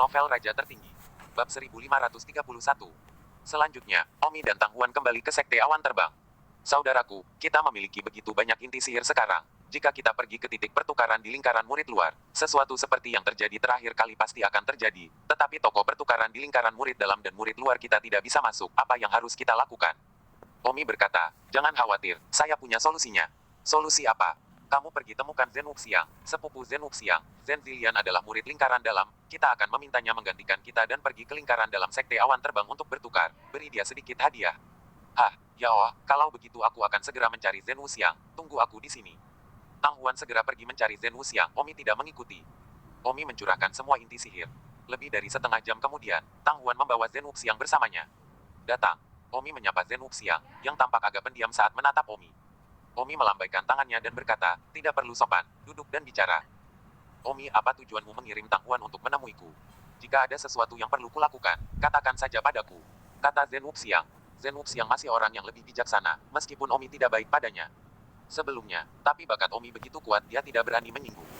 Novel Raja Tertinggi. Bab 1531. Selanjutnya, Omi dan Tang Huan kembali ke Sekte Awan Terbang. Saudaraku, kita memiliki begitu banyak inti sihir sekarang. Jika kita pergi ke titik pertukaran di lingkaran murid luar, sesuatu seperti yang terjadi terakhir kali pasti akan terjadi. Tetapi toko pertukaran di lingkaran murid dalam dan murid luar kita tidak bisa masuk. Apa yang harus kita lakukan? Omi berkata, jangan khawatir, saya punya solusinya. Solusi apa? Kamu pergi temukan Zen Wuxiang, sepupu Zen Wuxiang. Zen Zilian adalah murid lingkaran dalam, kita akan memintanya menggantikan kita dan pergi ke lingkaran dalam Sekte Awan Terbang untuk bertukar. Beri dia sedikit hadiah. Ah, ya Allah, kalau begitu aku akan segera mencari Zen Wuxiang. Tunggu aku di sini. Tang Huan segera pergi mencari Zen Wuxiang. Omi tidak mengikuti. Omi mencurahkan semua inti sihir. Lebih dari setengah jam kemudian, Tang Huan membawa Zen Wuxiang bersamanya. Datang. Omi menyapa Zen Wuxiang, yang tampak agak pendiam saat menatap Omi. Omi melambaikan tangannya dan berkata, tidak perlu sopan, duduk dan bicara. Omi, apa tujuanmu mengirim Tang Huan untuk menemuiku? Jika ada sesuatu yang perlu kulakukan, katakan saja padaku. Kata Zen Wuxiang. Zen Wuxiang masih orang yang lebih bijaksana, meskipun Omi tidak baik padanya. Sebelumnya, tapi bakat Omi begitu kuat dia tidak berani menyinggung.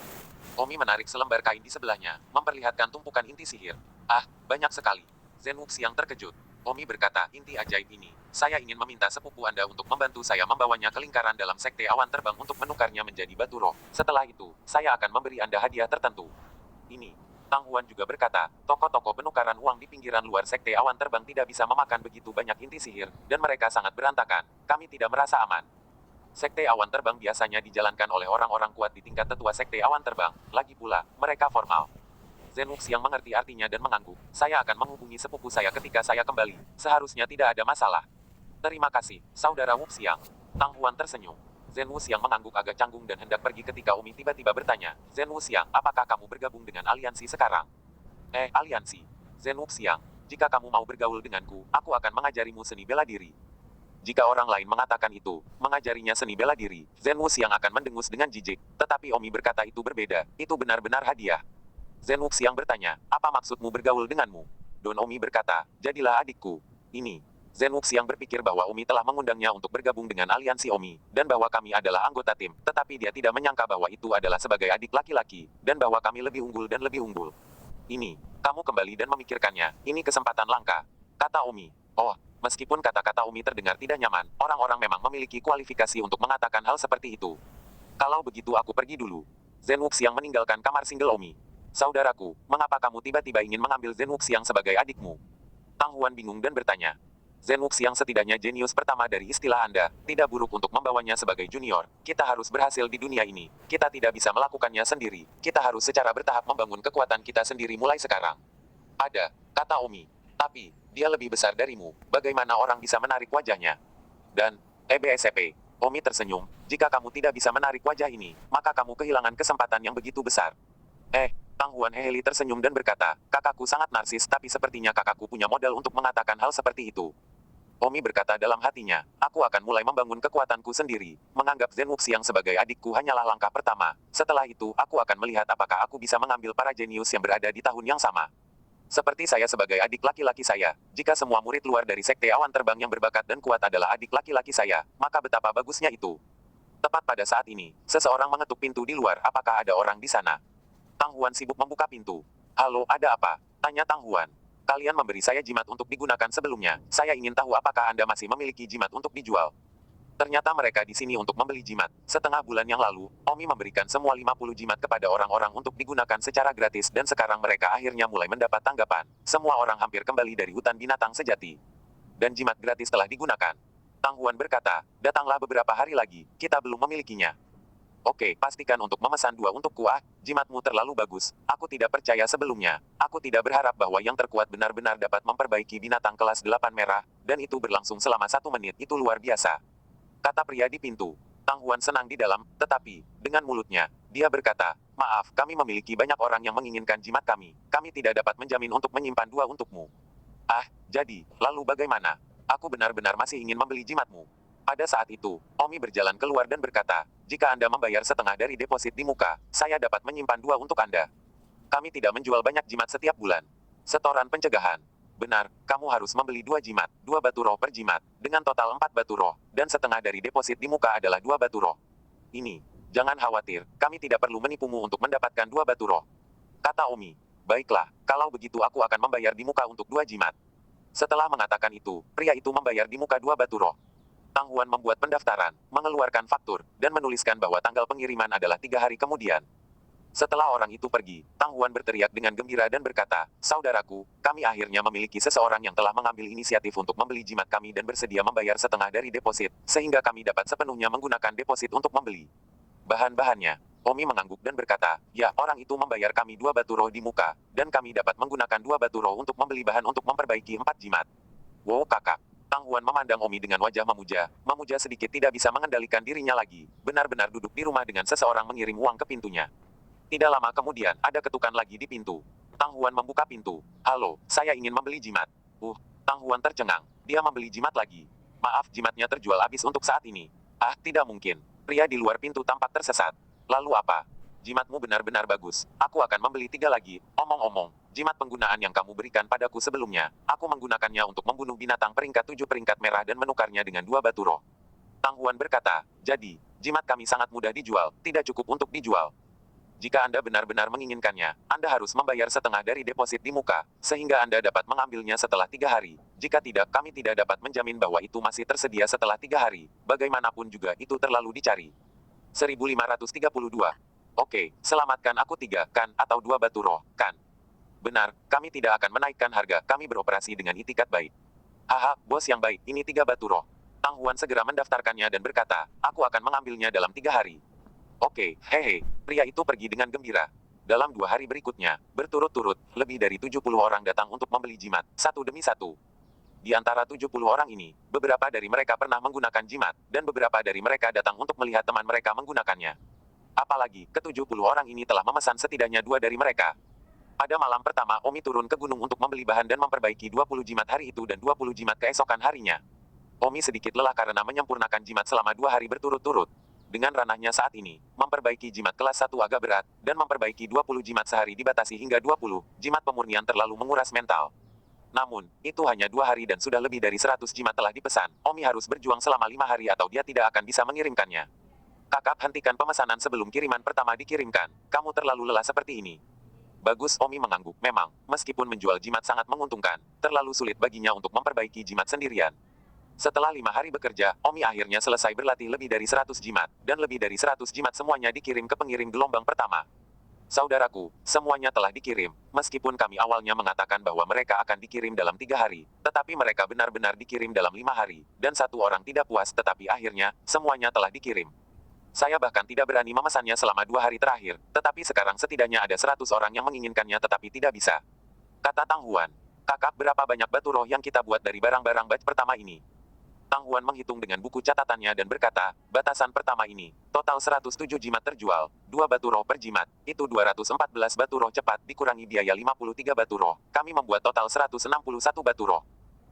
Omi menarik selembar kain di sebelahnya, memperlihatkan tumpukan inti sihir. Ah, banyak sekali. Zen Wuxiang terkejut. Omi berkata, inti ajaib ini, saya ingin meminta sepupu Anda untuk membantu saya membawanya ke lingkaran dalam Sekte Awan Terbang untuk menukarnya menjadi batu roh. Setelah itu, saya akan memberi Anda hadiah tertentu. Ini. Tang Huan juga berkata, toko-toko penukaran uang di pinggiran luar Sekte Awan Terbang tidak bisa memakan begitu banyak inti sihir, dan mereka sangat berantakan. Kami tidak merasa aman. Sekte Awan Terbang biasanya dijalankan oleh orang-orang kuat di tingkat tetua Sekte Awan Terbang, lagi pula, mereka formal. Zen Wuxiang mengerti artinya dan mengangguk. Saya akan menghubungi sepupu saya ketika saya kembali. Seharusnya tidak ada masalah. Terima kasih, saudara Wuxiang. Tang Huan tersenyum. Zen Wuxiang mengangguk agak canggung dan hendak pergi ketika Omi tiba-tiba bertanya, Zen Wuxiang, apakah kamu bergabung dengan aliansi sekarang? Aliansi. Zen Wuxiang, jika kamu mau bergaul denganku, aku akan mengajarimu seni bela diri. Jika orang lain mengatakan itu, mengajarinya seni bela diri, Zen Wuxiang akan mendengus dengan jijik. Tetapi Omi berkata itu berbeda, itu benar-benar hadiah. Zen Wuxiang bertanya, apa maksudmu bergaul denganmu? Don Omi berkata, jadilah adikku. Ini. Zen Wuxiang berpikir bahwa Omi telah mengundangnya untuk bergabung dengan aliansi Omi, dan bahwa kami adalah anggota tim, tetapi dia tidak menyangka bahwa itu adalah sebagai adik laki-laki, dan bahwa kami lebih unggul dan lebih unggul. Ini. Kamu kembali dan memikirkannya, ini kesempatan langka. Kata Omi. Oh, meskipun kata-kata Omi terdengar tidak nyaman, orang-orang memang memiliki kualifikasi untuk mengatakan hal seperti itu. Kalau begitu aku pergi dulu. Zen Wuxiang meninggalkan kamar single Omi. Saudaraku, mengapa kamu tiba-tiba ingin mengambil Zen Wuxiang sebagai adikmu? Tang Huan bingung dan bertanya. Zen Wuxiang setidaknya jenius pertama dari istilah Anda, tidak buruk untuk membawanya sebagai junior. Kita harus berhasil di dunia ini. Kita tidak bisa melakukannya sendiri. Kita harus secara bertahap membangun kekuatan kita sendiri mulai sekarang. Ada, kata Omi. Tapi, dia lebih besar darimu. Bagaimana orang bisa menarik wajahnya? Dan, EBSP. Omi tersenyum. Jika kamu tidak bisa menarik wajah ini, maka kamu kehilangan kesempatan yang begitu besar. Tang Huan Heheli tersenyum dan berkata, kakakku sangat narsis tapi sepertinya kakakku punya modal untuk mengatakan hal seperti itu. Omi berkata dalam hatinya, aku akan mulai membangun kekuatanku sendiri. Menganggap Zen Wuxiang sebagai adikku hanyalah langkah pertama. Setelah itu, aku akan melihat apakah aku bisa mengambil para jenius yang berada di tahun yang sama. Seperti saya sebagai adik laki-laki saya, jika semua murid luar dari Sekte Awan Terbang yang berbakat dan kuat adalah adik laki-laki saya, maka betapa bagusnya itu. Tepat pada saat ini, seseorang mengetuk pintu di luar, apakah ada orang di sana? Tang Huan sibuk membuka pintu. Halo, ada apa? Tanya Tang Huan. Kalian memberi saya jimat untuk digunakan sebelumnya. Saya ingin tahu apakah Anda masih memiliki jimat untuk dijual. Ternyata mereka di sini untuk membeli jimat. Setengah bulan yang lalu, Omi memberikan semua 50 jimat kepada orang-orang untuk digunakan secara gratis dan sekarang mereka akhirnya mulai mendapat tanggapan. Semua orang hampir kembali dari hutan binatang sejati. Dan jimat gratis telah digunakan. Tang Huan berkata, datanglah beberapa hari lagi, kita belum memilikinya. Oke, pastikan untuk memesan 2 untukku. Jimatmu terlalu bagus. Aku tidak percaya sebelumnya. Aku tidak berharap bahwa yang terkuat benar-benar dapat memperbaiki binatang kelas 8 merah, dan itu berlangsung selama 1 menit. Itu luar biasa. Kata pria di pintu. Tang Huan senang di dalam, tetapi, dengan mulutnya, dia berkata, maaf, kami memiliki banyak orang yang menginginkan jimat kami. Kami tidak dapat menjamin untuk menyimpan 2 untukmu. Jadi, lalu bagaimana? Aku benar-benar masih ingin membeli jimatmu. Pada saat itu, Omi berjalan keluar dan berkata, jika Anda membayar setengah dari deposit di muka, saya dapat menyimpan 2 untuk Anda. Kami tidak menjual banyak jimat setiap bulan. Setoran pencegahan. Benar, kamu harus membeli 2 jimat, 2 batu roh per jimat, dengan total 4 batu roh, dan setengah dari deposit di muka adalah 2 batu roh. Ini, jangan khawatir, kami tidak perlu menipumu untuk mendapatkan 2 batu roh. Kata Omi. Baiklah, kalau begitu aku akan membayar di muka untuk 2 jimat. Setelah mengatakan itu, pria itu membayar di muka 2 batu roh. Tang Huan membuat pendaftaran, mengeluarkan faktur, dan menuliskan bahwa tanggal pengiriman adalah 3 hari kemudian. Setelah orang itu pergi, Tang Huan berteriak dengan gembira dan berkata, "Saudaraku, kami akhirnya memiliki seseorang yang telah mengambil inisiatif untuk membeli jimat kami dan bersedia membayar setengah dari deposit, sehingga kami dapat sepenuhnya menggunakan deposit untuk membeli bahan-bahannya." Omi mengangguk dan berkata, "Ya, orang itu membayar kami 2 batu roh di muka, dan kami dapat menggunakan 2 batu roh untuk membeli bahan untuk memperbaiki 4 jimat." Wow kakak. Tang Huan memandang Omi dengan wajah memuja. Memuja sedikit tidak bisa mengendalikan dirinya lagi. Benar-benar duduk di rumah dengan seseorang mengirim uang ke pintunya. Tidak lama kemudian, ada ketukan lagi di pintu. Tang Huan membuka pintu. "Halo, saya ingin membeli jimat." Tang Huan tercengang. Dia membeli jimat lagi. "Maaf, jimatnya terjual habis untuk saat ini." "Ah, tidak mungkin." Pria di luar pintu tampak tersesat. "Lalu apa?" "Jimatmu benar-benar bagus. Aku akan membeli 3 lagi. Omong-omong, jimat penggunaan yang kamu berikan padaku sebelumnya, aku menggunakannya untuk membunuh binatang peringkat 7 peringkat merah dan menukarnya dengan 2 batu roh." Tang Huan berkata, "Jadi, jimat kami sangat mudah dijual, tidak cukup untuk dijual. Jika Anda benar-benar menginginkannya, Anda harus membayar setengah dari deposit di muka, sehingga Anda dapat mengambilnya setelah 3 hari. Jika tidak, kami tidak dapat menjamin bahwa itu masih tersedia setelah 3 hari. Bagaimanapun juga itu terlalu dicari." 1532. "Oke, selamatkan aku 3, kan, atau 2 batu roh, kan?" "Benar, kami tidak akan menaikkan harga, kami beroperasi dengan itikat baik." "Haha, bos yang baik, ini 3 batu roh." Tang Huan segera mendaftarkannya dan berkata, "Aku akan mengambilnya dalam 3 hari." "Oke, hehe." Pria itu pergi dengan gembira. Dalam 2 hari berikutnya, berturut-turut, lebih dari 70 orang datang untuk membeli jimat, satu demi satu. Di antara 70 orang ini, beberapa dari mereka pernah menggunakan jimat, dan beberapa dari mereka datang untuk melihat teman mereka menggunakannya. Apalagi, ke-70 orang ini telah memesan setidaknya 2 dari mereka. Pada malam pertama, Omi turun ke gunung untuk membeli bahan dan memperbaiki 20 jimat hari itu dan 20 jimat keesokan harinya. Omi sedikit lelah karena menyempurnakan jimat selama 2 hari berturut-turut. Dengan ranahnya saat ini, memperbaiki jimat kelas 1 agak berat, dan memperbaiki 20 jimat sehari dibatasi hingga 20 jimat pemurnian terlalu menguras mental. Namun, itu hanya 2 hari dan sudah lebih dari 100 jimat telah dipesan. Omi harus berjuang selama 5 hari atau dia tidak akan bisa mengirimkannya. "Kakak, hentikan pemesanan sebelum kiriman pertama dikirimkan. Kamu terlalu lelah seperti ini." "Bagus." Omi mengangguk. Memang, meskipun menjual jimat sangat menguntungkan, terlalu sulit baginya untuk memperbaiki jimat sendirian. Setelah 5 hari bekerja, Omi akhirnya selesai berlatih lebih dari 100 jimat, dan lebih dari 100 jimat semuanya dikirim ke pengirim gelombang pertama. "Saudaraku, semuanya telah dikirim, meskipun kami awalnya mengatakan bahwa mereka akan dikirim dalam 3 hari, tetapi mereka benar-benar dikirim dalam 5 hari, dan satu orang tidak puas tetapi akhirnya, semuanya telah dikirim. Saya bahkan tidak berani memesannya selama 2 hari terakhir, tetapi sekarang setidaknya ada 100 orang yang menginginkannya tetapi tidak bisa," kata Tang Huan. "Kakak, berapa banyak batu roh yang kita buat dari barang-barang batch pertama ini?" Tang Huan menghitung dengan buku catatannya dan berkata, "Batasan pertama ini, total 107 jimat terjual, 2 batu roh per jimat, itu 214 batu roh cepat dikurangi biaya 53 batu roh. Kami membuat total 161 batu roh."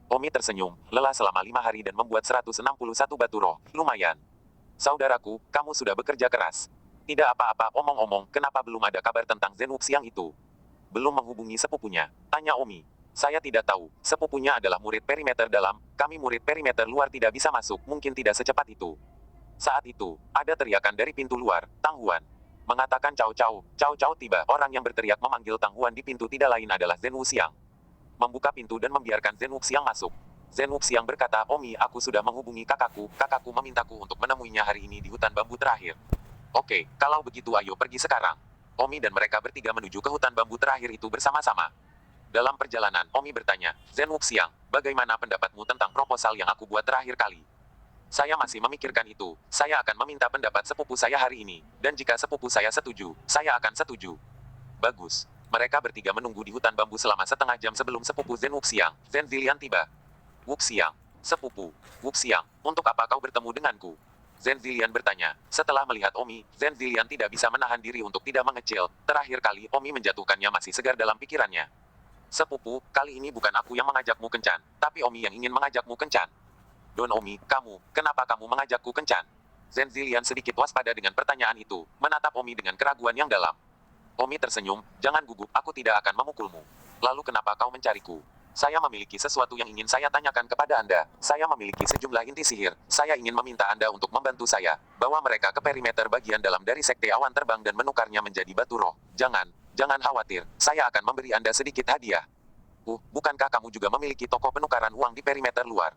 Omi tersenyum, lelah selama 5 hari dan membuat 161 batu roh. "Lumayan. Saudaraku, kamu sudah bekerja keras." "Tidak apa-apa." "Omong-omong, kenapa belum ada kabar tentang Zen Wuxiang itu?" "Belum menghubungi sepupunya," tanya Omi. "Saya tidak tahu, sepupunya adalah murid perimeter dalam, kami murid perimeter luar tidak bisa masuk, mungkin tidak secepat itu." Saat itu, ada teriakan dari pintu luar. Tang Huan mengatakan Cao Cao. Cao Cao tiba, orang yang berteriak memanggil Tang Huan di pintu tidak lain adalah Zen Wuxiang. Membuka pintu dan membiarkan Zen Wuxiang masuk. Zen Wuxiang berkata, "Omi, aku sudah menghubungi kakakku memintaku untuk menemuinya hari ini di hutan bambu terakhir." "Oke, kalau begitu ayo pergi sekarang." Omi dan mereka bertiga menuju ke hutan bambu terakhir itu bersama-sama. Dalam perjalanan, Omi bertanya, "Zen Wuxiang, bagaimana pendapatmu tentang proposal yang aku buat terakhir kali?" "Saya masih memikirkan itu. Saya akan meminta pendapat sepupu saya hari ini, dan jika sepupu saya setuju, saya akan setuju." "Bagus." Mereka bertiga menunggu di hutan bambu selama setengah jam sebelum sepupu Zen Wuxiang, Zen Zilian tiba. "Wuxiang, sepupu. Wuxiang, untuk apa kau bertemu denganku?" Zen Zilian bertanya. Setelah melihat Omi, Zen Zilian tidak bisa menahan diri untuk tidak mengecil. Terakhir kali Omi menjatuhkannya masih segar dalam pikirannya. "Sepupu, kali ini bukan aku yang mengajakmu kencan, tapi Omi yang ingin mengajakmu kencan." "Don Omi, kenapa kamu mengajakku kencan?" Zen Zilian sedikit waspada dengan pertanyaan itu, menatap Omi dengan keraguan yang dalam. Omi tersenyum, "Jangan gugup, aku tidak akan memukulmu." "Lalu kenapa kau mencariku?" "Saya memiliki sesuatu yang ingin saya tanyakan kepada Anda. Saya memiliki sejumlah inti sihir. Saya ingin meminta Anda untuk membantu saya, bawa mereka ke perimeter bagian dalam dari Sekte Awan Terbang dan menukarnya menjadi batu roh." "Jangan." Jangan khawatir, saya akan memberi Anda sedikit hadiah. Bukankah kamu juga memiliki toko penukaran uang di perimeter luar?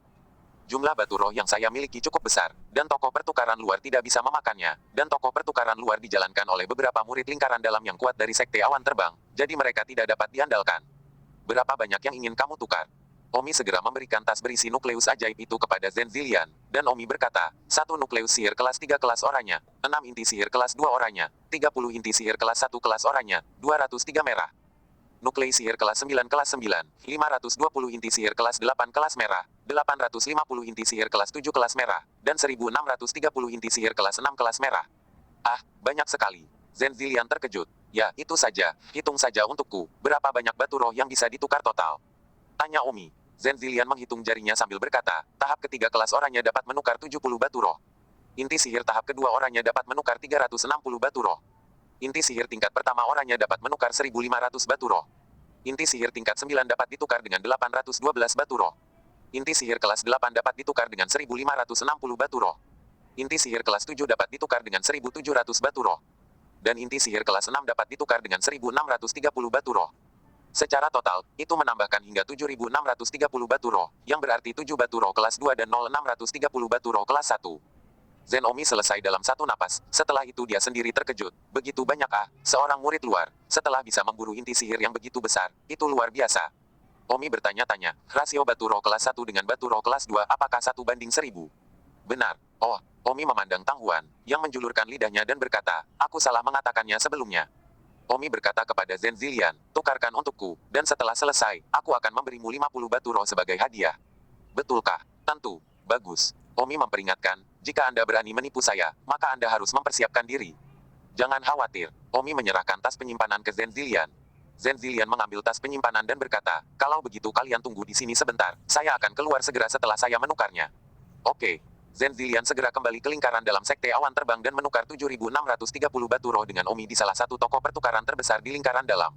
Jumlah batu roh yang saya miliki cukup besar, dan toko pertukaran luar tidak bisa memakannya, dan toko pertukaran luar dijalankan oleh beberapa murid lingkaran dalam yang kuat dari Sekte Awan Terbang, jadi mereka tidak dapat diandalkan. Berapa banyak yang ingin kamu tukar? Omi segera memberikan tas berisi nukleus ajaib itu kepada Zen Zilian, dan Omi berkata, 1 nukleus sihir kelas 3 kelas oranye, 6 inti sihir kelas 2 oranye, 30 inti sihir kelas 1 kelas oranye, 203 merah. Nuklei sihir kelas 9 kelas 9, 520 inti sihir kelas 8 kelas merah, 850 inti sihir kelas 7 kelas merah, dan 1630 inti sihir kelas 6 kelas merah. Banyak sekali. Zen Zilian terkejut. Ya, itu saja. Hitung saja untukku, berapa banyak batu roh yang bisa ditukar total? Tanya Omi. Zen Zilian menghitung jarinya sambil berkata, tahap ketiga kelas oranye dapat menukar 70 batu roh. Inti sihir tahap kedua oranye dapat menukar 360 batu roh. Inti sihir tingkat pertama oranye dapat menukar 1.500 batu roh. Inti sihir tingkat 9 dapat ditukar dengan 812 batu roh. Inti sihir kelas 8 dapat ditukar dengan 1.560 batu roh. Inti sihir kelas 7 dapat ditukar dengan 1.700 batu roh. Dan inti sihir kelas 6 dapat ditukar dengan 1.630 batu roh. Secara total, itu menambahkan hingga 7.630 batu roh, yang berarti 7 batu roh kelas 2 dan 0.630 batu roh kelas 1. Zen Omi selesai dalam satu napas, setelah itu dia sendiri terkejut. Begitu banyak seorang murid luar, setelah bisa memburu inti sihir yang begitu besar, itu luar biasa. Omi bertanya-tanya, rasio batu roh kelas 1 dengan batu roh kelas 2 apakah 1:1000? Benar. Omi memandang Tang Huan, yang menjulurkan lidahnya dan berkata, aku salah mengatakannya sebelumnya. Omi berkata kepada Zen Zilian, tukarkan untukku, dan setelah selesai, aku akan memberimu 50 batu roh sebagai hadiah. Betulkah? Tentu. Bagus. Omi memperingatkan, jika Anda berani menipu saya, maka Anda harus mempersiapkan diri. Jangan khawatir. Omi menyerahkan tas penyimpanan ke Zen Zilian. Zen Zilian mengambil tas penyimpanan dan berkata, kalau begitu kalian tunggu di sini sebentar, saya akan keluar segera setelah saya menukarnya. Oke. Zen Zilian segera kembali ke lingkaran dalam Sekte Awan Terbang dan menukar 7.630 batu roh dengan Omi di salah satu toko pertukaran terbesar di lingkaran dalam.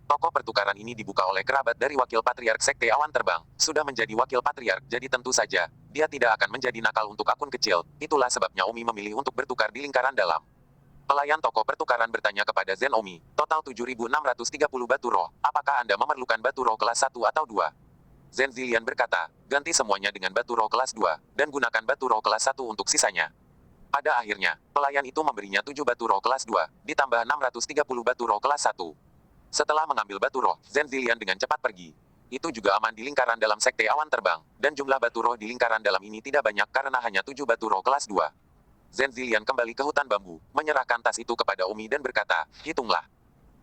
Toko pertukaran ini dibuka oleh kerabat dari wakil patriark Sekte Awan Terbang, sudah menjadi wakil patriark, jadi tentu saja, dia tidak akan menjadi nakal untuk akun kecil, itulah sebabnya Omi memilih untuk bertukar di lingkaran dalam. Pelayan toko pertukaran bertanya kepada Zen Omi, total 7.630 batu roh, apakah Anda memerlukan batu roh kelas 1 atau 2? Zen Zilian berkata, ganti semuanya dengan batu roh kelas 2, dan gunakan batu roh kelas 1 untuk sisanya. Pada akhirnya, pelayan itu memberinya 7 batu roh kelas 2, ditambah 630 batu roh kelas 1. Setelah mengambil batu roh, Zen Zilian dengan cepat pergi. Itu juga aman di lingkaran dalam Sekte Awan Terbang, dan jumlah batu roh di lingkaran dalam ini tidak banyak karena hanya 7 batu roh kelas 2. Zen Zilian kembali ke hutan bambu, menyerahkan tas itu kepada Omi dan berkata, hitunglah.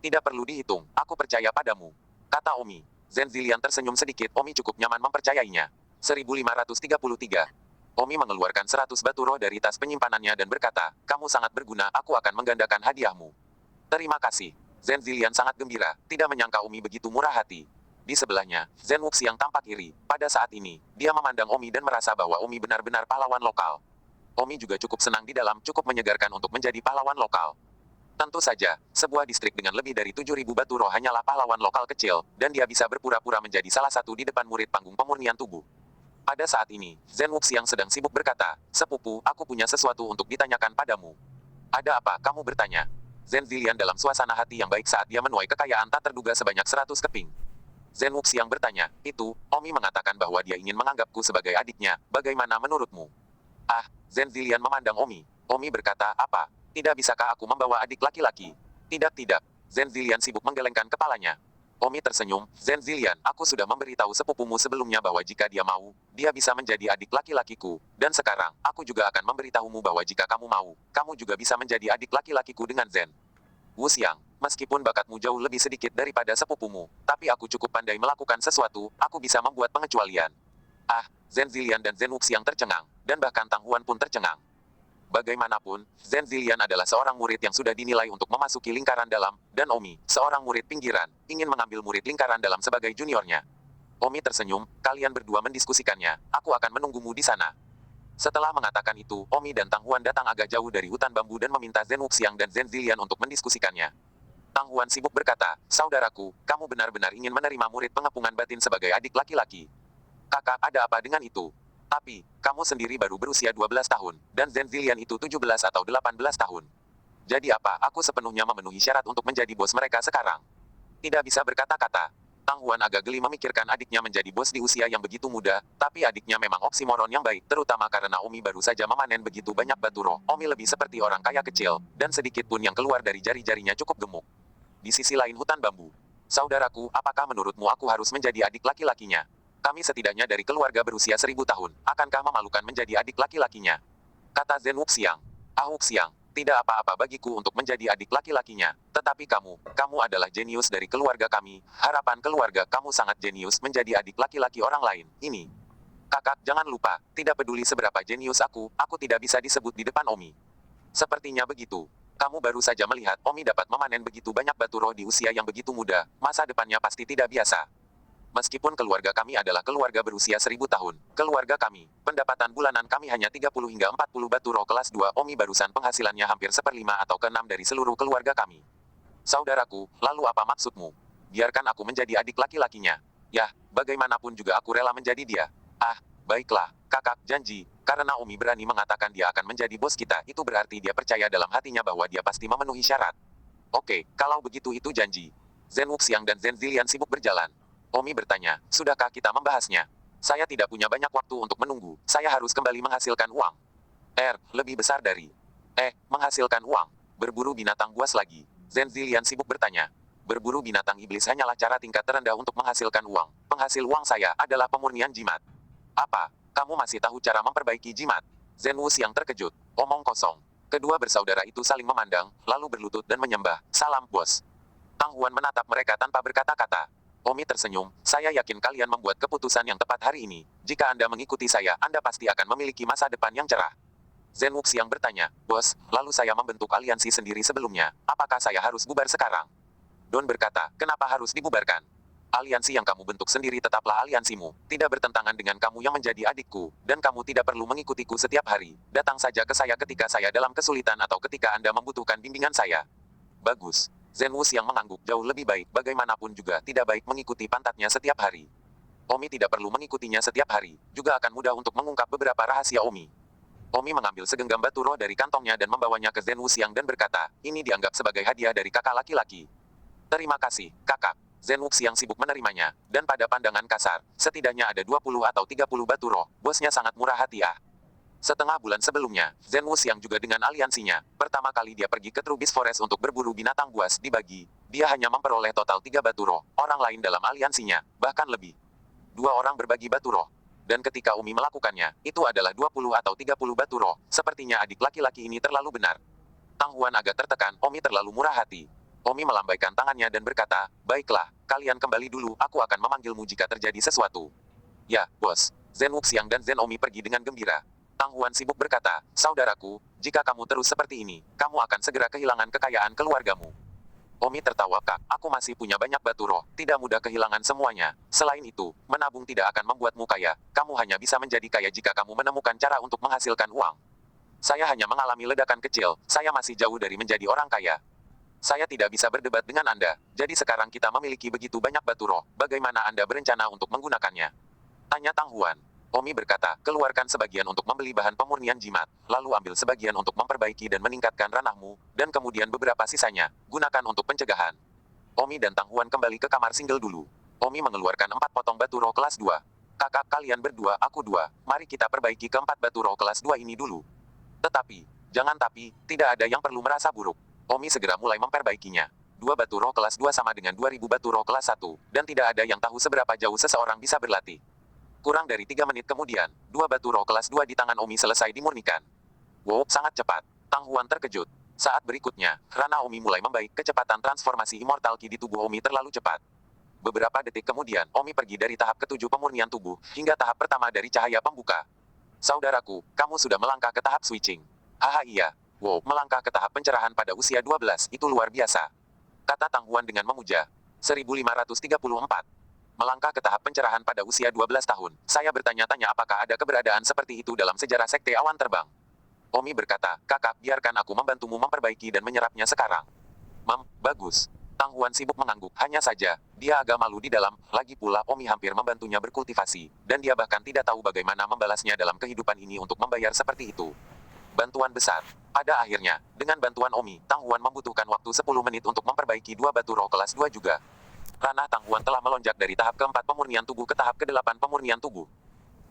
Tidak perlu dihitung, aku percaya padamu. Kata Omi. Zen Zilian tersenyum sedikit, Omi cukup nyaman mempercayainya. 1533. Omi mengeluarkan 100 batu roh dari tas penyimpanannya dan berkata, kamu sangat berguna, aku akan menggandakan hadiahmu. Terima kasih. Zen Zilian sangat gembira, tidak menyangka Omi begitu murah hati. Di sebelahnya, Zen Wuxiang tampak iri. Pada saat ini, dia memandang Omi dan merasa bahwa Omi benar-benar pahlawan lokal. Omi juga cukup senang di dalam, cukup menyegarkan untuk menjadi pahlawan lokal. Tentu saja, sebuah distrik dengan lebih dari 7.000 batu roh hanyalah pahlawan lokal kecil, dan dia bisa berpura-pura menjadi salah satu di depan murid panggung pemurnian tubuh. Pada saat ini, Zen Wuxiang sedang sibuk berkata, sepupu, aku punya sesuatu untuk ditanyakan padamu. Ada apa, kamu bertanya? Zen Zilian dalam suasana hati yang baik saat dia menuai kekayaan tak terduga sebanyak 100 keping. Zen Wuxiang bertanya, itu, Omi mengatakan bahwa dia ingin menganggapku sebagai adiknya, bagaimana menurutmu? Zen Zilian memandang Omi. Omi berkata, apa? Tidak bisakah aku membawa adik laki-laki? Tidak. Zen Zilian sibuk menggelengkan kepalanya. Omi tersenyum, Zen Zilian, aku sudah memberitahu sepupumu sebelumnya bahwa jika dia mau, dia bisa menjadi adik laki-lakiku. Dan sekarang, aku juga akan memberitahumu bahwa jika kamu mau, kamu juga bisa menjadi adik laki-lakiku dengan Zen Wuxiang. Meskipun bakatmu jauh lebih sedikit daripada sepupumu, tapi aku cukup pandai melakukan sesuatu, aku bisa membuat pengecualian. Zen Zilian dan Zen Wuxiang tercengang, dan bahkan Tang Huan pun tercengang. Bagaimanapun, Zen Zilian adalah seorang murid yang sudah dinilai untuk memasuki lingkaran dalam, dan Omi, seorang murid pinggiran, ingin mengambil murid lingkaran dalam sebagai juniornya. Omi tersenyum, kalian berdua mendiskusikannya, aku akan menunggumu di sana. Setelah mengatakan itu, Omi dan Tang Huan datang agak jauh dari hutan bambu dan meminta Zen Wuxiang dan Zen Zilian untuk mendiskusikannya. Tang Huan sibuk berkata, saudaraku, kamu benar-benar ingin menerima murid pengepungan batin sebagai adik laki-laki. Kakak, ada apa dengan itu? Tapi, kamu sendiri baru berusia 12 tahun, dan Zen Zilian itu 17 atau 18 tahun. Jadi apa, aku sepenuhnya memenuhi syarat untuk menjadi bos mereka sekarang. Tidak bisa berkata-kata. Tang Huan agak geli memikirkan adiknya menjadi bos di usia yang begitu muda, tapi adiknya memang oksimoron yang baik, terutama karena Omi baru saja memanen begitu banyak batu roh. Omi lebih seperti orang kaya kecil, dan sedikit pun yang keluar dari jari-jarinya cukup gemuk. Di sisi lain hutan bambu. Saudaraku, apakah menurutmu aku harus menjadi adik laki-lakinya? Kami setidaknya dari keluarga berusia 1000 tahun. Akankah memalukan menjadi adik laki-lakinya? Kata Zhen Wuxiang. Ah Wuxiang, tidak apa-apa bagiku untuk menjadi adik laki-lakinya. Tetapi kamu adalah jenius dari keluarga kami. Harapan keluarga kamu sangat jenius menjadi adik laki-laki orang lain. Ini. Kakak, jangan lupa, tidak peduli seberapa jenius aku tidak bisa disebut di depan Omi. Sepertinya begitu. Kamu baru saja melihat Omi dapat memanen begitu banyak batu roh di usia yang begitu muda. Masa depannya pasti tidak biasa. Meskipun keluarga kami adalah keluarga berusia 1000 tahun, keluarga kami, pendapatan bulanan kami hanya 30 hingga 40 batu roh kelas 2 Omi barusan penghasilannya hampir 1/5 atau ke-6 dari seluruh keluarga kami. Saudaraku, lalu apa maksudmu? Biarkan aku menjadi adik laki-lakinya. Yah, bagaimanapun juga aku rela menjadi dia. Ah, baiklah, kakak, janji, karena Omi berani mengatakan dia akan menjadi bos kita, itu berarti dia percaya dalam hatinya bahwa dia pasti memenuhi syarat. Oke, kalau begitu itu janji. Zhen Wuxiang dan Zhen Zilian sibuk berjalan. Omi bertanya, sudahkah kita membahasnya? Saya tidak punya banyak waktu untuk menunggu, saya harus kembali menghasilkan uang. Lebih besar dari. Menghasilkan uang. Berburu binatang buas lagi. Zhen Zilian sibuk bertanya. Berburu binatang iblis hanyalah cara tingkat terendah untuk menghasilkan uang. Penghasil uang saya adalah pemurnian jimat. Apa? Kamu masih tahu cara memperbaiki jimat? Zhen Wuxiang terkejut. Omong kosong. Kedua bersaudara itu saling memandang, lalu berlutut dan menyembah. Salam, bos. Tang Huan menatap mereka tanpa berkata-kata. Omi tersenyum, saya yakin kalian membuat keputusan yang tepat hari ini. Jika Anda mengikuti saya, Anda pasti akan memiliki masa depan yang cerah. Zhen Wuxiang bertanya, bos, lalu saya membentuk aliansi sendiri sebelumnya. Apakah saya harus bubar sekarang? Don berkata, kenapa harus dibubarkan? Aliansi yang kamu bentuk sendiri tetaplah aliansimu, tidak bertentangan dengan kamu yang menjadi adikku, dan kamu tidak perlu mengikutiku setiap hari. Datang saja ke saya ketika saya dalam kesulitan atau ketika Anda membutuhkan bimbingan saya. Bagus. Zhen Wuxiang mengangguk, jauh lebih baik, bagaimanapun juga tidak baik mengikuti pantatnya setiap hari. Omi tidak perlu mengikutinya setiap hari, juga akan mudah untuk mengungkap beberapa rahasia Omi. Omi mengambil segenggam batu roh dari kantongnya dan membawanya ke Zhen Wuxiang dan berkata, ini dianggap sebagai hadiah dari kakak laki-laki. Terima kasih, kakak. Zhen Wuxiang sibuk menerimanya, dan pada pandangan kasar, setidaknya ada 20 atau 30 batu roh, bosnya sangat murah hati ah. Setengah bulan sebelumnya, Zhen Wuxiang juga dengan aliansinya, pertama kali dia pergi ke Trubis Forest untuk berburu binatang buas dibagi. Dia hanya memperoleh total 3 batu roh, orang lain dalam aliansinya, bahkan lebih. 2 orang berbagi batu roh. Dan ketika Umi melakukannya, itu adalah 20 atau 30 batu roh, sepertinya adik laki-laki ini terlalu benar. Tang Huan agak tertekan, Omi terlalu murah hati. Omi melambaikan tangannya dan berkata, baiklah, kalian kembali dulu, aku akan memanggilmu jika terjadi sesuatu. Ya, bos. Zhen Wuxiang dan Zhen Omi pergi dengan gembira. Tang Huan sibuk berkata, saudaraku, jika kamu terus seperti ini, kamu akan segera kehilangan kekayaan keluargamu. Omi tertawa, kak, aku masih punya banyak batu roh, tidak mudah kehilangan semuanya. Selain itu, menabung tidak akan membuatmu kaya, kamu hanya bisa menjadi kaya jika kamu menemukan cara untuk menghasilkan uang. Saya hanya mengalami ledakan kecil, saya masih jauh dari menjadi orang kaya. Saya tidak bisa berdebat dengan Anda, jadi sekarang kita memiliki begitu banyak batu roh, bagaimana Anda berencana untuk menggunakannya? Tanya Tang Huan. Omi berkata, keluarkan sebagian untuk membeli bahan pemurnian jimat, lalu ambil sebagian untuk memperbaiki dan meningkatkan ranahmu, dan kemudian beberapa sisanya, gunakan untuk pencegahan. Omi dan Tang Huan kembali ke kamar single dulu. Omi mengeluarkan 4 potong batu roh kelas 2. Kakak kalian berdua, aku 2, mari kita perbaiki keempat batu roh kelas 2 ini dulu. Jangan tapi, tidak ada yang perlu merasa buruk. Omi segera mulai memperbaikinya. 2 batu roh kelas 2 sama dengan 2000 batu roh kelas 1, dan tidak ada yang tahu seberapa jauh seseorang bisa berlatih. Kurang dari 3 menit kemudian, 2 batu roh kelas 2 di tangan Omi selesai dimurnikan. Wow, sangat cepat. Tang Huan terkejut. Saat berikutnya, Rana Omi mulai membaik, kecepatan transformasi Immortal Ki di tubuh Omi terlalu cepat. Beberapa detik kemudian, Omi pergi dari tahap ke-7 pemurnian tubuh, hingga tahap pertama dari cahaya pembuka. Saudaraku, kamu sudah melangkah ke tahap switching. Haha iya. Wow, melangkah ke tahap pencerahan pada usia 12, itu luar biasa. Kata Tang Huan dengan memuja. 1534. Melangkah ke tahap pencerahan pada usia 12 tahun, saya bertanya-tanya apakah ada keberadaan seperti itu dalam sejarah Sekte Awan Terbang. Omi berkata, kakak, biarkan aku membantumu memperbaiki dan menyerapnya sekarang. Bagus. Tang Huan sibuk mengangguk, hanya saja, dia agak malu di dalam, lagi pula Omi hampir membantunya berkultivasi, dan dia bahkan tidak tahu bagaimana membalasnya dalam kehidupan ini untuk membayar seperti itu. Bantuan besar. Pada akhirnya, dengan bantuan Omi, Tang Huan membutuhkan waktu 10 menit untuk memperbaiki dua batu roh kelas 2 juga. Ranah Tang Huan telah melonjak dari tahap keempat pemurnian tubuh ke tahap ke-8 pemurnian tubuh.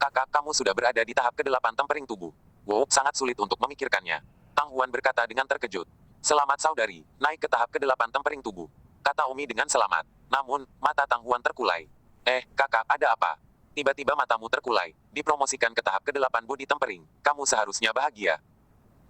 Kakak, kamu sudah berada di tahap ke-8 tempering tubuh. Wow, sangat sulit untuk memikirkannya. Tang Huan berkata dengan terkejut. Selamat saudari, naik ke tahap ke-8 tempering tubuh. Kata Omi dengan selamat. Namun, mata Tang Huan terkulai. Kakak, ada apa? Tiba-tiba matamu terkulai. Dipromosikan ke tahap ke-8 body tempering. Kamu seharusnya bahagia.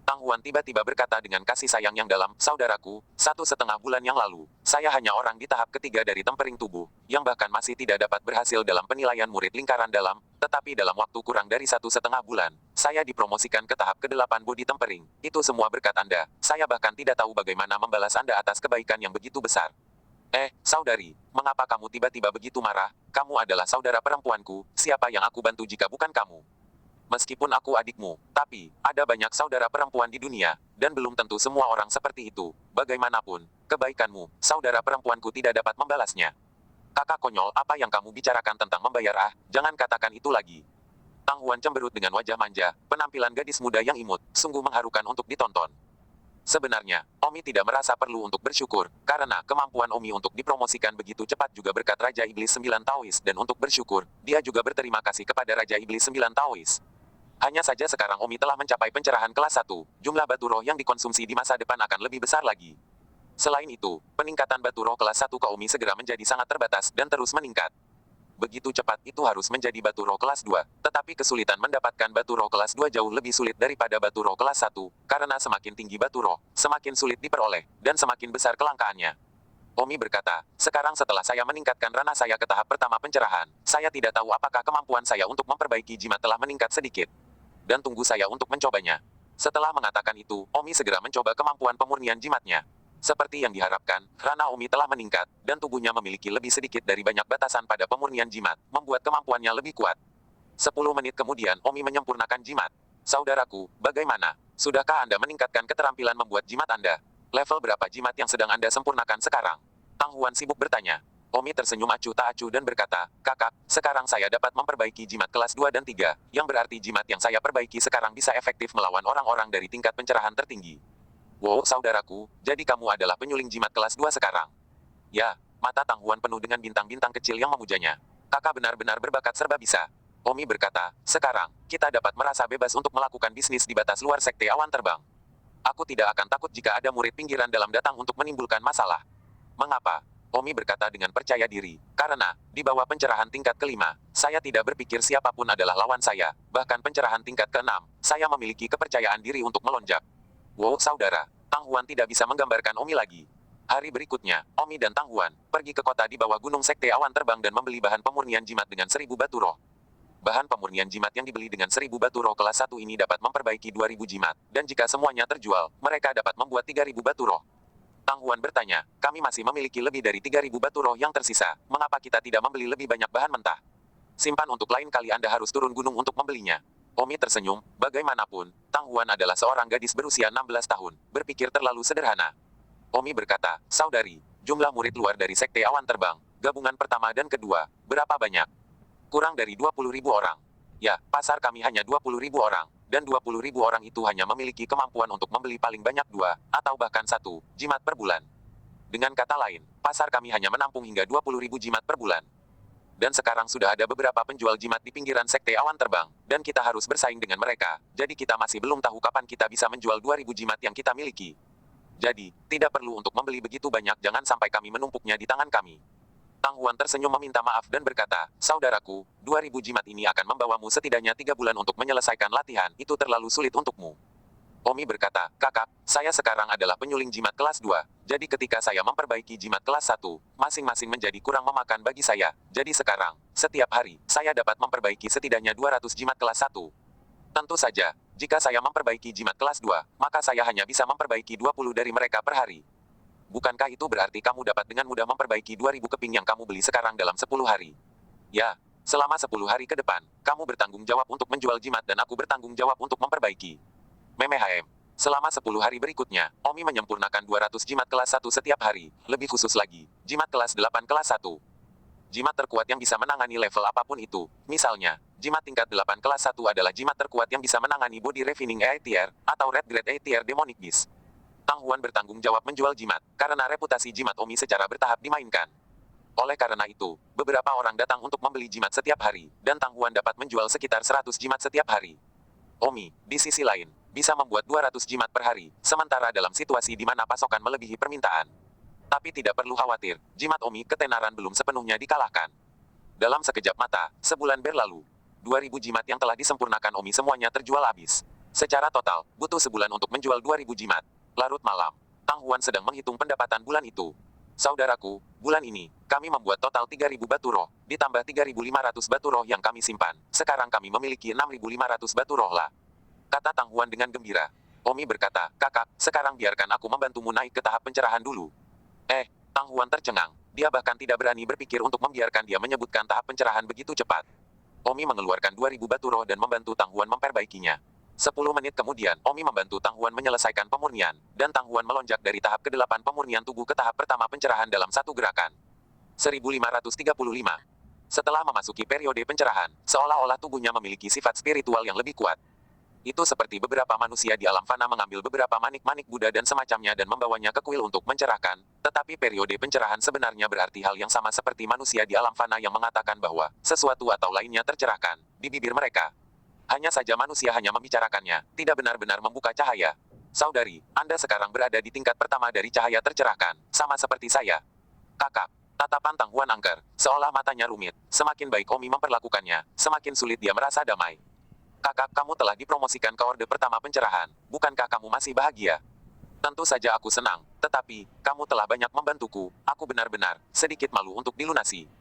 Tang Huan tiba-tiba berkata dengan kasih sayang yang dalam, saudaraku, 1,5 bulan yang lalu, saya hanya orang di tahap ketiga dari tempering tubuh, yang bahkan masih tidak dapat berhasil dalam penilaian murid lingkaran dalam, tetapi dalam waktu kurang dari 1,5 bulan, saya dipromosikan ke tahap ke-8 body tempering. Itu semua berkat Anda, saya bahkan tidak tahu bagaimana membalas Anda atas kebaikan yang begitu besar. Saudari, mengapa kamu tiba-tiba begitu marah? Kamu adalah saudara perempuanku, siapa yang aku bantu jika bukan kamu? Meskipun aku adikmu, tapi ada banyak saudara perempuan di dunia, dan belum tentu semua orang seperti itu. Bagaimanapun, kebaikanmu, saudara perempuanku tidak dapat membalasnya. Kakak konyol, apa yang kamu bicarakan tentang membayar? Jangan katakan itu lagi. Tang Huan cemberut dengan wajah manja, penampilan gadis muda yang imut, sungguh mengharukan untuk ditonton. Sebenarnya, Omi tidak merasa perlu untuk bersyukur, karena kemampuan Omi untuk dipromosikan begitu cepat juga berkat Raja Iblis 9 Taois dan untuk bersyukur, dia juga berterima kasih kepada Raja Iblis 9 Taois. Hanya saja sekarang Omi telah mencapai pencerahan kelas 1, jumlah batu roh yang dikonsumsi di masa depan akan lebih besar lagi. Selain itu, peningkatan batu roh kelas 1 ke Omi segera menjadi sangat terbatas dan terus meningkat. Begitu cepat itu harus menjadi batu roh kelas 2, tetapi kesulitan mendapatkan batu roh kelas 2 jauh lebih sulit daripada batu roh kelas 1, karena semakin tinggi batu roh, semakin sulit diperoleh, dan semakin besar kelangkaannya. Omi berkata, sekarang setelah saya meningkatkan ranah saya ke tahap pertama pencerahan, saya tidak tahu apakah kemampuan saya untuk memperbaiki jimat telah meningkat sedikit. Dan tunggu saya untuk mencobanya. Setelah mengatakan itu, Omi segera mencoba kemampuan pemurnian jimatnya. Seperti yang diharapkan, ranah Omi telah meningkat, dan tubuhnya memiliki lebih sedikit dari banyak batasan pada pemurnian jimat, membuat kemampuannya lebih kuat. 10 menit kemudian Omi menyempurnakan jimat. Saudaraku, bagaimana? Sudahkah Anda meningkatkan keterampilan membuat jimat Anda? Level berapa jimat yang sedang Anda sempurnakan sekarang? Tang Huan sibuk bertanya. Omi tersenyum acuh tak acuh dan berkata, kakak, sekarang saya dapat memperbaiki jimat kelas 2 dan 3, yang berarti jimat yang saya perbaiki sekarang bisa efektif melawan orang-orang dari tingkat pencerahan tertinggi. Wow, saudaraku, jadi kamu adalah penyuling jimat kelas 2 sekarang. Ya, mata Tang Huan penuh dengan bintang-bintang kecil yang memujanya. Kakak benar-benar berbakat serba bisa. Omi berkata, sekarang, kita dapat merasa bebas untuk melakukan bisnis di batas luar sekte awan terbang. Aku tidak akan takut jika ada murid pinggiran dalam datang untuk menimbulkan masalah. Mengapa? Omi berkata dengan percaya diri, karena, di bawah pencerahan tingkat kelima, saya tidak berpikir siapapun adalah lawan saya, bahkan pencerahan tingkat keenam, saya memiliki kepercayaan diri untuk melonjak. Wow, saudara, Tang Huan tidak bisa menggambarkan Omi lagi. Hari berikutnya, Omi dan Tang Huan pergi ke kota di bawah gunung sekte awan terbang dan membeli bahan pemurnian jimat dengan 1.000 batu roh. Bahan pemurnian jimat yang dibeli dengan 1.000 batu roh kelas 1 ini dapat memperbaiki 2.000 jimat, dan jika semuanya terjual, mereka dapat membuat 3.000 batu roh. Tang Huan bertanya, kami masih memiliki lebih dari 3.000 batu roh yang tersisa, mengapa kita tidak membeli lebih banyak bahan mentah? Simpan untuk lain kali Anda harus turun gunung untuk membelinya. Omi tersenyum, bagaimanapun, Tang Huan adalah seorang gadis berusia 16 tahun, berpikir terlalu sederhana. Omi berkata, saudari, jumlah murid luar dari sekte awan terbang, gabungan pertama dan kedua, berapa banyak? Kurang dari 20.000 orang. Ya, pasar kami hanya 20.000 orang, dan 20.000 orang itu hanya memiliki kemampuan untuk membeli paling banyak 2, atau bahkan 1, jimat per bulan. Dengan kata lain, pasar kami hanya menampung hingga 20.000 jimat per bulan. Dan sekarang sudah ada beberapa penjual jimat di pinggiran sekte awan terbang, dan kita harus bersaing dengan mereka, jadi kita masih belum tahu kapan kita bisa menjual 2.000 jimat yang kita miliki. Jadi, tidak perlu untuk membeli begitu banyak, jangan sampai kami menumpuknya di tangan kami. Tang Huan tersenyum meminta maaf dan berkata, saudaraku, 2.000 jimat ini akan membawamu setidaknya 3 bulan untuk menyelesaikan latihan, itu terlalu sulit untukmu. Omi berkata, kakak, saya sekarang adalah penyuling jimat kelas 2, jadi ketika saya memperbaiki jimat kelas 1, masing-masing menjadi kurang memakan bagi saya, jadi sekarang, setiap hari, saya dapat memperbaiki setidaknya 200 jimat kelas 1. Tentu saja, jika saya memperbaiki jimat kelas 2, maka saya hanya bisa memperbaiki 20 dari mereka per hari. Bukankah itu berarti kamu dapat dengan mudah memperbaiki 2.000 keping yang kamu beli sekarang dalam 10 hari? Ya, selama 10 hari ke depan, kamu bertanggung jawab untuk menjual jimat dan aku bertanggung jawab untuk memperbaiki. Memehm. Selama 10 hari berikutnya, Omi menyempurnakan 200 jimat kelas 1 setiap hari, lebih khusus lagi, jimat kelas 8 kelas 1. jimat terkuat yang bisa menangani level apapun itu. Misalnya, jimat tingkat 8 kelas 1 adalah jimat terkuat yang bisa menangani Body Refining A tier, atau Red Grade A tier Demonic Beast. Tang Huan bertanggung jawab menjual jimat, karena reputasi jimat Omi secara bertahap dimainkan. Oleh karena itu, beberapa orang datang untuk membeli jimat setiap hari, dan Tang Huan dapat menjual sekitar 100 jimat setiap hari. Omi, di sisi lain, bisa membuat 200 jimat per hari, sementara dalam situasi di mana pasokan melebihi permintaan. Tapi tidak perlu khawatir, jimat Omi ketenaran belum sepenuhnya dikalahkan. Dalam sekejap mata, sebulan berlalu. 2000 jimat yang telah disempurnakan Omi semuanya terjual habis. Secara total, butuh sebulan untuk menjual 2000 jimat. Larut malam, Tang Huan sedang menghitung pendapatan bulan itu. Saudaraku, bulan ini, kami membuat total 3000 batu roh, ditambah 3500 batu roh yang kami simpan. Sekarang kami memiliki 6500 batu roh lah. Kata Tang Huan dengan gembira. Omi berkata, kakak, sekarang biarkan aku membantumu naik ke tahap pencerahan dulu. Tang Huan tercengang. Dia bahkan tidak berani berpikir untuk membiarkan dia menyebutkan tahap pencerahan begitu cepat. Omi mengeluarkan 2000 batu roh dan membantu Tang Huan memperbaikinya. 10 menit kemudian, Omi membantu Tang Huan menyelesaikan pemurnian, dan Tang Huan melonjak dari tahap ke-8 pemurnian tubuh ke tahap pertama pencerahan dalam satu gerakan. 1535. Setelah memasuki periode pencerahan, seolah-olah tubuhnya memiliki sifat spiritual yang lebih kuat. Itu seperti beberapa manusia di alam fana mengambil beberapa manik-manik Buddha dan semacamnya dan membawanya ke kuil untuk mencerahkan, tetapi periode pencerahan sebenarnya berarti hal yang sama seperti manusia di alam fana yang mengatakan bahwa sesuatu atau lainnya tercerahkan di bibir mereka. Hanya saja manusia hanya membicarakannya, tidak benar-benar membuka cahaya. Saudari, Anda sekarang berada di tingkat pertama dari cahaya tercerahkan, sama seperti saya. Kakak, tatapan Tang Huan angker, seolah matanya rumit. Semakin baik Omi memperlakukannya, semakin sulit dia merasa damai. Kakak, kamu telah dipromosikan ke orde pertama pencerahan, bukankah kamu masih bahagia? Tentu saja aku senang, tetapi, kamu telah banyak membantuku, aku benar-benar, sedikit malu untuk dilunasi.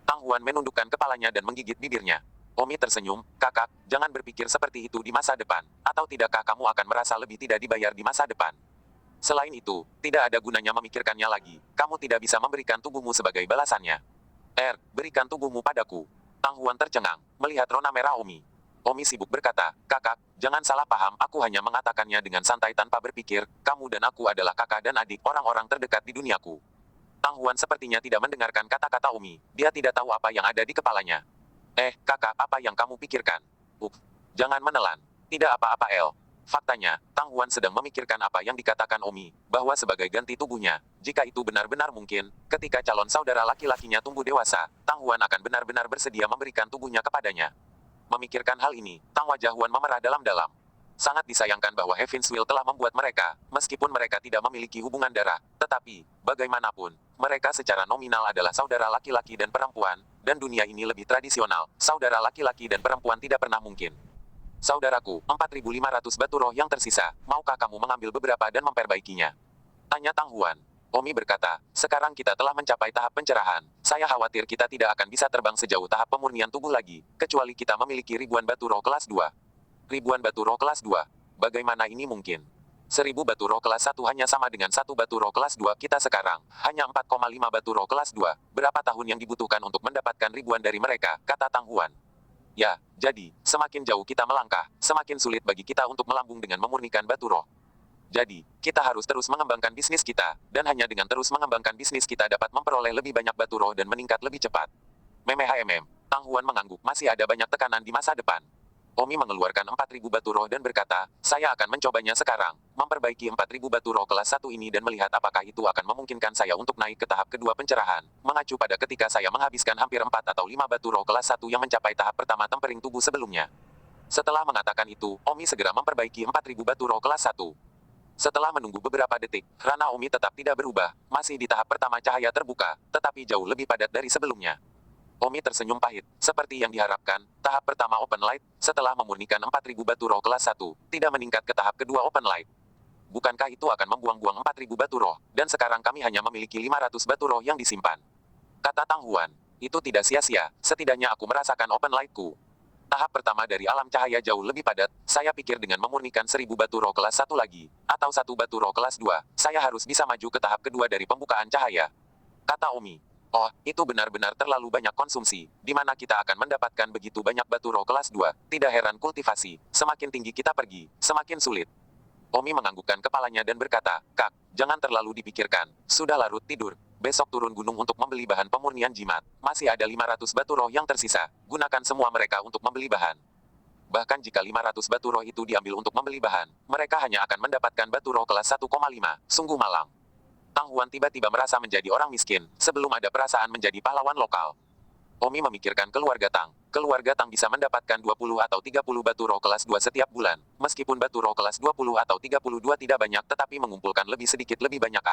Tang Huan menundukkan kepalanya dan menggigit bibirnya. Omi tersenyum, kakak, jangan berpikir seperti itu di masa depan, atau tidakkah kamu akan merasa lebih tidak dibayar di masa depan? Selain itu, tidak ada gunanya memikirkannya lagi, kamu tidak bisa memberikan tubuhmu sebagai balasannya. Berikan tubuhmu padaku. Tang Huan tercengang, melihat rona merah Omi. Omi sibuk berkata, kakak, jangan salah paham, aku hanya mengatakannya dengan santai tanpa berpikir, kamu dan aku adalah kakak dan adik orang-orang terdekat di duniaku. Tang Huan sepertinya tidak mendengarkan kata-kata Omi, dia tidak tahu apa yang ada di kepalanya. Kakak, apa yang kamu pikirkan? Jangan menelan. Tidak apa-apa Faktanya, Tang Huan sedang memikirkan apa yang dikatakan Omi, bahwa sebagai ganti tubuhnya, jika itu benar-benar mungkin, ketika calon saudara laki-lakinya tumbuh dewasa, Tang Huan akan benar-benar bersedia memberikan tubuhnya kepadanya. Memikirkan hal ini, Tang wajah Huan memerah dalam-dalam. Sangat disayangkan bahwa Heaven's Will telah membuat mereka, meskipun mereka tidak memiliki hubungan darah, tetapi, bagaimanapun, mereka secara nominal adalah saudara laki-laki dan perempuan, dan dunia ini lebih tradisional, saudara laki-laki dan perempuan tidak pernah mungkin. Saudaraku, 4500 batu roh yang tersisa, maukah kamu mengambil beberapa dan memperbaikinya? Tanya Tang Huan. Omi berkata, sekarang kita telah mencapai tahap pencerahan, saya khawatir kita tidak akan bisa terbang sejauh tahap pemurnian tubuh lagi, kecuali kita memiliki ribuan batu roh kelas 2. Ribuan batu roh kelas 2. Bagaimana ini mungkin? 1000 batu roh kelas 1 hanya sama dengan 1 batu roh kelas 2 kita sekarang, hanya 4,5 batu roh kelas 2, berapa tahun yang dibutuhkan untuk mendapatkan ribuan dari mereka, kata Tang Huan. Ya, jadi, semakin jauh kita melangkah, semakin sulit bagi kita untuk melambung dengan memurnikan batu roh. Jadi, kita harus terus mengembangkan bisnis kita, dan hanya dengan terus mengembangkan bisnis kita dapat memperoleh lebih banyak batu roh dan meningkat lebih cepat. Tang Huan mengangguk, masih ada banyak tekanan di masa depan. Omi mengeluarkan 4000 batu roh dan berkata, saya akan mencobanya sekarang, memperbaiki 4000 batu roh kelas 1 ini dan melihat apakah itu akan memungkinkan saya untuk naik ke tahap kedua pencerahan, mengacu pada ketika saya menghabiskan hampir 4 atau 5 batu roh kelas 1 yang mencapai tahap pertama tempering tubuh sebelumnya. Setelah mengatakan itu, Omi segera memperbaiki 4000 batu roh kelas 1. Setelah menunggu beberapa detik, rana Omi tetap tidak berubah, masih di tahap pertama cahaya terbuka, tetapi jauh lebih padat dari sebelumnya. Omi tersenyum pahit, seperti yang diharapkan, tahap pertama Open Light, setelah memurnikan 4000 batu roh kelas 1, tidak meningkat ke tahap kedua Open Light. Bukankah itu akan membuang-buang 4000 batu roh, dan sekarang kami hanya memiliki 500 batu roh yang disimpan? Kata Tang Huan, itu tidak sia-sia, setidaknya aku merasakan Open Light-ku. Tahap pertama dari alam cahaya jauh lebih padat, saya pikir dengan memurnikan 1000 batu roh kelas 1 lagi, atau 1 batu roh kelas 2, saya harus bisa maju ke tahap kedua dari pembukaan cahaya. Kata Omi. Oh, itu benar-benar terlalu banyak konsumsi, di mana kita akan mendapatkan begitu banyak batu roh kelas 2, tidak heran kultivasi, semakin tinggi kita pergi, semakin sulit. Omi menganggukkan kepalanya dan berkata, Kak, jangan terlalu dipikirkan, sudah larut tidur, Besok turun gunung untuk membeli bahan pemurnian jimat. Masih ada 500 batu roh yang tersisa. Gunakan semua mereka untuk membeli bahan. Bahkan jika 500 batu roh itu diambil untuk membeli bahan, mereka hanya akan mendapatkan batu roh kelas 1,5. Sungguh malang. Tang Huan tiba-tiba merasa menjadi orang miskin, sebelum ada perasaan menjadi pahlawan lokal. Omi memikirkan keluarga Tang. Keluarga Tang bisa mendapatkan 20 atau 30 batu roh kelas 2 setiap bulan. Meskipun batu roh kelas 20 atau 32 tidak banyak tetapi mengumpulkan lebih sedikit lebih banyak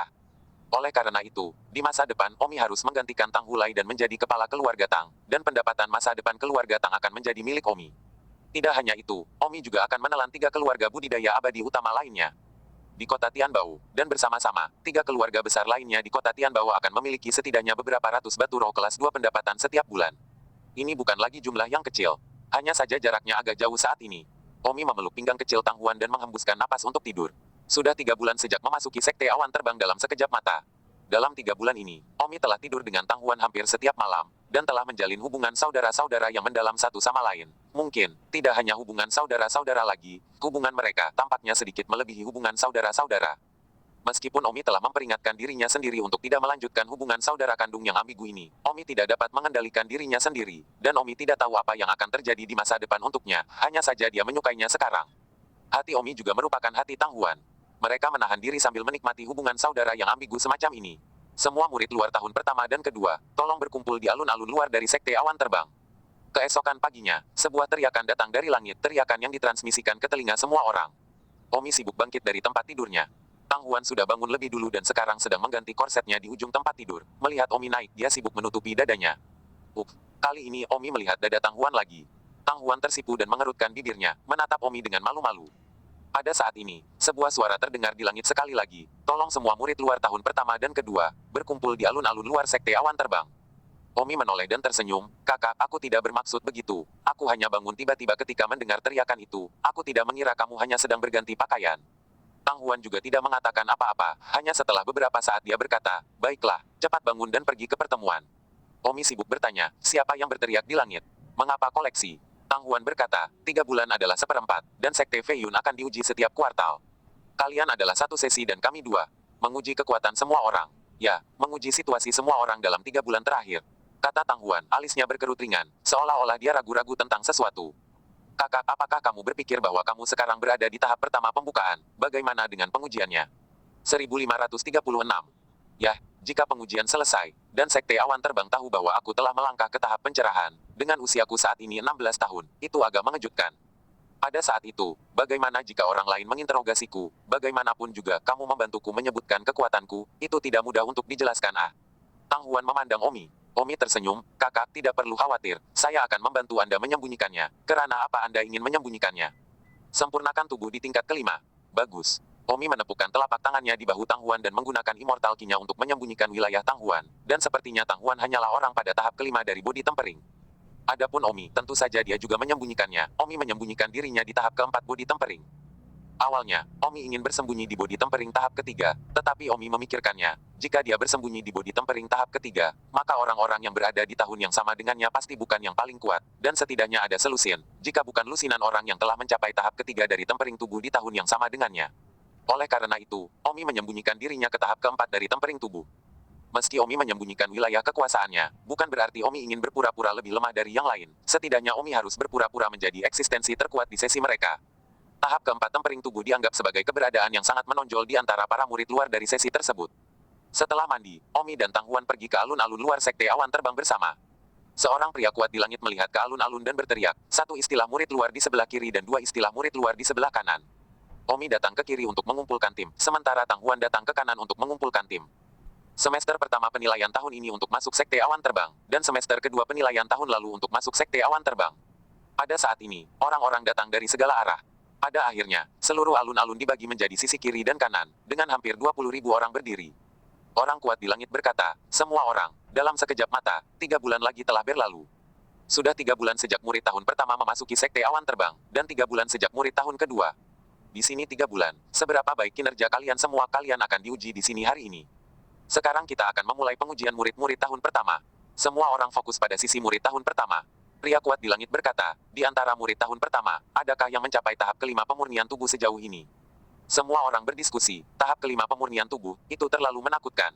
Oleh karena itu, di masa depan Omi harus menggantikan Tang Hulai dan menjadi kepala keluarga Tang. Dan pendapatan masa depan keluarga Tang akan menjadi milik Omi. Tidak hanya itu, Omi juga akan menelan 3 keluarga budidaya abadi utama lainnya di kota Tianbao, dan bersama-sama, 3 keluarga besar lainnya di kota Tianbao akan memiliki setidaknya beberapa ratus batu roh kelas 2 pendapatan setiap bulan. Ini bukan lagi jumlah yang kecil. Hanya saja jaraknya agak jauh saat ini. Omi memeluk pinggang kecil Tang Huan dan menghembuskan napas untuk tidur. Sudah 3 bulan sejak memasuki sekte awan terbang dalam sekejap mata. Dalam 3 bulan ini, Omi telah tidur dengan Tang Huan hampir setiap malam, dan telah menjalin hubungan saudara-saudara yang mendalam satu sama lain. Mungkin, tidak hanya hubungan saudara-saudara lagi, hubungan mereka tampaknya sedikit melebihi hubungan saudara-saudara. Meskipun Omi telah memperingatkan dirinya sendiri untuk tidak melanjutkan hubungan saudara kandung yang ambigu ini, Omi tidak dapat mengendalikan dirinya sendiri, dan Omi tidak tahu apa yang akan terjadi di masa depan untuknya, hanya saja dia menyukainya sekarang. Hati Omi juga merupakan hati Tang Huan. Mereka menahan diri sambil menikmati hubungan saudara yang ambigu semacam ini. Semua murid luar tahun pertama dan kedua, tolong berkumpul di alun-alun luar dari sekte awan terbang. Keesokan paginya, sebuah teriakan datang dari langit, teriakan yang ditransmisikan ke telinga semua orang. Omi sibuk bangkit dari tempat tidurnya. Tang Huan sudah bangun lebih dulu dan sekarang sedang mengganti korsetnya di ujung tempat tidur. Melihat Omi naik, dia sibuk menutupi dadanya. Kali ini Omi melihat dada Tang Huan lagi. Tang Huan tersipu dan mengerutkan bibirnya, menatap Omi dengan malu-malu. Pada saat ini, sebuah suara terdengar di langit sekali lagi. Tolong semua murid luar tahun pertama dan kedua, berkumpul di alun-alun luar sekte awan terbang. Omi menoleh dan tersenyum, kakak, aku tidak bermaksud begitu. Aku hanya bangun tiba-tiba ketika mendengar teriakan itu. Aku tidak mengira kamu hanya sedang berganti pakaian. Tang Huan juga tidak mengatakan apa-apa, hanya setelah beberapa saat dia berkata, baiklah, cepat bangun dan pergi ke pertemuan. Omi sibuk bertanya, siapa yang berteriak di langit? Mengapa koleksi? Tang Huan berkata, 3 bulan adalah seperempat, dan sekte Fei Yun akan diuji setiap kuartal. Kalian adalah satu sesi dan kami 2. Menguji kekuatan semua orang. Ya, menguji situasi semua orang dalam 3 bulan terakhir. Kata Tang Huan, alisnya berkerut ringan, seolah-olah dia ragu-ragu tentang sesuatu. Kakak, apakah kamu berpikir bahwa kamu sekarang berada di tahap pertama pembukaan? Bagaimana dengan pengujiannya? 1536. Ya, jika pengujian selesai, dan sekte awan terbang tahu bahwa aku telah melangkah ke tahap pencerahan, dengan usiaku saat ini 16 tahun, itu agak mengejutkan. Pada saat itu, bagaimana jika orang lain menginterogasiku, bagaimanapun juga kamu membantuku menyebutkan kekuatanku, itu tidak mudah untuk dijelaskan Tang Huan memandang Omi. Omi tersenyum, kakak tidak perlu khawatir, saya akan membantu Anda menyembunyikannya. Kerana apa Anda ingin menyembunyikannya? Sempurnakan tubuh di tingkat kelima. Bagus. Omi menepukkan telapak tangannya di bahu Tang Huan dan menggunakan immortal ki-nya untuk menyembunyikan wilayah Tang Huan. Dan sepertinya Tang Huan hanyalah orang pada tahap kelima dari body tempering. Adapun Omi, tentu saja dia juga menyembunyikannya. Omi menyembunyikan dirinya di tahap keempat body tempering. Awalnya, Omi ingin bersembunyi di body tempering tahap ketiga, tetapi Omi memikirkannya, jika dia bersembunyi di body tempering tahap ketiga, maka orang-orang yang berada di tahun yang sama dengannya pasti bukan yang paling kuat, dan setidaknya ada selusin, jika bukan lusinan orang yang telah mencapai tahap ketiga dari tempering tubuh di tahun yang sama dengannya. Oleh karena itu, Omi menyembunyikan dirinya ke tahap keempat dari tempering tubuh. Meski Omi menyembunyikan wilayah kekuasaannya, bukan berarti Omi ingin berpura-pura lebih lemah dari yang lain. Setidaknya Omi harus berpura-pura menjadi eksistensi terkuat di sesi mereka. Tahap keempat tempering tubuh dianggap sebagai keberadaan yang sangat menonjol di antara para murid luar dari sesi tersebut. Setelah mandi, Omi dan Tang Huan pergi ke alun-alun luar sekte awan terbang bersama. Seorang pria kuat di langit melihat ke alun-alun dan berteriak, 1 istilah murid luar di sebelah kiri dan 2 istilah murid luar di sebelah kanan. Omi datang ke kiri untuk mengumpulkan tim, sementara Tang Huan datang ke kanan untuk mengumpulkan tim. Semester pertama penilaian tahun ini untuk masuk sekte awan terbang, dan semester kedua penilaian tahun lalu untuk masuk sekte awan terbang. Pada saat ini, orang-orang datang dari segala arah. Pada akhirnya, seluruh alun-alun dibagi menjadi sisi kiri dan kanan, dengan hampir 20.000 orang berdiri. Orang kuat di langit berkata, semua orang, dalam sekejap mata, 3 bulan lagi telah berlalu. Sudah 3 bulan sejak murid tahun pertama memasuki sekte awan terbang, dan 3 bulan sejak murid tahun kedua. Di sini 3 bulan, seberapa baik kinerja kalian semua kalian akan diuji di sini hari ini. Sekarang kita akan memulai pengujian murid-murid tahun pertama. Semua orang fokus pada sisi murid tahun pertama. Pria kuat di langit berkata, di antara murid tahun pertama, adakah yang mencapai tahap kelima pemurnian tubuh sejauh ini? Semua orang berdiskusi, tahap kelima pemurnian tubuh, itu terlalu menakutkan.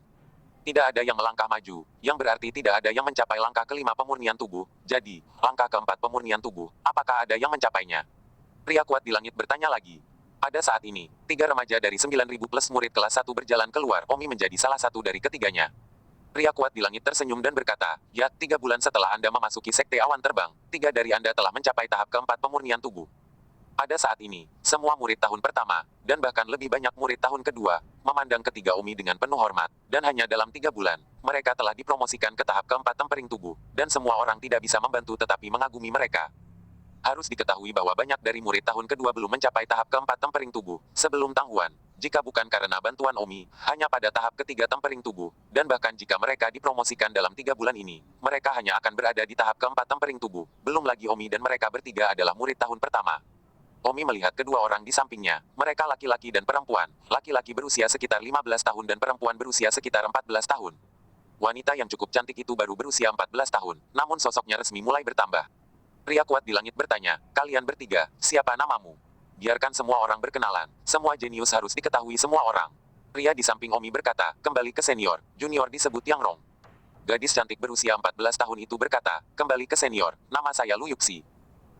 Tidak ada yang melangkah maju, yang berarti tidak ada yang mencapai langkah kelima pemurnian tubuh. Jadi, langkah keempat pemurnian tubuh, apakah ada yang mencapainya? Pria kuat di langit bertanya lagi. Pada saat ini, 3 remaja dari 9.000 plus murid kelas 1 berjalan keluar. Omi menjadi salah satu dari ketiganya. Pria kuat di langit tersenyum dan berkata, ya, 3 bulan setelah Anda memasuki Sekte Awan Terbang, 3 dari Anda telah mencapai tahap keempat pemurnian tubuh. Pada saat ini, semua murid tahun pertama, dan bahkan lebih banyak murid tahun kedua, memandang ketiga Omi dengan penuh hormat, dan hanya dalam 3 bulan, mereka telah dipromosikan ke tahap keempat tempering tubuh, dan semua orang tidak bisa membantu tetapi mengagumi mereka. Harus diketahui bahwa banyak dari murid tahun kedua belum mencapai tahap keempat tempering tubuh, sebelum Tang Huan. Jika bukan karena bantuan Omi, hanya pada tahap ketiga tempering tubuh, dan bahkan jika mereka dipromosikan dalam 3 bulan ini, mereka hanya akan berada di tahap keempat tempering tubuh, belum lagi Omi dan mereka bertiga adalah murid tahun pertama. Omi melihat kedua orang di sampingnya, mereka laki-laki dan perempuan, laki-laki berusia sekitar 15 tahun dan perempuan berusia sekitar 14 tahun. Wanita yang cukup cantik itu baru berusia 14 tahun, namun sosoknya resmi mulai bertambah. Pria kuat di langit bertanya, kalian bertiga, siapa namamu? Biarkan semua orang berkenalan, semua jenius harus diketahui semua orang. Pria di samping Omi berkata, kembali ke senior, junior disebut Yang Rong. Gadis cantik berusia 14 tahun itu berkata, kembali ke senior, nama saya Lu Yuxi.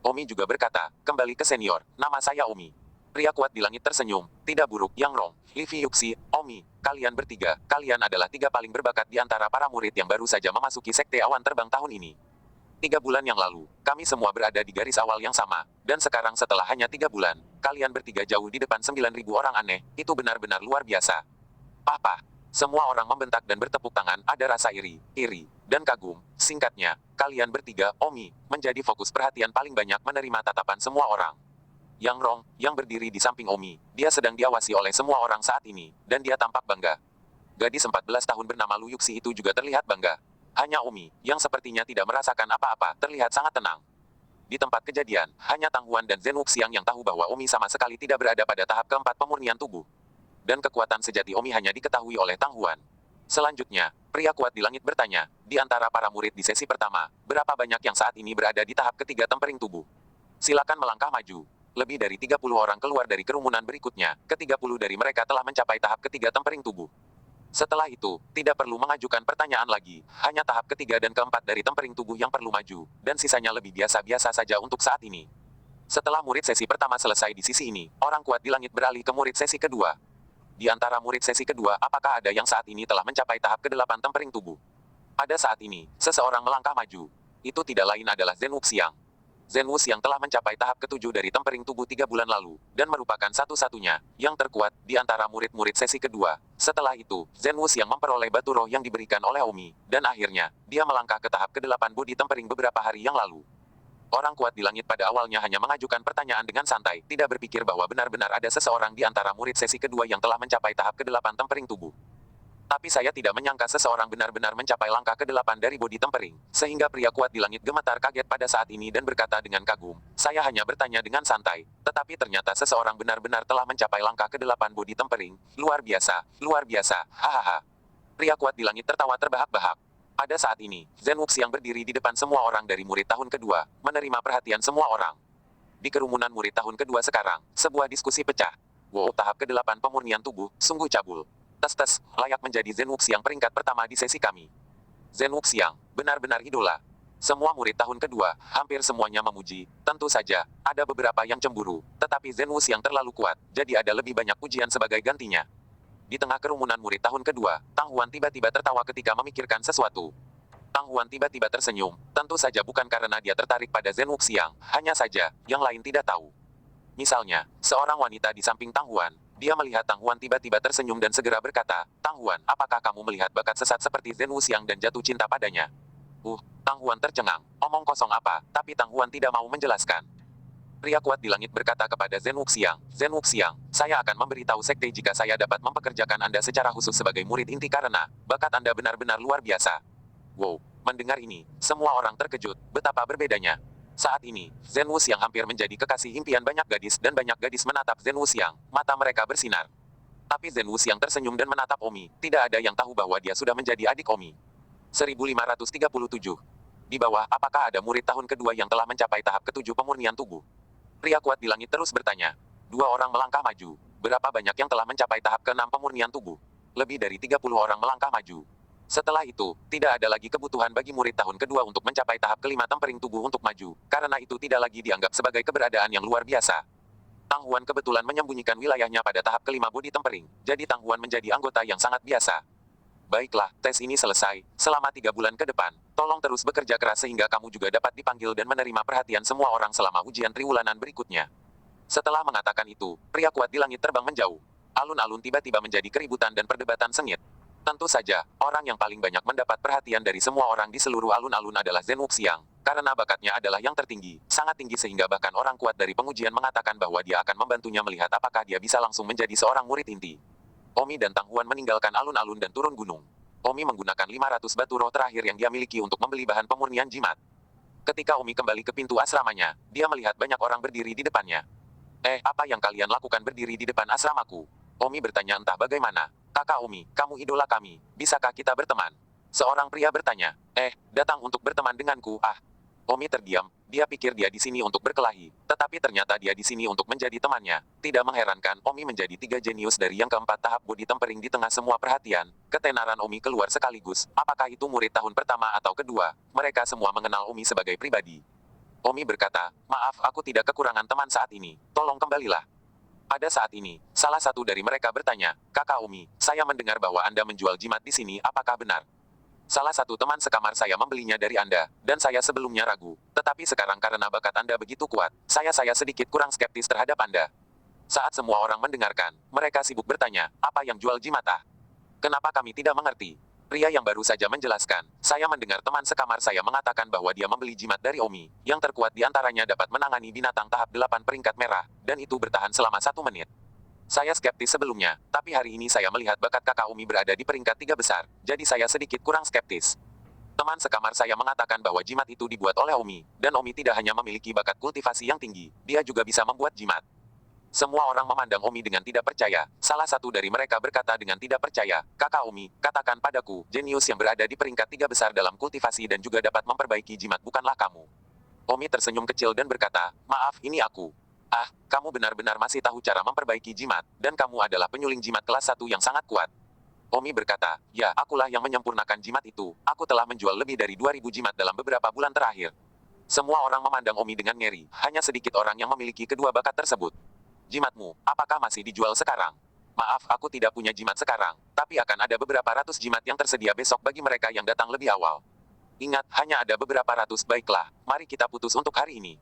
Omi juga berkata, kembali ke senior, nama saya Omi. Pria kuat di langit tersenyum, tidak buruk, Yang Rong, Livi Yuxi, Omi, kalian bertiga, kalian adalah 3 paling berbakat di antara para murid yang baru saja memasuki Sekte Awan Terbang tahun ini. 3 bulan yang lalu, kami semua berada di garis awal yang sama, dan sekarang setelah hanya 3 bulan, kalian bertiga jauh di depan 9.000 orang aneh, itu benar-benar luar biasa. Papa. Semua orang membentak dan bertepuk tangan, ada rasa iri, dan kagum. Singkatnya, kalian bertiga, Omi, menjadi fokus perhatian paling banyak menerima tatapan semua orang. Yang Rong, yang berdiri di samping Omi, dia sedang diawasi oleh semua orang saat ini, dan dia tampak bangga. Gadis 14 tahun bernama Lu Yuxi itu juga terlihat bangga. Hanya Omi, yang sepertinya tidak merasakan apa-apa, terlihat sangat tenang. Di tempat kejadian, hanya Tang Huan dan Zhen Wuxiang yang tahu bahwa Omi sama sekali tidak berada pada tahap keempat pemurnian tubuh. Dan kekuatan sejati Omi hanya diketahui oleh Tang Huan. Selanjutnya, pria kuat di langit bertanya, di antara para murid di sesi pertama, berapa banyak yang saat ini berada di tahap ketiga tempering tubuh? Silakan melangkah maju. Lebih dari 30 orang keluar dari kerumunan berikutnya, ke-30 dari mereka telah mencapai tahap ketiga tempering tubuh. Setelah itu, tidak perlu mengajukan pertanyaan lagi, hanya tahap ketiga dan keempat dari tempering tubuh yang perlu maju, dan sisanya lebih biasa-biasa saja untuk saat ini. Setelah murid sesi pertama selesai di sisi ini, orang kuat di langit beralih ke murid sesi kedua. Di antara murid sesi kedua, apakah ada yang saat ini telah mencapai tahap ke-8 tempering tubuh? Pada saat ini, seseorang melangkah maju. Itu tidak lain adalah Zhen Wuxiang. Zhen Wuxiang telah mencapai tahap ke-7 dari tempering tubuh 3 bulan lalu, dan merupakan satu-satunya, yang terkuat, di antara murid-murid sesi kedua. Setelah itu, Zhen Wuxiang memperoleh batu roh yang diberikan oleh Omi, dan akhirnya, dia melangkah ke tahap ke-8 body tempering beberapa hari yang lalu. Orang kuat di langit pada awalnya hanya mengajukan pertanyaan dengan santai, tidak berpikir bahwa benar-benar ada seseorang di antara murid sesi kedua yang telah mencapai tahap ke-8 tempering tubuh. Tapi saya tidak menyangka seseorang benar-benar mencapai langkah ke-8 dari body tempering, sehingga pria kuat di langit gemetar kaget pada saat ini dan berkata dengan kagum, saya hanya bertanya dengan santai, tetapi ternyata seseorang benar-benar telah mencapai langkah ke-8 body tempering, luar biasa, hahaha. Pria kuat di langit tertawa terbahak-bahak. Pada saat ini, Zhen Wuxiang berdiri di depan semua orang dari murid tahun kedua, menerima perhatian semua orang. Di kerumunan murid tahun kedua sekarang, sebuah diskusi pecah. Wow, tahap ke-8 pemurnian tubuh, sungguh cabul. Tes-tes, layak menjadi Zhen Wuxiang peringkat pertama di sesi kami. Zhen Wuxiang, benar-benar idola. Semua murid tahun kedua, hampir semuanya memuji. Tentu saja, ada beberapa yang cemburu, tetapi Zhen Wuxiang terlalu kuat, jadi ada lebih banyak pujian sebagai gantinya. Di tengah kerumunan murid tahun kedua, Tang Huan tiba-tiba tertawa ketika memikirkan sesuatu. Tang Huan tiba-tiba tersenyum, tentu saja bukan karena dia tertarik pada Zhen Wuxiang, hanya saja, yang lain tidak tahu. Misalnya, seorang wanita di samping Tang Huan, dia melihat Tang Huan tiba-tiba tersenyum dan segera berkata, Tang Huan, apakah kamu melihat bakat sesat seperti Zhen Wuxiang dan jatuh cinta padanya? Tang Huan tercengang, omong kosong apa, tapi Tang Huan tidak mau menjelaskan. Pria kuat di langit berkata kepada Zhen Wuxiang, saya akan memberitahu sekte jika saya dapat mempekerjakan Anda secara khusus sebagai murid inti karena bakat Anda benar-benar luar biasa. Wow, mendengar ini, semua orang terkejut, betapa berbedanya. Saat ini, Zhen Wuxiang hampir menjadi kekasih impian banyak gadis dan banyak gadis menatap Zhen Wuxiang, mata mereka bersinar. Tapi Zhen Wuxiang tersenyum dan menatap Omi, tidak ada yang tahu bahwa dia sudah menjadi adik Omi. 1537. Di bawah, apakah ada murid tahun kedua yang telah mencapai tahap ke-7 pemurnian tubuh? Pria kuat di langit terus bertanya. 2 orang melangkah maju. Berapa banyak yang telah mencapai tahap ke-6 pemurnian tubuh? Lebih dari 30 orang melangkah maju. Setelah itu, tidak ada lagi kebutuhan bagi murid tahun kedua untuk mencapai tahap kelima tempering tubuh untuk maju, karena itu tidak lagi dianggap sebagai keberadaan yang luar biasa. Tang Huan kebetulan menyembunyikan wilayahnya pada tahap kelima body tempering, jadi Tang Huan menjadi anggota yang sangat biasa. Baiklah, tes ini selesai. Selama 3 bulan ke depan, tolong terus bekerja keras sehingga kamu juga dapat dipanggil dan menerima perhatian semua orang selama ujian triwulanan berikutnya. Setelah mengatakan itu, pria kuat di langit terbang menjauh. Alun-alun tiba-tiba menjadi keributan dan perdebatan sengit. Tentu saja, orang yang paling banyak mendapat perhatian dari semua orang di seluruh alun-alun adalah Zhen Wuxiang, karena bakatnya adalah yang tertinggi, sangat tinggi sehingga bahkan orang kuat dari pengujian mengatakan bahwa dia akan membantunya melihat apakah dia bisa langsung menjadi seorang murid inti. Omi dan Tang Huan meninggalkan alun-alun dan turun gunung. Omi menggunakan 500 batu roh terakhir yang dia miliki untuk membeli bahan pemurnian jimat. Ketika Omi kembali ke pintu asramanya, dia melihat banyak orang berdiri di depannya. Apa yang kalian lakukan berdiri di depan asramaku? Omi bertanya entah bagaimana. Kakak Omi, kamu idola kami, bisakah kita berteman? Seorang pria bertanya. Datang untuk berteman denganku, Omi terdiam, dia pikir dia di sini untuk berkelahi, tetapi ternyata dia di sini untuk menjadi temannya. Tidak mengherankan, Omi menjadi 3 jenius dari yang keempat tahap body tempering di tengah semua perhatian. Ketenaran Omi keluar sekaligus, apakah itu murid tahun pertama atau kedua? Mereka semua mengenal Omi sebagai pribadi. Omi berkata, maaf aku tidak kekurangan teman saat ini, tolong kembalilah. Pada saat ini, salah satu dari mereka bertanya, Kakak Omi, saya mendengar bahwa Anda menjual jimat di sini, apakah benar? Salah satu teman sekamar saya membelinya dari Anda, dan saya sebelumnya ragu. Tetapi sekarang karena bakat Anda begitu kuat, saya sedikit kurang skeptis terhadap Anda. Saat semua orang mendengarkan, mereka sibuk bertanya, apa yang jual jimat Kenapa kami tidak mengerti? Pria yang baru saja menjelaskan, saya mendengar teman sekamar saya mengatakan bahwa dia membeli jimat dari Omi, yang terkuat di antaranya dapat menangani binatang tahap 8 peringkat merah, dan itu bertahan selama 1 menit. Saya skeptis sebelumnya, tapi hari ini saya melihat bakat kakak Omi berada di peringkat 3 besar, jadi saya sedikit kurang skeptis. Teman sekamar saya mengatakan bahwa jimat itu dibuat oleh Omi, dan Omi tidak hanya memiliki bakat kultivasi yang tinggi, dia juga bisa membuat jimat. Semua orang memandang Omi dengan tidak percaya. Salah satu dari mereka berkata dengan tidak percaya, Kakak Omi, katakan padaku, jenius yang berada di peringkat 3 besar dalam kultivasi dan juga dapat memperbaiki jimat bukanlah kamu. Omi tersenyum kecil dan berkata, maaf ini aku. Kamu benar-benar masih tahu cara memperbaiki jimat, dan kamu adalah penyuling jimat kelas 1 yang sangat kuat. Omi berkata, ya akulah yang menyempurnakan jimat itu, aku telah menjual lebih dari 2000 jimat dalam beberapa bulan terakhir. Semua orang memandang Omi dengan ngeri, hanya sedikit orang yang memiliki kedua bakat tersebut. Jimatmu, apakah masih dijual sekarang? Maaf, aku tidak punya jimat sekarang, tapi akan ada beberapa ratus jimat yang tersedia besok bagi mereka yang datang lebih awal. Ingat, hanya ada beberapa ratus, baiklah, mari kita putus untuk hari ini.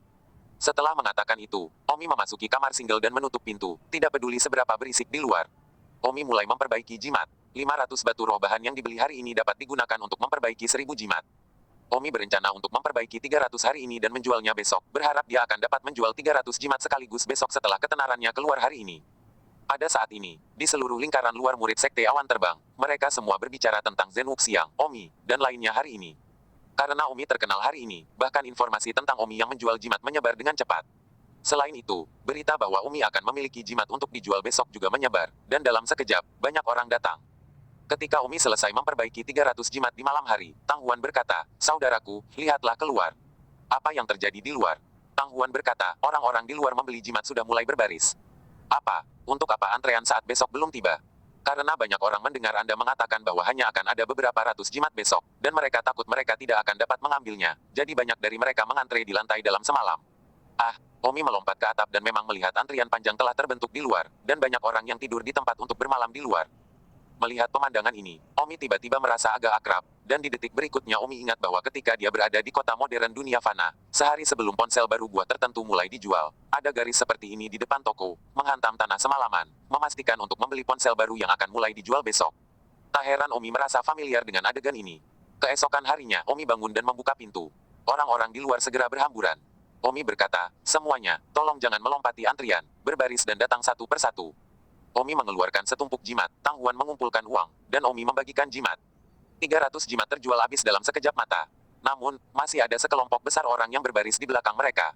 Setelah mengatakan itu, Omi memasuki kamar single dan menutup pintu, tidak peduli seberapa berisik di luar. Omi mulai memperbaiki jimat. 500 batu roh bahan yang dibeli hari ini dapat digunakan untuk memperbaiki 1000 jimat. Omi berencana untuk memperbaiki 300 hari ini dan menjualnya besok, berharap dia akan dapat menjual 300 jimat sekaligus besok setelah ketenarannya keluar hari ini. Pada saat ini, di seluruh lingkaran luar murid Sekte Awan Terbang, mereka semua berbicara tentang Zhen Wuxiang, Omi, dan lainnya hari ini. Karena Omi terkenal hari ini, bahkan informasi tentang Omi yang menjual jimat menyebar dengan cepat. Selain itu, berita bahwa Omi akan memiliki jimat untuk dijual besok juga menyebar, dan dalam sekejap, banyak orang datang. Ketika Omi selesai memperbaiki 300 jimat di malam hari, Tang Huan berkata, saudaraku, lihatlah keluar. Apa yang terjadi di luar? Tang Huan berkata, orang-orang di luar membeli jimat sudah mulai berbaris. Untuk apa antrean saat besok belum tiba? Karena banyak orang mendengar Anda mengatakan bahwa hanya akan ada beberapa ratus jimat besok, dan mereka takut mereka tidak akan dapat mengambilnya, jadi banyak dari mereka mengantre di lantai dalam semalam. Omi melompat ke atap dan memang melihat antrian panjang telah terbentuk di luar, dan banyak orang yang tidur di tempat untuk bermalam di luar. Melihat pemandangan ini, Omi tiba-tiba merasa agak akrab, dan di detik berikutnya Omi ingat bahwa ketika dia berada di kota modern dunia fana, sehari sebelum ponsel baru buah tertentu mulai dijual, ada garis seperti ini di depan toko, menghantam tanah semalaman, memastikan untuk membeli ponsel baru yang akan mulai dijual besok. Tak heran Omi merasa familiar dengan adegan ini. Keesokan harinya, Omi bangun dan membuka pintu. Orang-orang di luar segera berhamburan. Omi berkata, semuanya, tolong jangan melompati antrian, berbaris dan datang satu persatu. Omi mengeluarkan setumpuk jimat, Tang Huan mengumpulkan uang, dan Omi membagikan jimat. 300 jimat terjual habis dalam sekejap mata. Namun, masih ada sekelompok besar orang yang berbaris di belakang mereka.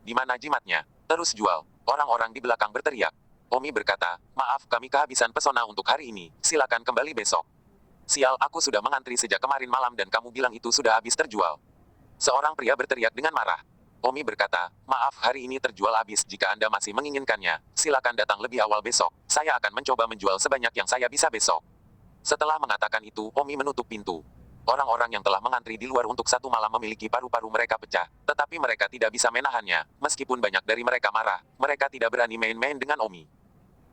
Di mana jimatnya? Terus jual. Orang-orang di belakang berteriak. Omi berkata, maaf kami kehabisan pesona untuk hari ini, silakan kembali besok. Sial, aku sudah mengantri sejak kemarin malam dan kamu bilang itu sudah habis terjual. Seorang pria berteriak dengan marah. Omi berkata, maaf hari ini terjual habis, jika Anda masih menginginkannya, silakan datang lebih awal besok, saya akan mencoba menjual sebanyak yang saya bisa besok. Setelah mengatakan itu, Omi menutup pintu. Orang-orang yang telah mengantri di luar untuk satu malam memiliki paru-paru mereka pecah, tetapi mereka tidak bisa menahannya. Meskipun banyak dari mereka marah, mereka tidak berani main-main dengan Omi.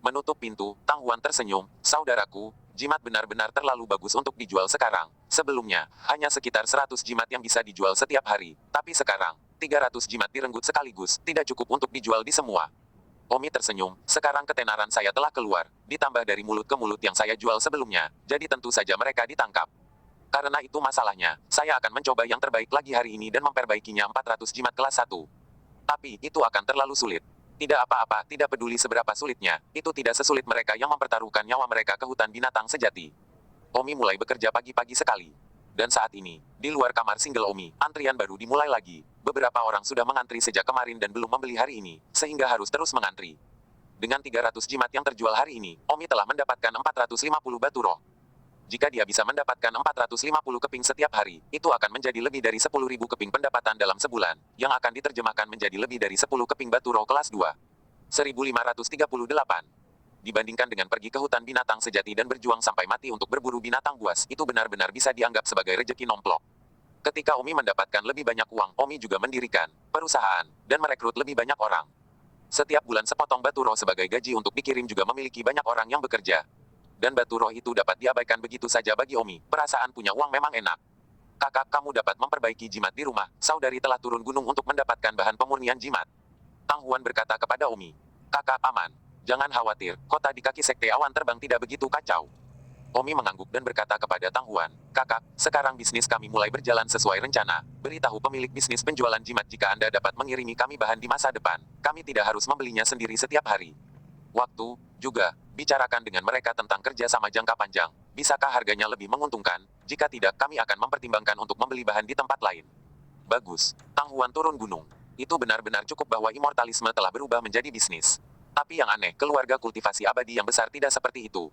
Menutup pintu, Tang Huan tersenyum, "Saudaraku, jimat benar-benar terlalu bagus untuk dijual sekarang. Sebelumnya, hanya sekitar 100 jimat yang bisa dijual setiap hari. Tapi sekarang, 300 jimat direnggut sekaligus, tidak cukup untuk dijual di semua." Omi tersenyum, "Sekarang ketenaran saya telah keluar, ditambah dari mulut ke mulut yang saya jual sebelumnya, jadi tentu saja mereka ditangkap. Karena itu masalahnya, saya akan mencoba yang terbaik lagi hari ini dan memperbaikinya 400 jimat kelas 1. Tapi, itu akan terlalu sulit. Tidak apa-apa, tidak peduli seberapa sulitnya, itu tidak sesulit mereka yang mempertaruhkan nyawa mereka ke hutan binatang sejati." Omi mulai bekerja pagi-pagi sekali. Dan saat ini, di luar kamar single Omi, antrian baru dimulai lagi. Beberapa orang sudah mengantri sejak kemarin dan belum membeli hari ini, sehingga harus terus mengantri. Dengan 300 jimat yang terjual hari ini, Omi telah mendapatkan 450 batu roh. Jika dia bisa mendapatkan 450 keping setiap hari, itu akan menjadi lebih dari 10.000 keping pendapatan dalam sebulan, yang akan diterjemahkan menjadi lebih dari 10 keping batu roh kelas 2. 1538. Dibandingkan dengan pergi ke hutan binatang sejati dan berjuang sampai mati untuk berburu binatang buas, itu benar-benar bisa dianggap sebagai rejeki nomplok. Ketika Omi mendapatkan lebih banyak uang, Omi juga mendirikan perusahaan dan merekrut lebih banyak orang. Setiap bulan sepotong batu roh sebagai gaji untuk dikirim juga memiliki banyak orang yang bekerja. Dan batu roh itu dapat diabaikan begitu saja bagi Omi. Perasaan punya uang memang enak. "Kakak, kamu dapat memperbaiki jimat di rumah. Saudari telah turun gunung untuk mendapatkan bahan pemurnian jimat." Tang Huan berkata kepada Omi. "Kakak aman. Jangan khawatir, kota di kaki sekte awan terbang tidak begitu kacau." Omi mengangguk dan berkata kepada Tang Huan, "Kakak, sekarang bisnis kami mulai berjalan sesuai rencana. Beritahu pemilik bisnis penjualan jimat jika Anda dapat mengirimi kami bahan di masa depan. Kami tidak harus membelinya sendiri setiap hari. Waktu, juga, bicarakan dengan mereka tentang kerja sama jangka panjang. Bisakah harganya lebih menguntungkan? Jika tidak, kami akan mempertimbangkan untuk membeli bahan di tempat lain." Bagus. Tang Huan turun gunung. Itu benar-benar cukup bahwa immortalisme telah berubah menjadi bisnis. Tapi yang aneh, keluarga kultivasi abadi yang besar tidak seperti itu.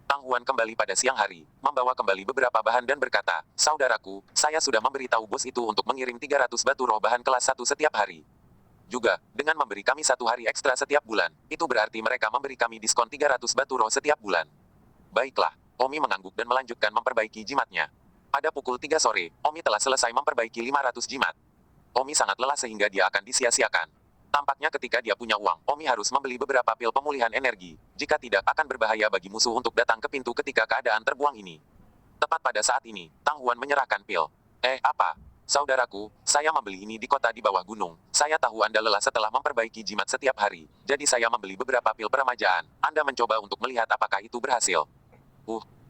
Tang Huan kembali pada siang hari, membawa kembali beberapa bahan dan berkata, "Saudaraku, saya sudah memberitahu bos itu untuk mengirim 300 batu roh bahan kelas 1 setiap hari. Juga, dengan memberi kami 1 hari ekstra setiap bulan, itu berarti mereka memberi kami diskon 300 batu roh setiap bulan." "Baiklah." Omi mengangguk dan melanjutkan memperbaiki jimatnya. Pada pukul 3 sore, Omi telah selesai memperbaiki 500 jimat. Omi sangat lelah sehingga dia akan disia-siakan. Tampaknya ketika dia punya uang, Omi harus membeli beberapa pil pemulihan energi. Jika tidak, akan berbahaya bagi musuh untuk datang ke pintu ketika keadaan terbuang ini. Tepat pada saat ini, Tang Huan menyerahkan pil. Apa? Saudaraku, saya membeli ini di kota di bawah gunung. Saya tahu Anda lelah setelah memperbaiki jimat setiap hari. Jadi saya membeli beberapa pil peremajaan. Anda mencoba untuk melihat apakah itu berhasil."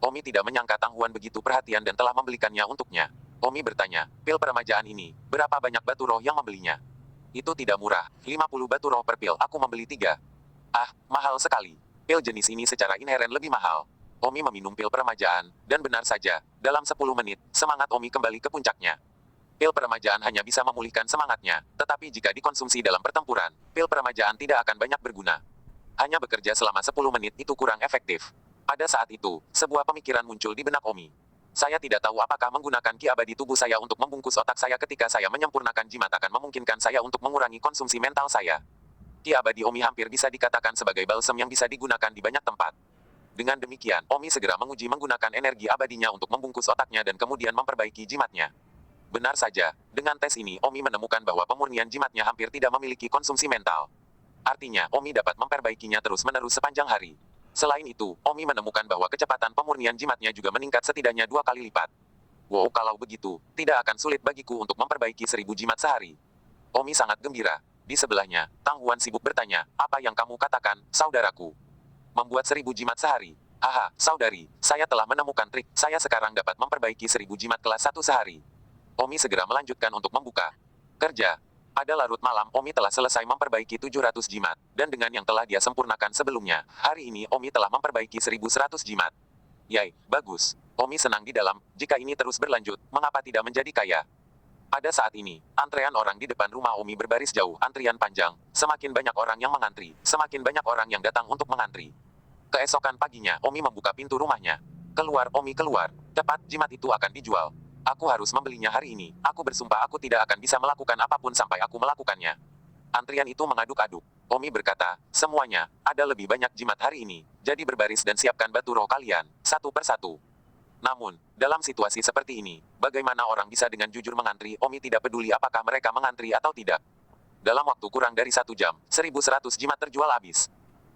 Omi tidak menyangka Tang Huan begitu perhatian dan telah membelikannya untuknya. Omi bertanya, "Pil peremajaan ini, berapa banyak batu roh yang membelinya?" "Itu tidak murah, 50 batu roh per pil, aku membeli 3. Mahal sekali. Pil jenis ini secara inheren lebih mahal." Omi meminum pil peremajaan, dan benar saja, dalam 10 menit, semangat Omi kembali ke puncaknya. Pil peremajaan hanya bisa memulihkan semangatnya, tetapi jika dikonsumsi dalam pertempuran, pil peremajaan tidak akan banyak berguna. Hanya bekerja selama 10 menit itu kurang efektif. Pada saat itu, sebuah pemikiran muncul di benak Omi. "Saya tidak tahu apakah menggunakan ki abadi tubuh saya untuk membungkus otak saya ketika saya menyempurnakan jimat akan memungkinkan saya untuk mengurangi konsumsi mental saya." Ki abadi Omi hampir bisa dikatakan sebagai balsam yang bisa digunakan di banyak tempat. Dengan demikian, Omi segera menguji menggunakan energi abadinya untuk membungkus otaknya dan kemudian memperbaiki jimatnya. Benar saja, dengan tes ini Omi menemukan bahwa pemurnian jimatnya hampir tidak memiliki konsumsi mental. Artinya, Omi dapat memperbaikinya terus-menerus sepanjang hari. Selain itu, Omi menemukan bahwa kecepatan pemurnian jimatnya juga meningkat setidaknya 2 kali lipat. Wow, kalau begitu, tidak akan sulit bagiku untuk memperbaiki 1000 jimat sehari. Omi sangat gembira. Di sebelahnya, Tang Huan sibuk bertanya, "Apa yang kamu katakan, saudaraku?" "Membuat 1000 jimat sehari." "Haha, saudari, saya telah menemukan trik, saya sekarang dapat memperbaiki 1000 jimat kelas 1 sehari." Omi segera melanjutkan untuk membuka kerja. Pada larut malam, Omi telah selesai memperbaiki 700 jimat, dan dengan yang telah dia sempurnakan sebelumnya, hari ini Omi telah memperbaiki 1100 jimat. Yay, bagus. Omi senang di dalam, jika ini terus berlanjut, mengapa tidak menjadi kaya? Pada saat ini, antrean orang di depan rumah Omi berbaris jauh, antrian panjang, semakin banyak orang yang mengantri, semakin banyak orang yang datang untuk mengantri. Keesokan paginya, Omi membuka pintu rumahnya. "Keluar, Omi, keluar. Cepat, jimat itu akan dijual. Aku harus membelinya hari ini. Aku bersumpah aku tidak akan bisa melakukan apapun sampai aku melakukannya." Antrian itu mengaduk-aduk. Omi berkata, "Semuanya, ada lebih banyak jimat hari ini. Jadi berbaris dan siapkan batu roh kalian, satu persatu. Namun, dalam situasi seperti ini, bagaimana orang bisa dengan jujur mengantri? Omi tidak peduli apakah mereka mengantri atau tidak. Dalam waktu kurang dari 1 jam, 1.100 jimat terjual habis.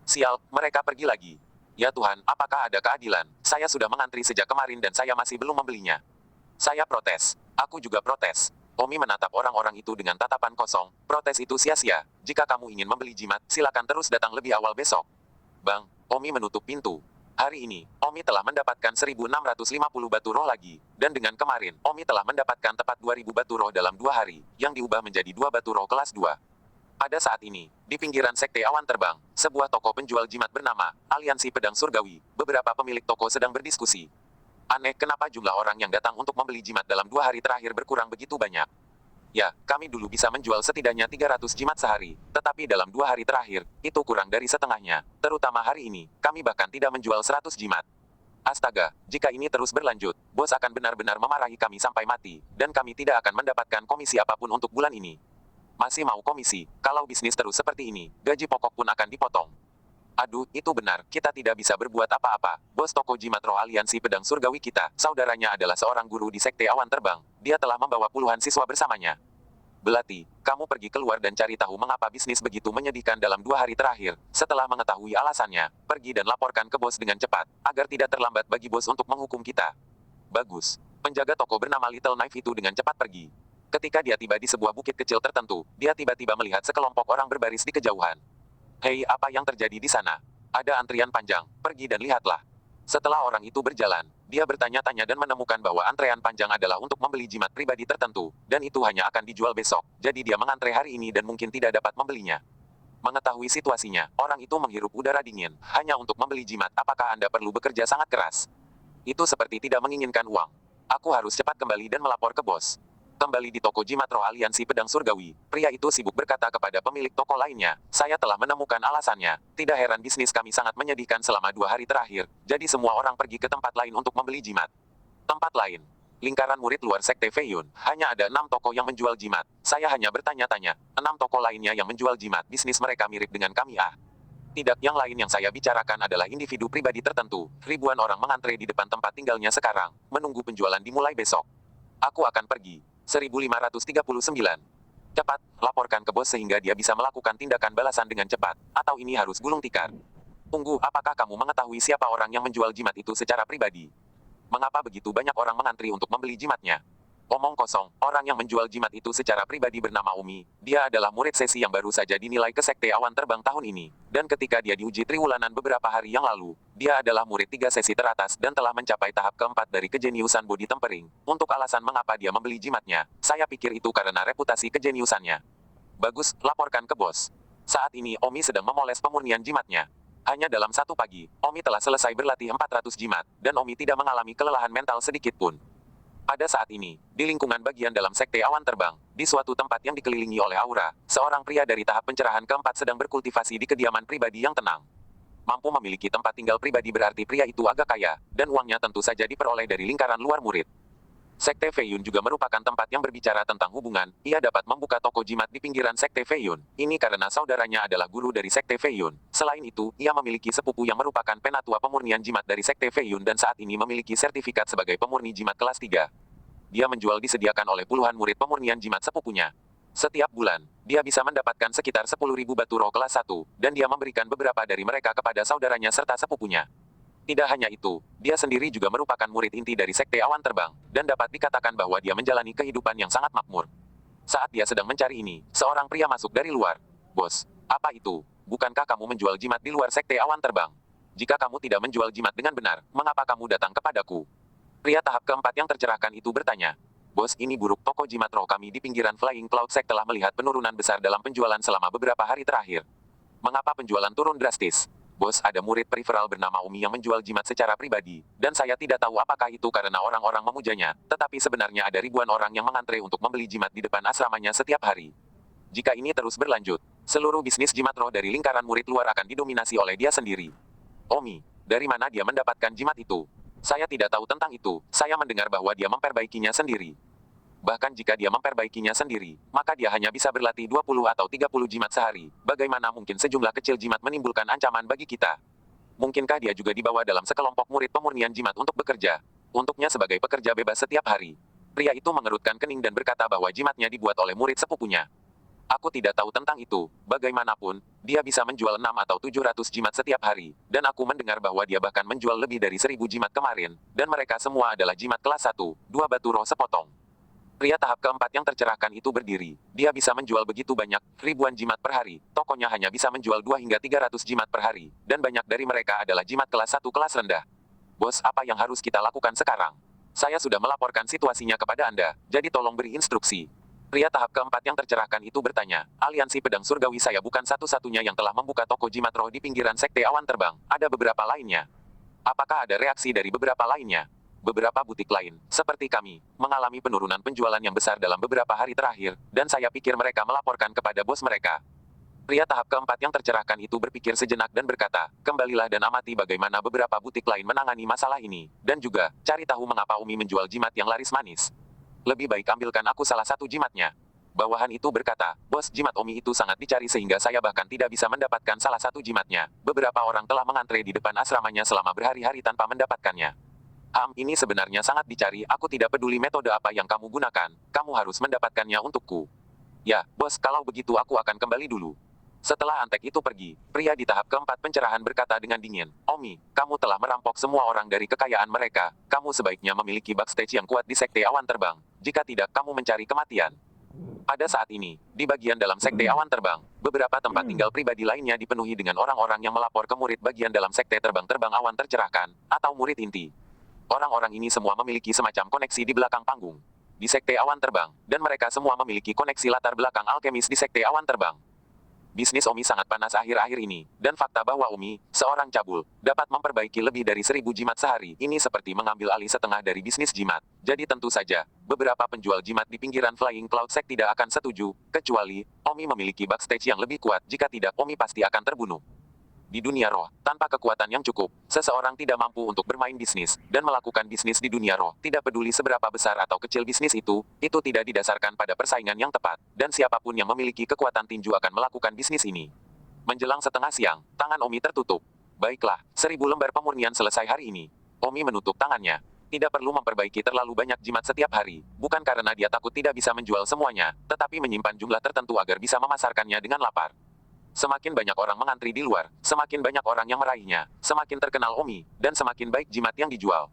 Sial, mereka pergi lagi. Ya Tuhan, apakah ada keadilan? Saya sudah mengantri sejak kemarin dan saya masih belum membelinya. Saya protes. Aku juga protes. Omi menatap orang-orang itu dengan tatapan kosong. Protes itu sia-sia. Jika kamu ingin membeli jimat, silakan terus datang lebih awal besok. Bang, Omi menutup pintu. Hari ini, Omi telah mendapatkan 1.650 batu roh lagi. Dan dengan kemarin, Omi telah mendapatkan tepat 2.000 batu roh dalam 2 hari, yang diubah menjadi 2 batu roh kelas 2. Pada saat ini, di pinggiran Sekte Awan Terbang, sebuah toko penjual jimat bernama Aliansi Pedang Surgawi, beberapa pemilik toko sedang berdiskusi. Aneh kenapa jumlah orang yang datang untuk membeli jimat dalam 2 hari terakhir berkurang begitu banyak. Ya, kami dulu bisa menjual setidaknya 300 jimat sehari, tetapi dalam 2 hari terakhir, itu kurang dari setengahnya. Terutama hari ini, kami bahkan tidak menjual 100 jimat. Astaga, jika ini terus berlanjut, bos akan benar-benar memarahi kami sampai mati, dan kami tidak akan mendapatkan komisi apapun untuk bulan ini. Masih mau komisi, kalau bisnis terus seperti ini, gaji pokok pun akan dipotong. Aduh, itu benar, kita tidak bisa berbuat apa-apa. Bos toko jimat roh Aliansi Pedang Surgawi kita, saudaranya adalah seorang guru di Sekte Awan Terbang. Dia telah membawa puluhan siswa bersamanya. Belati, kamu pergi keluar dan cari tahu mengapa bisnis begitu menyedihkan dalam 2 hari terakhir. Setelah mengetahui alasannya, pergi dan laporkan ke bos dengan cepat, agar tidak terlambat bagi bos untuk menghukum kita. Bagus. Penjaga toko bernama Little Knife itu dengan cepat pergi. Ketika dia tiba di sebuah bukit kecil tertentu, dia tiba-tiba melihat sekelompok orang berbaris di kejauhan. Hei, apa yang terjadi di sana? Ada antrian panjang, pergi dan lihatlah. Setelah orang itu berjalan, dia bertanya-tanya dan menemukan bahwa antrean panjang adalah untuk membeli jimat pribadi tertentu, dan itu hanya akan dijual besok, jadi dia mengantre hari ini dan mungkin tidak dapat membelinya. Mengetahui situasinya, orang itu menghirup udara dingin, hanya untuk membeli jimat. Apakah Anda perlu bekerja sangat keras? Itu seperti tidak menginginkan uang. Aku harus cepat kembali dan melapor ke bos. Kembali di toko jimat roh Aliansi Pedang Surgawi, pria itu sibuk berkata kepada pemilik toko lainnya, saya telah menemukan alasannya. Tidak heran bisnis kami sangat menyedihkan selama 2 hari terakhir, jadi semua orang pergi ke tempat lain untuk membeli jimat. Tempat lain. Lingkaran murid luar Sekte Feiyun, hanya ada 6 toko yang menjual jimat. Saya hanya bertanya-tanya, 6 toko lainnya yang menjual jimat, bisnis mereka mirip dengan kami ah. Tidak, yang lain yang saya bicarakan adalah individu pribadi tertentu. Ribuan orang mengantre di depan tempat tinggalnya sekarang, menunggu penjualan dimulai besok. Aku akan pergi. 1539. Cepat, laporkan ke bos sehingga dia bisa melakukan tindakan balasan dengan cepat. Atau ini harus gulung tikar. Tunggu, apakah kamu mengetahui siapa orang yang menjual jimat itu secara pribadi? Mengapa begitu banyak orang mengantri untuk membeli jimatnya? Omong kosong, orang yang menjual jimat itu secara pribadi bernama Omi. Dia adalah murid sesi yang baru saja dinilai ke Sekte Awan Terbang tahun ini. Dan ketika dia diuji triwulanan beberapa hari yang lalu, dia adalah murid 3 sesi teratas dan telah mencapai tahap keempat dari kejeniusan body tempering. Untuk alasan mengapa dia membeli jimatnya, saya pikir itu karena reputasi kejeniusannya. Bagus, laporkan ke bos. Saat ini Omi sedang memoles pemurnian jimatnya. Hanya dalam 1 pagi, Omi telah selesai berlatih 400 jimat, dan Omi tidak mengalami kelelahan mental sedikit pun. Pada saat ini, di lingkungan bagian dalam Sekte Awan Terbang, di suatu tempat yang dikelilingi oleh aura, seorang pria dari tahap pencerahan keempat sedang berkultivasi di kediaman pribadi yang tenang. Mampu memiliki tempat tinggal pribadi berarti pria itu agak kaya, dan uangnya tentu saja diperoleh dari lingkaran luar murid. Sekte Feiyun juga merupakan tempat yang berbicara tentang hubungan. Ia dapat membuka toko jimat di pinggiran Sekte Feiyun. Ini karena saudaranya adalah guru dari Sekte Feiyun. Selain itu, ia memiliki sepupu yang merupakan penatua pemurnian jimat dari Sekte Feiyun dan saat ini memiliki sertifikat sebagai pemurni jimat kelas 3. Dia menjual disediakan oleh puluhan murid pemurnian jimat sepupunya. Setiap bulan, dia bisa mendapatkan sekitar 10.000 batu roh kelas 1, dan dia memberikan beberapa dari mereka kepada saudaranya serta sepupunya. Tidak hanya itu, dia sendiri juga merupakan murid inti dari Sekte Awan Terbang, dan dapat dikatakan bahwa dia menjalani kehidupan yang sangat makmur. Saat dia sedang mencari ini, seorang pria masuk dari luar. Bos, apa itu? Bukankah kamu menjual jimat di luar Sekte Awan Terbang? Jika kamu tidak menjual jimat dengan benar, mengapa kamu datang kepadaku? Pria tahap keempat yang tercerahkan itu bertanya. Bos, ini buruk, toko jimat roh kami di pinggiran Flying Cloud Sect telah melihat penurunan besar dalam penjualan selama beberapa hari terakhir. Mengapa penjualan turun drastis? Bos, ada murid peripheral bernama Umi yang menjual jimat secara pribadi, dan saya tidak tahu apakah itu karena orang-orang memujanya, tetapi sebenarnya ada ribuan orang yang mengantre untuk membeli jimat di depan asramanya setiap hari. Jika ini terus berlanjut, seluruh bisnis jimat roh dari lingkaran murid luar akan didominasi oleh dia sendiri. Omi, dari mana dia mendapatkan jimat itu? Saya tidak tahu tentang itu, saya mendengar bahwa dia memperbaikinya sendiri. Bahkan jika dia memperbaikinya sendiri, maka dia hanya bisa berlatih 20 atau 30 jimat sehari. Bagaimana mungkin sejumlah kecil jimat menimbulkan ancaman bagi kita? Mungkinkah dia juga dibawa dalam sekelompok murid pemurnian jimat untuk bekerja? Untuknya sebagai pekerja bebas setiap hari. Pria itu mengerutkan kening dan berkata bahwa jimatnya dibuat oleh murid sepupunya. Aku tidak tahu tentang itu. Bagaimanapun, dia bisa menjual 6 atau 700 jimat setiap hari. Dan aku mendengar bahwa dia bahkan menjual lebih dari 1000 jimat kemarin. Dan mereka semua adalah jimat kelas 1, 2 batu roh sepotong. Pria tahap keempat yang tercerahkan itu berdiri. Dia bisa menjual begitu banyak, ribuan jimat per hari. Tokonya hanya bisa menjual 2 hingga 300 jimat per hari. Dan banyak dari mereka adalah jimat kelas 1 kelas rendah. Bos, apa yang harus kita lakukan sekarang? Saya sudah melaporkan situasinya kepada Anda, jadi tolong beri instruksi. Pria tahap keempat yang tercerahkan itu bertanya, Aliansi Pedang Surgawi saya bukan satu-satunya yang telah membuka toko jimat roh di pinggiran Sekte Awan Terbang. Ada beberapa lainnya. Apakah ada reaksi dari beberapa lainnya? Beberapa butik lain, seperti kami, mengalami penurunan penjualan yang besar dalam beberapa hari terakhir, dan saya pikir mereka melaporkan kepada bos mereka. Pria tahap keempat yang tercerahkan itu berpikir sejenak dan berkata, kembalilah dan amati bagaimana beberapa butik lain menangani masalah ini, dan juga, cari tahu mengapa Umi menjual jimat yang laris manis. Lebih baik ambilkan aku salah satu jimatnya. Bawahan itu berkata, bos, jimat Omi itu sangat dicari sehingga saya bahkan tidak bisa mendapatkan salah satu jimatnya. Beberapa orang telah mengantre di depan asramanya selama berhari-hari tanpa mendapatkannya. Ini sebenarnya sangat dicari, aku tidak peduli metode apa yang kamu gunakan, kamu harus mendapatkannya untukku. Ya, bos, kalau begitu aku akan kembali dulu. Setelah Antek itu pergi, pria di tahap keempat pencerahan berkata dengan dingin, Omi, kamu telah merampok semua orang dari kekayaan mereka, kamu sebaiknya memiliki backstage yang kuat di Sekte Awan Terbang, jika tidak kamu mencari kematian. Pada saat ini, di bagian dalam Sekte Awan Terbang, beberapa tempat tinggal pribadi lainnya dipenuhi dengan orang-orang yang melapor ke murid bagian dalam Sekte Terbang-Terbang Awan Tercerahkan, atau murid inti. Orang-orang ini semua memiliki semacam koneksi di belakang panggung, di Sekte Awan Terbang, dan mereka semua memiliki koneksi latar belakang alkemis di Sekte Awan Terbang. Bisnis Omi sangat panas akhir-akhir ini, dan fakta bahwa Omi, seorang cabul, dapat memperbaiki lebih dari 1000 jimat sehari, ini seperti mengambil alih setengah dari bisnis jimat. Jadi tentu saja, beberapa penjual jimat di pinggiran Flying Cloud Sect tidak akan setuju, kecuali, Omi memiliki backstage yang lebih kuat, jika tidak Omi pasti akan terbunuh. Di dunia roh, tanpa kekuatan yang cukup, seseorang tidak mampu untuk bermain bisnis, dan melakukan bisnis di dunia roh, tidak peduli seberapa besar atau kecil bisnis itu tidak didasarkan pada persaingan yang tepat, dan siapapun yang memiliki kekuatan tinju akan melakukan bisnis ini. Menjelang setengah siang, tangan Omi tertutup. Baiklah, 1000 lembar pemurnian selesai hari ini. Omi menutup tangannya. Tidak perlu memperbaiki terlalu banyak jimat setiap hari, bukan karena dia takut tidak bisa menjual semuanya, tetapi menyimpan jumlah tertentu agar bisa memasarkannya dengan lapar. Semakin banyak orang mengantri di luar, semakin banyak orang yang meraihnya, semakin terkenal Omi, dan semakin baik jimat yang dijual.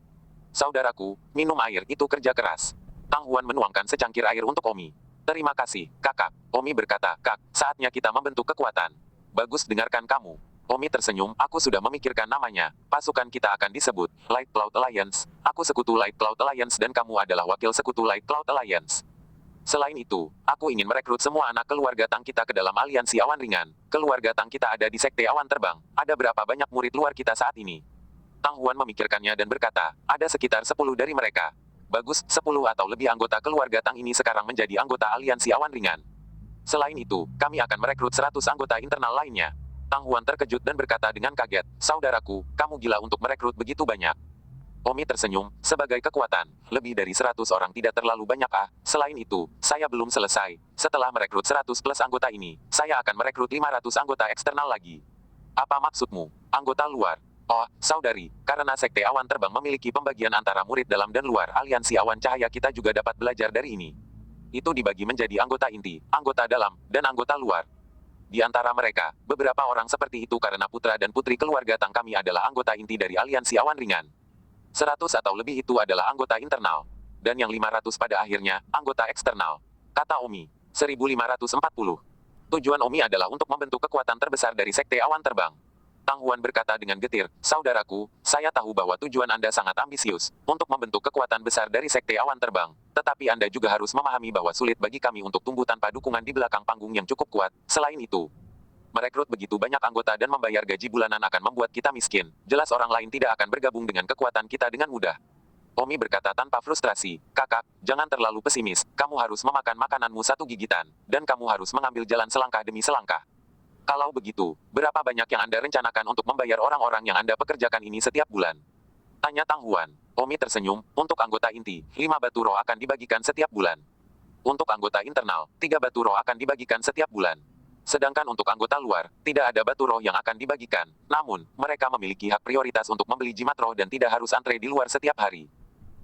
Saudaraku, minum air itu kerja keras. Tang Huan menuangkan secangkir air untuk Omi. Terima kasih, kakak. Omi berkata, kak, saatnya kita membentuk kekuatan. Bagus dengarkan kamu. Omi tersenyum, aku sudah memikirkan namanya. Pasukan kita akan disebut Light Cloud Alliance. Aku sekutu Light Cloud Alliance dan kamu adalah wakil sekutu Light Cloud Alliance. Selain itu, aku ingin merekrut semua anak keluarga Tang kita ke dalam aliansi awan ringan. Keluarga Tang kita ada di Sekte Awan Terbang. Ada berapa banyak murid luar kita saat ini? Tang Huan memikirkannya dan berkata, ada sekitar 10 dari mereka. Bagus, 10 atau lebih anggota keluarga Tang ini sekarang menjadi anggota aliansi awan ringan. Selain itu, kami akan merekrut 100 anggota internal lainnya. Tang Huan terkejut dan berkata dengan kaget, saudaraku, kamu gila untuk merekrut begitu banyak. Omi tersenyum, sebagai kekuatan, lebih dari 100 orang tidak terlalu banyak Selain itu, saya belum selesai. Setelah merekrut 100 plus anggota ini, saya akan merekrut 500 anggota eksternal lagi. Apa maksudmu? Anggota luar? Oh, saudari, karena Sekte Awan Terbang memiliki pembagian antara murid dalam dan luar aliansi awan cahaya kita juga dapat belajar dari ini. Itu dibagi menjadi anggota inti, anggota dalam, dan anggota luar. Di antara mereka, beberapa orang seperti itu karena putra dan putri keluarga Tang kami adalah anggota inti dari aliansi awan ringan. 100 atau lebih itu adalah anggota internal. Dan yang 500 pada akhirnya, anggota eksternal. Kata Omi, 1540. Tujuan Omi adalah untuk membentuk kekuatan terbesar dari Sekte Awan Terbang. Tang Huan berkata dengan getir, saudaraku, saya tahu bahwa tujuan Anda sangat ambisius, untuk membentuk kekuatan besar dari Sekte Awan Terbang. Tetapi Anda juga harus memahami bahwa sulit bagi kami untuk tumbuh tanpa dukungan di belakang panggung yang cukup kuat. Selain itu, merekrut begitu banyak anggota dan membayar gaji bulanan akan membuat kita miskin. Jelas orang lain tidak akan bergabung dengan kekuatan kita dengan mudah. Omi berkata tanpa frustrasi, kakak, jangan terlalu pesimis, kamu harus memakan makananmu satu gigitan, dan kamu harus mengambil jalan selangkah demi selangkah. Kalau begitu, berapa banyak yang Anda rencanakan untuk membayar orang-orang yang Anda pekerjakan ini setiap bulan? Tanya Tang Huan. Omi tersenyum, untuk anggota inti, 5 batu roh akan dibagikan setiap bulan. Untuk anggota internal, 3 batu roh akan dibagikan setiap bulan. Sedangkan untuk anggota luar, tidak ada batu roh yang akan dibagikan. Namun, mereka memiliki hak prioritas untuk membeli jimat roh dan tidak harus antre di luar setiap hari.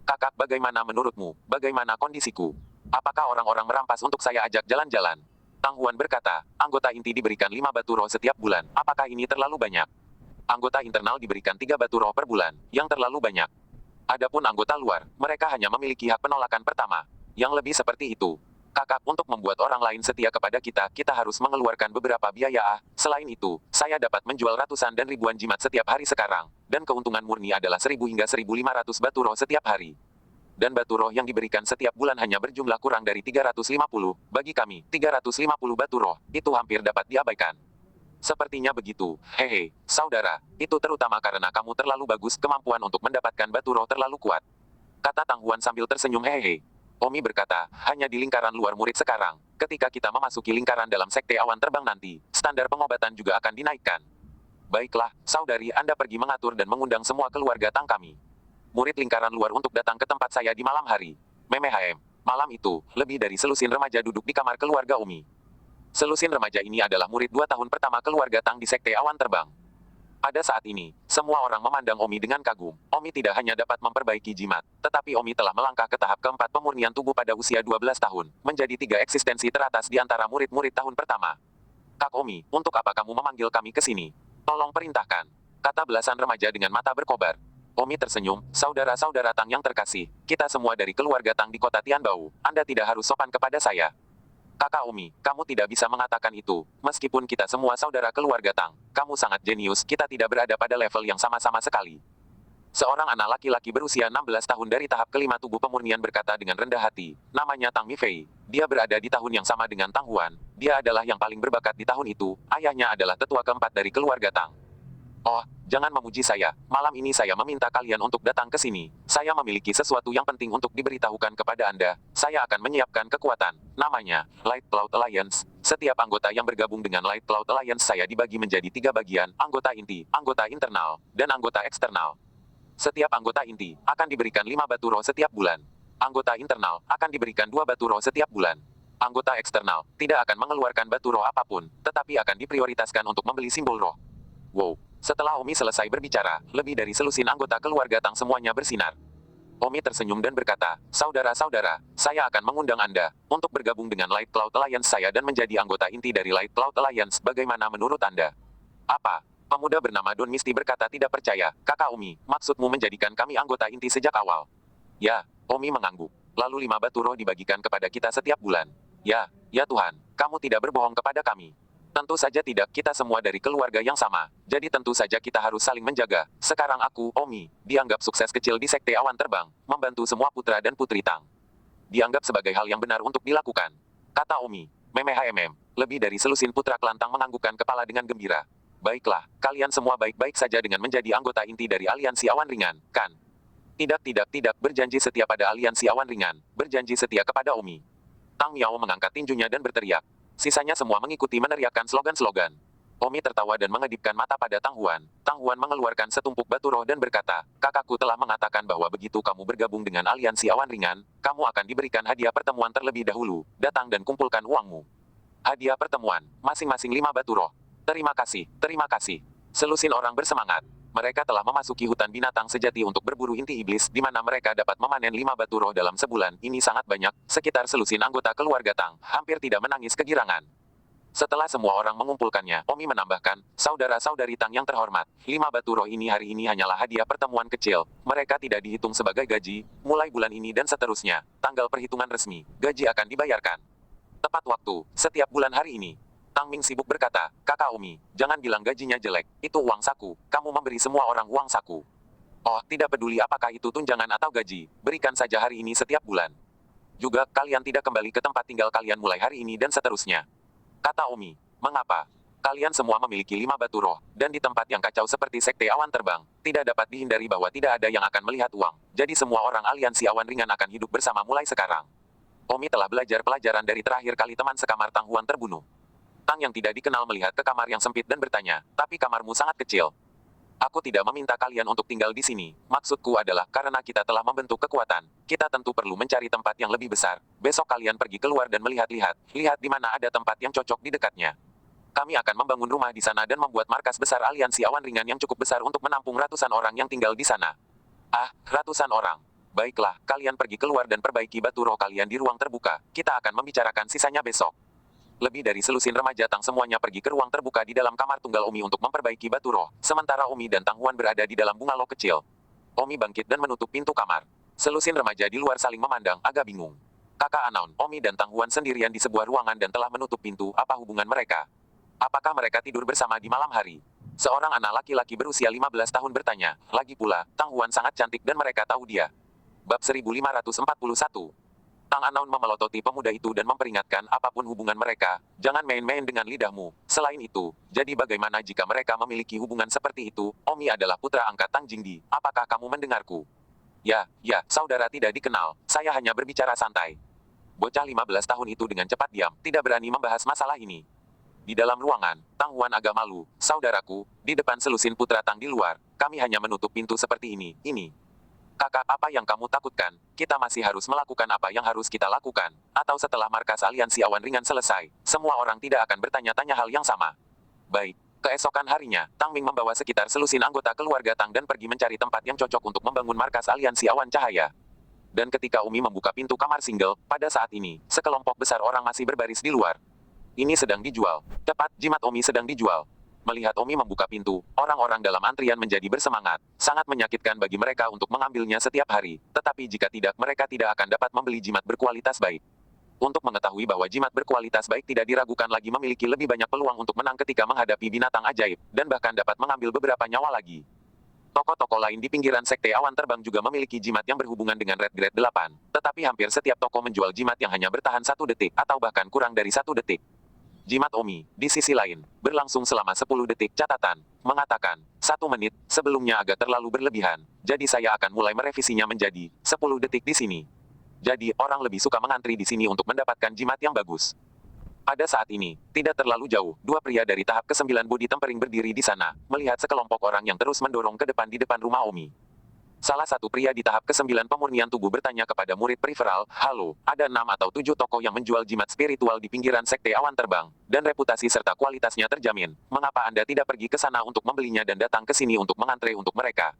Kakak, bagaimana menurutmu? Bagaimana kondisiku? Apakah orang-orang merampas untuk saya ajak jalan-jalan? Tang Huan berkata, anggota inti diberikan 5 batu roh setiap bulan. Apakah ini terlalu banyak? Anggota internal diberikan 3 batu roh per bulan, yang terlalu banyak. Adapun anggota luar, mereka hanya memiliki hak penolakan pertama. Yang lebih seperti itu. Kakak, untuk membuat orang lain setia kepada kita, kita harus mengeluarkan beberapa biaya. Selain itu, saya dapat menjual ratusan dan ribuan jimat setiap hari sekarang, dan keuntungan murni adalah 1000 hingga 1500 batu roh setiap hari. Dan batu roh yang diberikan setiap bulan hanya berjumlah kurang dari 350. Bagi kami, 350 batu roh, itu hampir dapat diabaikan. Sepertinya begitu. Hehe, saudara, itu terutama karena kamu terlalu bagus, kemampuan untuk mendapatkan batu roh terlalu kuat. Kata Tang Huan sambil tersenyum. Hehe. Omi berkata, hanya di lingkaran luar murid sekarang. Ketika kita memasuki lingkaran dalam sekte awan terbang nanti, standar pengobatan juga akan dinaikkan. Baiklah, saudari, Anda pergi mengatur dan mengundang semua keluarga Tang kami. Murid lingkaran luar untuk datang ke tempat saya di malam hari. Memehm. Malam itu, lebih dari selusin remaja duduk di kamar keluarga Omi. Selusin remaja ini adalah murid 2 tahun pertama keluarga Tang di sekte awan terbang. Pada saat ini, semua orang memandang Omi dengan kagum. Omi tidak hanya dapat memperbaiki jimat, tetapi Omi telah melangkah ke tahap keempat pemurnian tubuh pada usia 12 tahun, menjadi 3 eksistensi teratas di antara murid-murid tahun pertama. Kak Omi, untuk apa kamu memanggil kami ke sini? Tolong perintahkan. Kata belasan remaja dengan mata berkobar. Omi tersenyum, saudara-saudara Tang yang terkasih, kita semua dari keluarga Tang di kota Tianbao, Anda tidak harus sopan kepada saya. Kakak Omi, kamu tidak bisa mengatakan itu. Meskipun kita semua saudara keluarga Tang, kamu sangat jenius, kita tidak berada pada level yang sama-sama sekali. Seorang anak laki-laki berusia 16 tahun dari tahap kelima tubuh pemurnian berkata dengan rendah hati, namanya Tang Mifei. Dia berada di tahun yang sama dengan Tang Huan. Dia adalah yang paling berbakat di tahun itu, ayahnya adalah tetua keempat dari keluarga Tang. Oh, jangan memuji saya. Malam ini saya meminta kalian untuk datang ke sini. Saya memiliki sesuatu yang penting untuk diberitahukan kepada Anda. Saya akan menyiapkan kekuatan. Namanya, Light Cloud Alliance. Setiap anggota yang bergabung dengan Light Cloud Alliance saya dibagi menjadi 3 bagian, anggota inti, anggota internal, dan anggota eksternal. Setiap anggota inti akan diberikan 5 batu roh setiap bulan. Anggota internal akan diberikan 2 batu roh setiap bulan. Anggota eksternal tidak akan mengeluarkan batu roh apapun, tetapi akan diprioritaskan untuk membeli simbol roh. Wow. Setelah Omi selesai berbicara, lebih dari selusin anggota keluarga Tang semuanya bersinar. Omi tersenyum dan berkata, saudara-saudara, saya akan mengundang Anda untuk bergabung dengan Light Cloud Alliance saya dan menjadi anggota inti dari Light Cloud Alliance. Bagaimana menurut Anda? Apa? Pemuda bernama Don Misty berkata tidak percaya. Kakak Omi, maksudmu menjadikan kami anggota inti sejak awal? Ya, Omi mengangguk. Lalu 5 batu roh dibagikan kepada kita setiap bulan. Ya Tuhan, kamu tidak berbohong kepada kami. Tentu saja tidak, kita semua dari keluarga yang sama. Jadi tentu saja kita harus saling menjaga. Sekarang aku, Omi, dianggap sukses kecil di sekte awan terbang, membantu semua putra dan putri Tang. Dianggap sebagai hal yang benar untuk dilakukan. Kata Omi, Memehm, lebih dari selusin putra klan Tang menganggukkan kepala dengan gembira. Baiklah, kalian semua baik-baik saja dengan menjadi anggota inti dari aliansi awan ringan, kan? Tidak, berjanji setia pada aliansi awan ringan, berjanji setia kepada Omi. Tang Miao mengangkat tinjunya dan berteriak. Sisanya semua mengikuti meneriakkan slogan-slogan. Omi tertawa dan mengedipkan mata pada Tang Huan. Tang Huan mengeluarkan setumpuk batu roh dan berkata, kakakku telah mengatakan bahwa begitu kamu bergabung dengan aliansi awan ringan, kamu akan diberikan hadiah pertemuan terlebih dahulu. Datang dan kumpulkan uangmu. Hadiah pertemuan, masing-masing 5 batu roh. Terima kasih, terima kasih. Selusin orang bersemangat. Mereka telah memasuki hutan binatang sejati untuk berburu inti iblis, di mana mereka dapat memanen 5 batu roh dalam sebulan. Ini sangat banyak, sekitar selusin anggota keluarga Tang, hampir tidak menangis kegirangan. Setelah semua orang mengumpulkannya, Omi menambahkan, saudara-saudari Tang yang terhormat, 5 batu roh ini hari ini hanyalah hadiah pertemuan kecil. Mereka tidak dihitung sebagai gaji, mulai bulan ini dan seterusnya, tanggal perhitungan resmi, gaji akan dibayarkan. Tepat waktu, setiap bulan hari ini. Tang Ming sibuk berkata, kakak Omi, jangan bilang gajinya jelek, itu uang saku, kamu memberi semua orang uang saku. Oh, tidak peduli apakah itu tunjangan atau gaji, berikan saja hari ini setiap bulan. Juga, kalian tidak kembali ke tempat tinggal kalian mulai hari ini dan seterusnya. Kata Omi, mengapa? Kalian semua memiliki 5 batu roh, dan di tempat yang kacau seperti sekte awan terbang, tidak dapat dihindari bahwa tidak ada yang akan melihat uang, jadi semua orang aliansi awan ringan akan hidup bersama mulai sekarang. Omi telah belajar pelajaran dari terakhir kali teman sekamar Tang Huan terbunuh. Tang yang tidak dikenal melihat ke kamar yang sempit dan bertanya, tapi kamarmu sangat kecil. Aku tidak meminta kalian untuk tinggal di sini. Maksudku adalah karena kita telah membentuk kekuatan. Kita tentu perlu mencari tempat yang lebih besar. Besok kalian pergi keluar dan melihat-lihat. Lihat di mana ada tempat yang cocok di dekatnya. Kami akan membangun rumah di sana dan membuat markas besar aliansi awan ringan yang cukup besar untuk menampung ratusan orang yang tinggal di sana. Ah, ratusan orang. Baiklah, kalian pergi keluar dan perbaiki batu roh kalian di ruang terbuka. Kita akan membicarakan sisanya besok. Lebih dari selusin remaja Tang semuanya pergi ke ruang terbuka di dalam kamar tunggal Omi untuk memperbaiki batu roh, sementara Omi dan Tang Huan berada di dalam bungalow kecil. Omi bangkit dan menutup pintu kamar. Selusin remaja di luar saling memandang, agak bingung. Kakak Anaun, Omi dan Tang Huan sendirian di sebuah ruangan dan telah menutup pintu. Apa hubungan mereka? Apakah mereka tidur bersama di malam hari? Seorang anak laki-laki berusia 15 tahun bertanya. Lagi pula, Tang Huan sangat cantik dan mereka tahu dia. Bab 1541. Tang Anaun memelototi pemuda itu dan memperingatkan apapun hubungan mereka, jangan main-main dengan lidahmu. Selain itu, jadi bagaimana jika mereka memiliki hubungan seperti itu? Omi adalah putra angkat Tang Jingdi. Apakah kamu mendengarku? Ya, saudara tidak dikenal. Saya hanya berbicara santai. Bocah 15 tahun itu dengan cepat diam, tidak berani membahas masalah ini. Di dalam ruangan, Tang Huan agak malu. Saudaraku, di depan selusin putra Tang di luar, kami hanya menutup pintu seperti ini. Kakak, apa yang kamu takutkan? Kita masih harus melakukan apa yang harus kita lakukan. Atau setelah markas aliansi awan ringan selesai, semua orang tidak akan bertanya-tanya hal yang sama. Baik. Keesokan harinya, Tang Ming membawa sekitar selusin anggota keluarga Tang dan pergi mencari tempat yang cocok untuk membangun markas aliansi awan cahaya. Dan ketika Umi membuka pintu kamar single, pada saat ini, sekelompok besar orang masih berbaris di luar. Ini sedang dijual. Tepat, jimat Omi sedang dijual. Melihat Omi membuka pintu, orang-orang dalam antrian menjadi bersemangat. Sangat menyakitkan bagi mereka untuk mengambilnya setiap hari, tetapi jika tidak mereka tidak akan dapat membeli jimat berkualitas baik. Untuk mengetahui bahwa jimat berkualitas baik tidak diragukan lagi memiliki lebih banyak peluang untuk menang ketika menghadapi binatang ajaib, dan bahkan dapat mengambil beberapa nyawa lagi. Toko-toko lain di pinggiran Sekte Awan Terbang juga memiliki jimat yang berhubungan dengan Red Grade 8, tetapi hampir setiap toko menjual jimat yang hanya bertahan 1 detik atau bahkan kurang dari 1 detik. Jimat Omi, di sisi lain, berlangsung selama 10 detik. Catatan, mengatakan, 1 menit, sebelumnya agak terlalu berlebihan, jadi saya akan mulai merevisinya menjadi 10 detik di sini. Jadi, orang lebih suka mengantri di sini untuk mendapatkan jimat yang bagus. Pada saat ini, tidak terlalu jauh, 2 pria dari tahap ke-9 body tempering berdiri di sana, melihat sekelompok orang yang terus mendorong ke depan di depan rumah Omi. Salah satu pria di tahap ke-9 pemurnian tubuh bertanya kepada murid periferal, halo, ada 6 atau 7 toko yang menjual jimat spiritual di pinggiran Sekte Awan Terbang, dan reputasi serta kualitasnya terjamin. Mengapa Anda tidak pergi ke sana untuk membelinya dan datang ke sini untuk mengantre untuk mereka?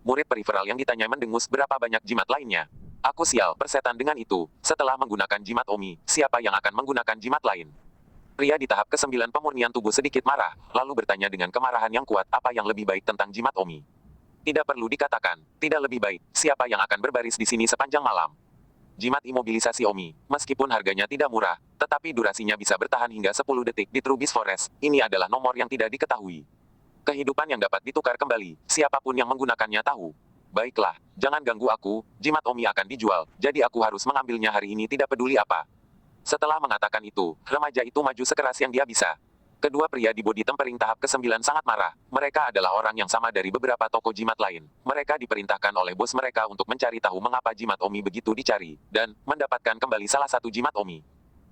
Murid periferal yang ditanya mendengus berapa banyak jimat lainnya. Aku sial, persetan dengan itu. Setelah menggunakan jimat Omi, siapa yang akan menggunakan jimat lain? Pria di tahap ke-9 pemurnian tubuh sedikit marah, lalu bertanya dengan kemarahan yang kuat apa yang lebih baik tentang jimat Omi. Tidak perlu dikatakan, tidak lebih baik, siapa yang akan berbaris di sini sepanjang malam. Jimat imobilisasi Omi, meskipun harganya tidak murah, tetapi durasinya bisa bertahan hingga 10 detik di True Beast Forest, ini adalah nomor yang tidak diketahui. Kehidupan yang dapat ditukar kembali, siapapun yang menggunakannya tahu. Baiklah, jangan ganggu aku, jimat Omi akan dijual, jadi aku harus mengambilnya hari ini tidak peduli apa. Setelah mengatakan itu, remaja itu maju sekeras yang dia bisa. Kedua pria di body tempering tahap ke-9 sangat marah. Mereka adalah orang yang sama dari beberapa toko jimat lain. Mereka diperintahkan oleh bos mereka untuk mencari tahu mengapa jimat Omi begitu dicari, dan mendapatkan kembali salah satu jimat Omi.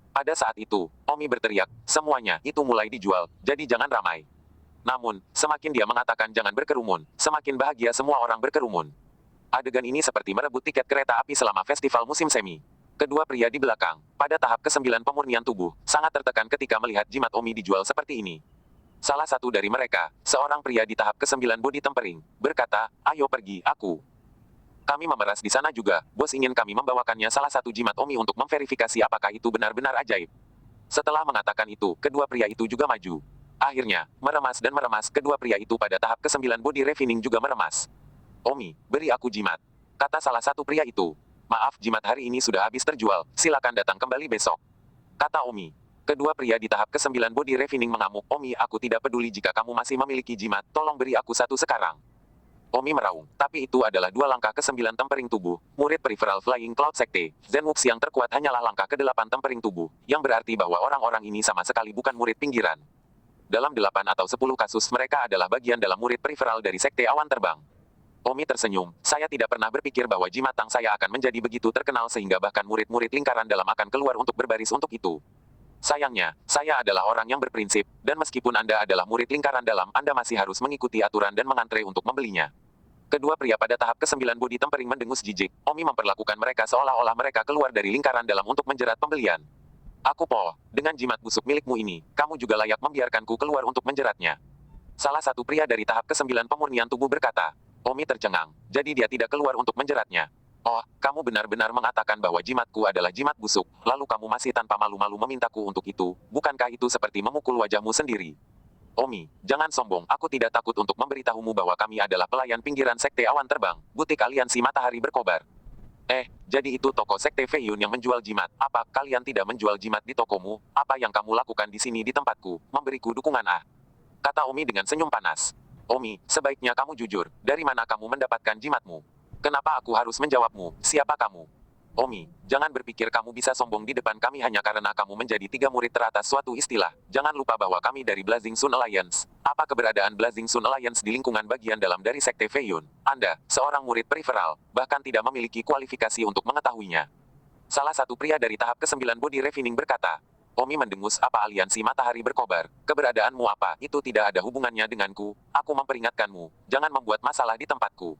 Pada saat itu, Omi berteriak, semuanya itu mulai dijual, jadi jangan ramai. Namun, semakin dia mengatakan jangan berkerumun, semakin bahagia semua orang berkerumun. Adegan ini seperti merebut tiket kereta api selama festival musim semi. Kedua pria di belakang, pada tahap ke-9 pemurnian tubuh, sangat tertekan ketika melihat jimat Omi dijual seperti ini. Salah satu dari mereka, seorang pria di tahap ke-9 body tempering, berkata, ayo pergi, aku. Kami memeras di sana juga, bos ingin kami membawakannya salah satu jimat Omi untuk memverifikasi apakah itu benar-benar ajaib. Setelah mengatakan itu, kedua pria itu juga maju. Akhirnya, meremas dan meremas kedua pria itu pada tahap ke-9 body refining juga meremas. Omi, beri aku jimat. Kata salah satu pria itu. Maaf, jimat hari ini sudah habis terjual, silakan datang kembali besok. Kata Omi. Kedua pria di tahap ke-9 body refining mengamuk, Omi, aku tidak peduli jika kamu masih memiliki jimat, tolong beri aku satu sekarang. Omi meraung, tapi itu adalah 2 langkah ke-9 tempering tubuh, murid peripheral Flying Cloud Sekte. Zenwux yang terkuat hanyalah langkah ke-8 tempering tubuh, yang berarti bahwa orang-orang ini sama sekali bukan murid pinggiran. Dalam 8 atau 10 kasus mereka adalah bagian dalam murid peripheral dari Sekte Awan Terbang. Omi tersenyum, saya tidak pernah berpikir bahwa jimat Tang saya akan menjadi begitu terkenal sehingga bahkan murid-murid lingkaran dalam akan keluar untuk berbaris untuk itu. Sayangnya, saya adalah orang yang berprinsip, dan meskipun Anda adalah murid lingkaran dalam, Anda masih harus mengikuti aturan dan mengantre untuk membelinya. Kedua pria pada tahap ke-9 body tempering mendengus jijik, Omi memperlakukan mereka seolah-olah mereka keluar dari lingkaran dalam untuk menjerat pembelian. Aku Po, dengan jimat busuk milikmu ini, kamu juga layak membiarkanku keluar untuk menjeratnya. Salah satu pria dari tahap ke-9 pemurnian tubuh berkata. Omi tercengang, jadi dia tidak keluar untuk menjeratnya. Oh, kamu benar-benar mengatakan bahwa jimatku adalah jimat busuk, lalu kamu masih tanpa malu-malu memintaku untuk itu, bukankah itu seperti memukul wajahmu sendiri? Omi, jangan sombong, aku tidak takut untuk memberitahumu bahwa kami adalah pelayan pinggiran Sekte Awan Terbang, butik aliansi matahari berkobar. Jadi itu toko Sekte Feiyun yang menjual jimat. Apa kalian tidak menjual jimat di tokomu? Apa yang kamu lakukan di sini di tempatku? Memberiku dukungan kata Omi dengan senyum panas. Omi, sebaiknya kamu jujur. Dari mana kamu mendapatkan jimatmu? Kenapa aku harus menjawabmu? Siapa kamu? Omi, jangan berpikir kamu bisa sombong di depan kami hanya karena kamu menjadi 3 murid teratas suatu istilah. Jangan lupa bahwa kami dari Blazing Sun Alliance. Apa keberadaan Blazing Sun Alliance di lingkungan bagian dalam dari Sekte Feiyun? Anda, seorang murid periferal, bahkan tidak memiliki kualifikasi untuk mengetahuinya. Salah satu pria dari tahap ke-9 body refining berkata. Omi mendengus apa aliansi matahari berkobar. Keberadaanmu apa? Itu tidak ada hubungannya denganku. Aku memperingatkanmu. Jangan membuat masalah di tempatku.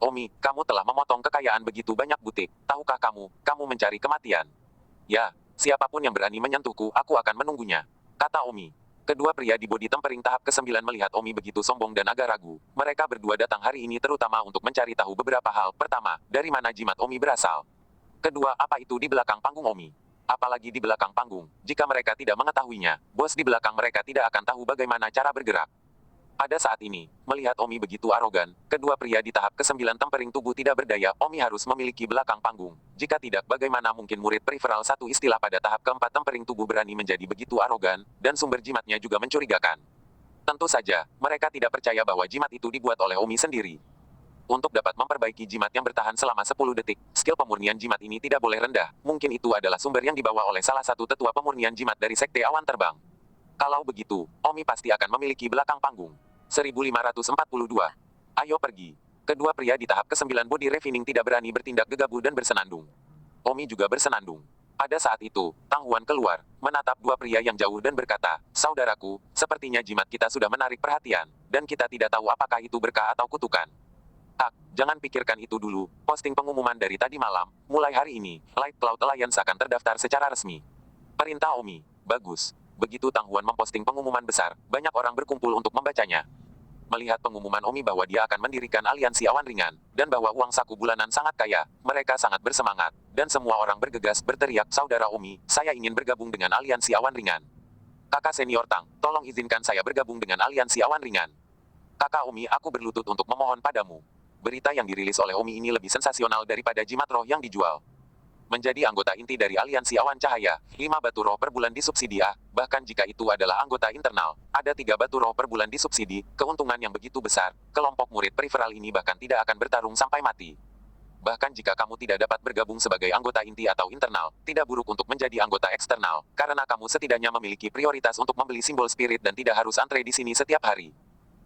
Omi, kamu telah memotong kekayaan begitu banyak butik. Tahukah kamu mencari kematian. Ya, siapapun yang berani menyentuhku, aku akan menunggunya. Kata Omi. Kedua pria di bodi tempering tahap ke-9 melihat Omi begitu sombong dan agak ragu. Mereka berdua datang hari ini terutama untuk mencari tahu beberapa hal. Pertama, dari mana jimat Omi berasal? Kedua, apa itu di belakang panggung Omi? Apalagi di belakang panggung, jika mereka tidak mengetahuinya, bos di belakang mereka tidak akan tahu bagaimana cara bergerak. Pada saat ini, melihat Omi begitu arogan, kedua pria di tahap ke-9 tempering tubuh tidak berdaya, Omi harus memiliki belakang panggung. Jika tidak, bagaimana mungkin murid periferal satu istilah pada tahap ke-4 tempering tubuh berani menjadi begitu arogan, dan sumber jimatnya juga mencurigakan. Tentu saja, mereka tidak percaya bahwa jimat itu dibuat oleh Omi sendiri. Untuk dapat memperbaiki jimat yang bertahan selama 10 detik, skill pemurnian jimat ini tidak boleh rendah. Mungkin itu adalah sumber yang dibawa oleh salah satu tetua pemurnian jimat dari Sekte Awan Terbang. Kalau begitu, Omi pasti akan memiliki belakang panggung. 1542. Ayo pergi. Kedua pria di tahap ke-9 body refining tidak berani bertindak gegabah dan bersenandung. Omi juga bersenandung. Pada saat itu, Tang Huan keluar, menatap dua pria yang jauh dan berkata, saudaraku, sepertinya jimat kita sudah menarik perhatian, dan kita tidak tahu apakah itu berkah atau kutukan. Jangan pikirkan itu dulu. Posting pengumuman dari tadi malam, mulai hari ini, Light Cloud Alliance akan terdaftar secara resmi. Perintah Omi. Bagus. Begitu Tang Huan memposting pengumuman besar, banyak orang berkumpul untuk membacanya. Melihat pengumuman Omi bahwa dia akan mendirikan aliansi awan ringan, dan bahwa uang saku bulanan sangat kaya, mereka sangat bersemangat, dan semua orang bergegas berteriak, saudara Omi, saya ingin bergabung dengan aliansi awan ringan. Kakak senior Tang, tolong izinkan saya bergabung dengan aliansi awan ringan. Kakak Omi, aku berlutut untuk memohon padamu. Berita yang dirilis oleh Omi ini lebih sensasional daripada jimat roh yang dijual. Menjadi anggota inti dari aliansi awan cahaya, 5 batu roh per bulan disubsidi bahkan jika itu adalah anggota internal, ada 3 batu roh per bulan disubsidi, keuntungan yang begitu besar, kelompok murid periferal ini bahkan tidak akan bertarung sampai mati. Bahkan jika kamu tidak dapat bergabung sebagai anggota inti atau internal, tidak buruk untuk menjadi anggota eksternal, karena kamu setidaknya memiliki prioritas untuk membeli simbol spirit dan tidak harus antre di sini setiap hari.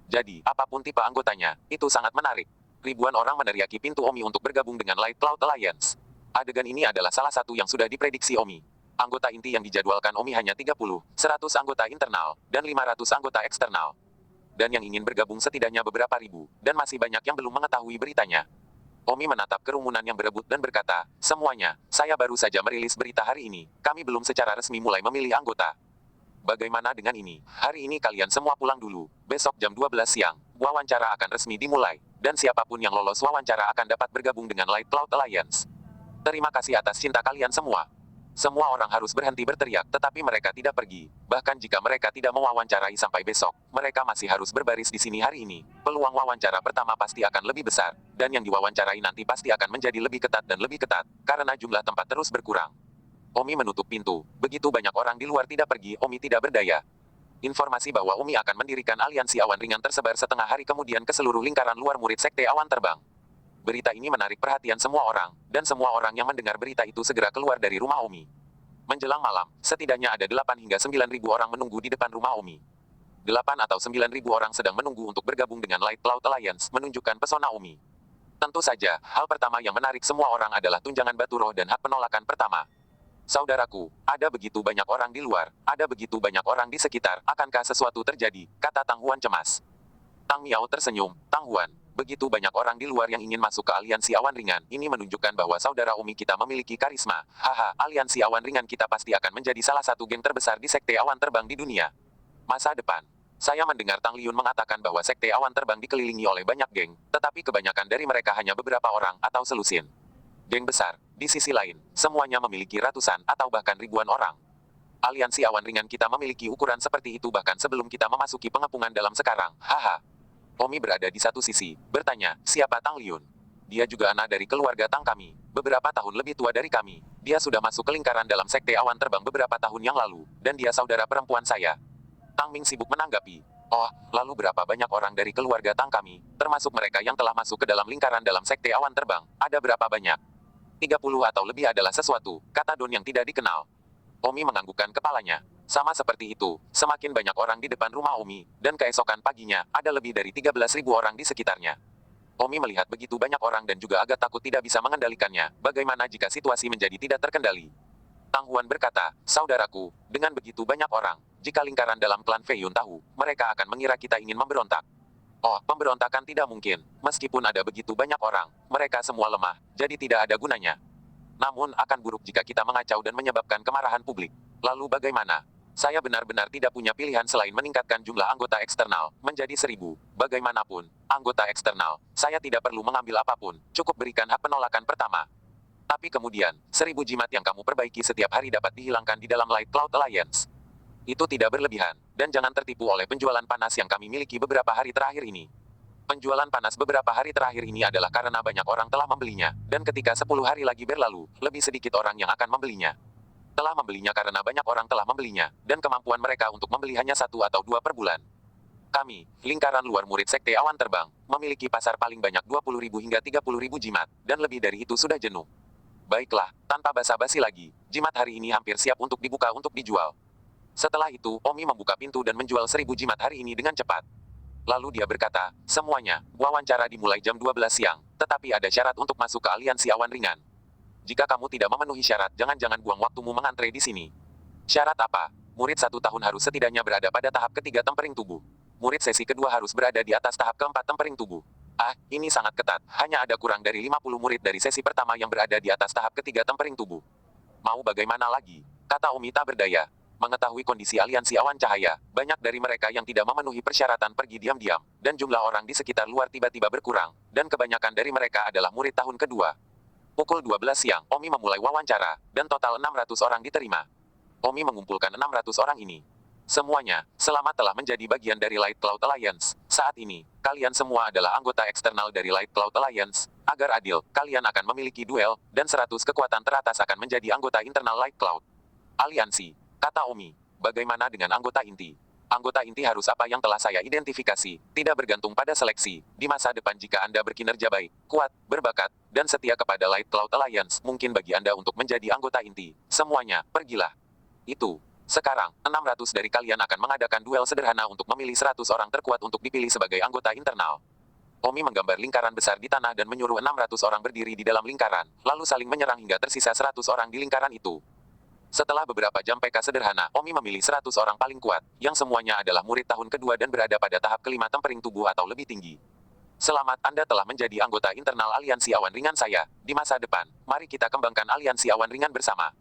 Jadi, apapun tipe anggotanya, itu sangat menarik. Ribuan orang meneriaki pintu Omi untuk bergabung dengan Light Cloud Alliance. Adegan ini adalah salah satu yang sudah diprediksi Omi. Anggota inti yang dijadwalkan Omi hanya 30, 100 anggota internal, dan 500 anggota eksternal. Dan yang ingin bergabung setidaknya beberapa ribu, dan masih banyak yang belum mengetahui beritanya. Omi menatap kerumunan yang berebut dan berkata, semuanya, saya baru saja merilis berita hari ini, kami belum secara resmi mulai memilih anggota. Bagaimana dengan ini? Hari ini kalian semua pulang dulu. Besok jam 12 siang, wawancara akan resmi dimulai. Dan siapapun yang lolos wawancara akan dapat bergabung dengan Light Cloud Alliance. Terima kasih atas cinta kalian semua. Semua orang harus berhenti berteriak, tetapi mereka tidak pergi. Bahkan jika mereka tidak mewawancarai sampai besok, mereka masih harus berbaris di sini hari ini. Peluang wawancara pertama pasti akan lebih besar. Dan yang diwawancarai nanti pasti akan menjadi lebih ketat dan lebih ketat, karena jumlah tempat terus berkurang. Omi menutup pintu. Begitu banyak orang di luar tidak pergi, Omi tidak berdaya. Informasi bahwa Omi akan mendirikan aliansi awan ringan tersebar setengah hari kemudian ke seluruh lingkaran luar murid Sekte Awan Terbang. Berita ini menarik perhatian semua orang, dan semua orang yang mendengar berita itu segera keluar dari rumah Omi. Menjelang malam, setidaknya ada 8 hingga 9 ribu orang menunggu di depan rumah Omi. 8 atau 9 ribu orang sedang menunggu untuk bergabung dengan Light Cloud Alliance, menunjukkan pesona Omi. Tentu saja, hal pertama yang menarik semua orang adalah tunjangan batu roh dan hak penolakan pertama. Saudaraku, ada begitu banyak orang di luar, ada begitu banyak orang di sekitar, akankah sesuatu terjadi, kata Tang Huan cemas. Tang Miao tersenyum, Tang Huan, Begitu banyak orang di luar yang ingin masuk ke aliansi awan ringan. Ini menunjukkan bahwa saudara Omi kita memiliki karisma. Haha, aliansi awan ringan kita pasti akan menjadi salah satu geng terbesar di sekte awan terbang di dunia. Masa depan. Saya mendengar Tang Liun mengatakan bahwa sekte awan terbang dikelilingi oleh banyak geng, tetapi kebanyakan dari mereka hanya beberapa orang atau selusin. Geng besar, di sisi lain, semuanya memiliki ratusan atau bahkan ribuan orang. Aliansi awan ringan kita memiliki ukuran seperti itu bahkan sebelum kita memasuki pengepungan dalam sekarang. Haha. Omi berada di satu sisi, bertanya, siapa Tang Liun? Dia juga anak dari keluarga Tang kami, beberapa tahun lebih tua dari kami. Dia sudah masuk ke lingkaran dalam sekte awan terbang beberapa tahun yang lalu, dan dia saudara perempuan saya. Tang Ming sibuk menanggapi. Oh, lalu berapa banyak orang dari keluarga Tang kami, termasuk mereka yang telah masuk ke dalam lingkaran dalam sekte awan terbang, ada berapa banyak? 30 atau lebih adalah sesuatu, kata Don yang tidak dikenal. Omi menganggukkan kepalanya. Sama seperti itu, semakin banyak orang di depan rumah Omi, dan keesokan paginya, ada lebih dari 13.000 orang di sekitarnya. Omi melihat begitu banyak orang dan juga agak takut tidak bisa mengendalikannya. Bagaimana jika situasi menjadi tidak terkendali? Tang Huan berkata, saudaraku, dengan begitu banyak orang, jika lingkaran dalam klan Fei Yun tahu, mereka akan mengira kita ingin memberontak. Oh, pemberontakan tidak mungkin. Meskipun ada begitu banyak orang, mereka semua lemah, jadi tidak ada gunanya. Namun akan buruk jika kita mengacau dan menyebabkan kemarahan publik. Lalu bagaimana? Saya benar-benar tidak punya pilihan selain meningkatkan jumlah anggota eksternal, menjadi 1.000. Bagaimanapun, anggota eksternal, saya tidak perlu mengambil apapun, cukup berikan hak penolakan pertama. Tapi kemudian, 1.000 jimat yang kamu perbaiki setiap hari dapat dihilangkan di dalam Light Cloud Alliance. Itu tidak berlebihan, dan jangan tertipu oleh penjualan panas yang kami miliki beberapa hari terakhir ini. Penjualan panas beberapa hari terakhir ini adalah karena banyak orang telah membelinya, dan ketika 10 hari lagi berlalu, lebih sedikit orang yang akan membelinya. Telah membelinya karena banyak orang telah membelinya, dan kemampuan mereka untuk membeli hanya 1 atau 2 per bulan. Kami, lingkaran luar murid sekte awan terbang, memiliki pasar paling banyak 20.000 hingga 30.000 jimat, dan lebih dari itu sudah jenuh. Baiklah, tanpa basa-basi lagi, jimat hari ini hampir siap untuk dibuka untuk dijual. Setelah itu, Omi membuka pintu dan menjual 1.000 jimat hari ini dengan cepat. Lalu dia berkata, semuanya, wawancara dimulai jam 12 siang, tetapi ada syarat untuk masuk ke aliansi awan ringan. Jika kamu tidak memenuhi syarat, jangan-jangan buang waktumu mengantre di sini. Syarat apa? Murid 1 tahun harus setidaknya berada pada tahap ketiga tempering tubuh. Murid sesi kedua harus berada di atas tahap keempat tempering tubuh. Ah, ini sangat ketat. Hanya ada kurang dari 50 murid dari sesi pertama yang berada di atas tahap ketiga tempering tubuh. Mau bagaimana lagi? Kata Omi tak berdaya. Mengetahui kondisi aliansi awan cahaya, banyak dari mereka yang tidak memenuhi persyaratan pergi diam-diam, dan jumlah orang di sekitar luar tiba-tiba berkurang, dan kebanyakan dari mereka adalah murid tahun kedua. Pukul 12 siang, Omi memulai wawancara, dan total 600 orang diterima. Omi mengumpulkan 600 orang ini. Semuanya, selamat telah menjadi bagian dari Light Cloud Alliance. Saat ini, kalian semua adalah anggota eksternal dari Light Cloud Alliance. Agar adil, kalian akan memiliki duel, dan 100 kekuatan teratas akan menjadi anggota internal Light Cloud Aliansi, kata Omi. Bagaimana dengan anggota inti? Anggota inti harus apa yang telah saya identifikasi, tidak bergantung pada seleksi. Di masa depan jika Anda berkinerja baik, kuat, berbakat, dan setia kepada Light Cloud Alliance, mungkin bagi Anda untuk menjadi anggota inti. Semuanya, pergilah. Itu. Sekarang, 600 dari kalian akan mengadakan duel sederhana untuk memilih 100 orang terkuat untuk dipilih sebagai anggota internal. Omi menggambar lingkaran besar di tanah dan menyuruh 600 orang berdiri di dalam lingkaran, lalu saling menyerang hingga tersisa 100 orang di lingkaran itu. Setelah beberapa jam PK sederhana, Omi memilih 100 orang paling kuat, yang semuanya adalah murid tahun kedua dan berada pada tahap kelima tempering tubuh atau lebih tinggi. Selamat, Anda telah menjadi anggota internal aliansi awan ringan saya. Di masa depan, mari kita kembangkan aliansi awan ringan bersama.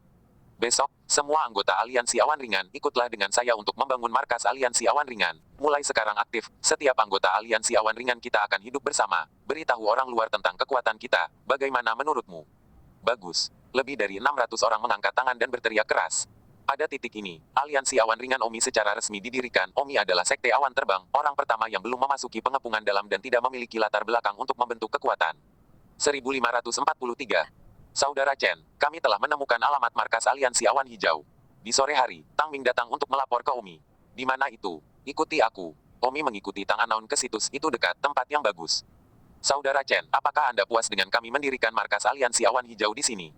Besok, semua anggota aliansi awan ringan ikutlah dengan saya untuk membangun markas aliansi awan ringan. Mulai sekarang aktif, setiap anggota aliansi awan ringan kita akan hidup bersama. Beritahu orang luar tentang kekuatan kita. Bagaimana menurutmu? Bagus. Lebih dari 600 orang mengangkat tangan dan berteriak keras. Pada titik ini, aliansi awan ringan Omi secara resmi didirikan. Omi adalah sekte awan terbang, orang pertama yang belum memasuki pengepungan dalam dan tidak memiliki latar belakang untuk membentuk kekuatan. 1543. Saudara Chen, kami telah menemukan alamat markas aliansi awan hijau. Di sore hari, Tang Ming datang untuk melapor ke Omi. Di mana itu? Ikuti aku. Omi mengikuti Tang Anaun ke situs itu dekat tempat yang bagus. Saudara Chen, apakah Anda puas dengan kami mendirikan markas aliansi awan hijau di sini?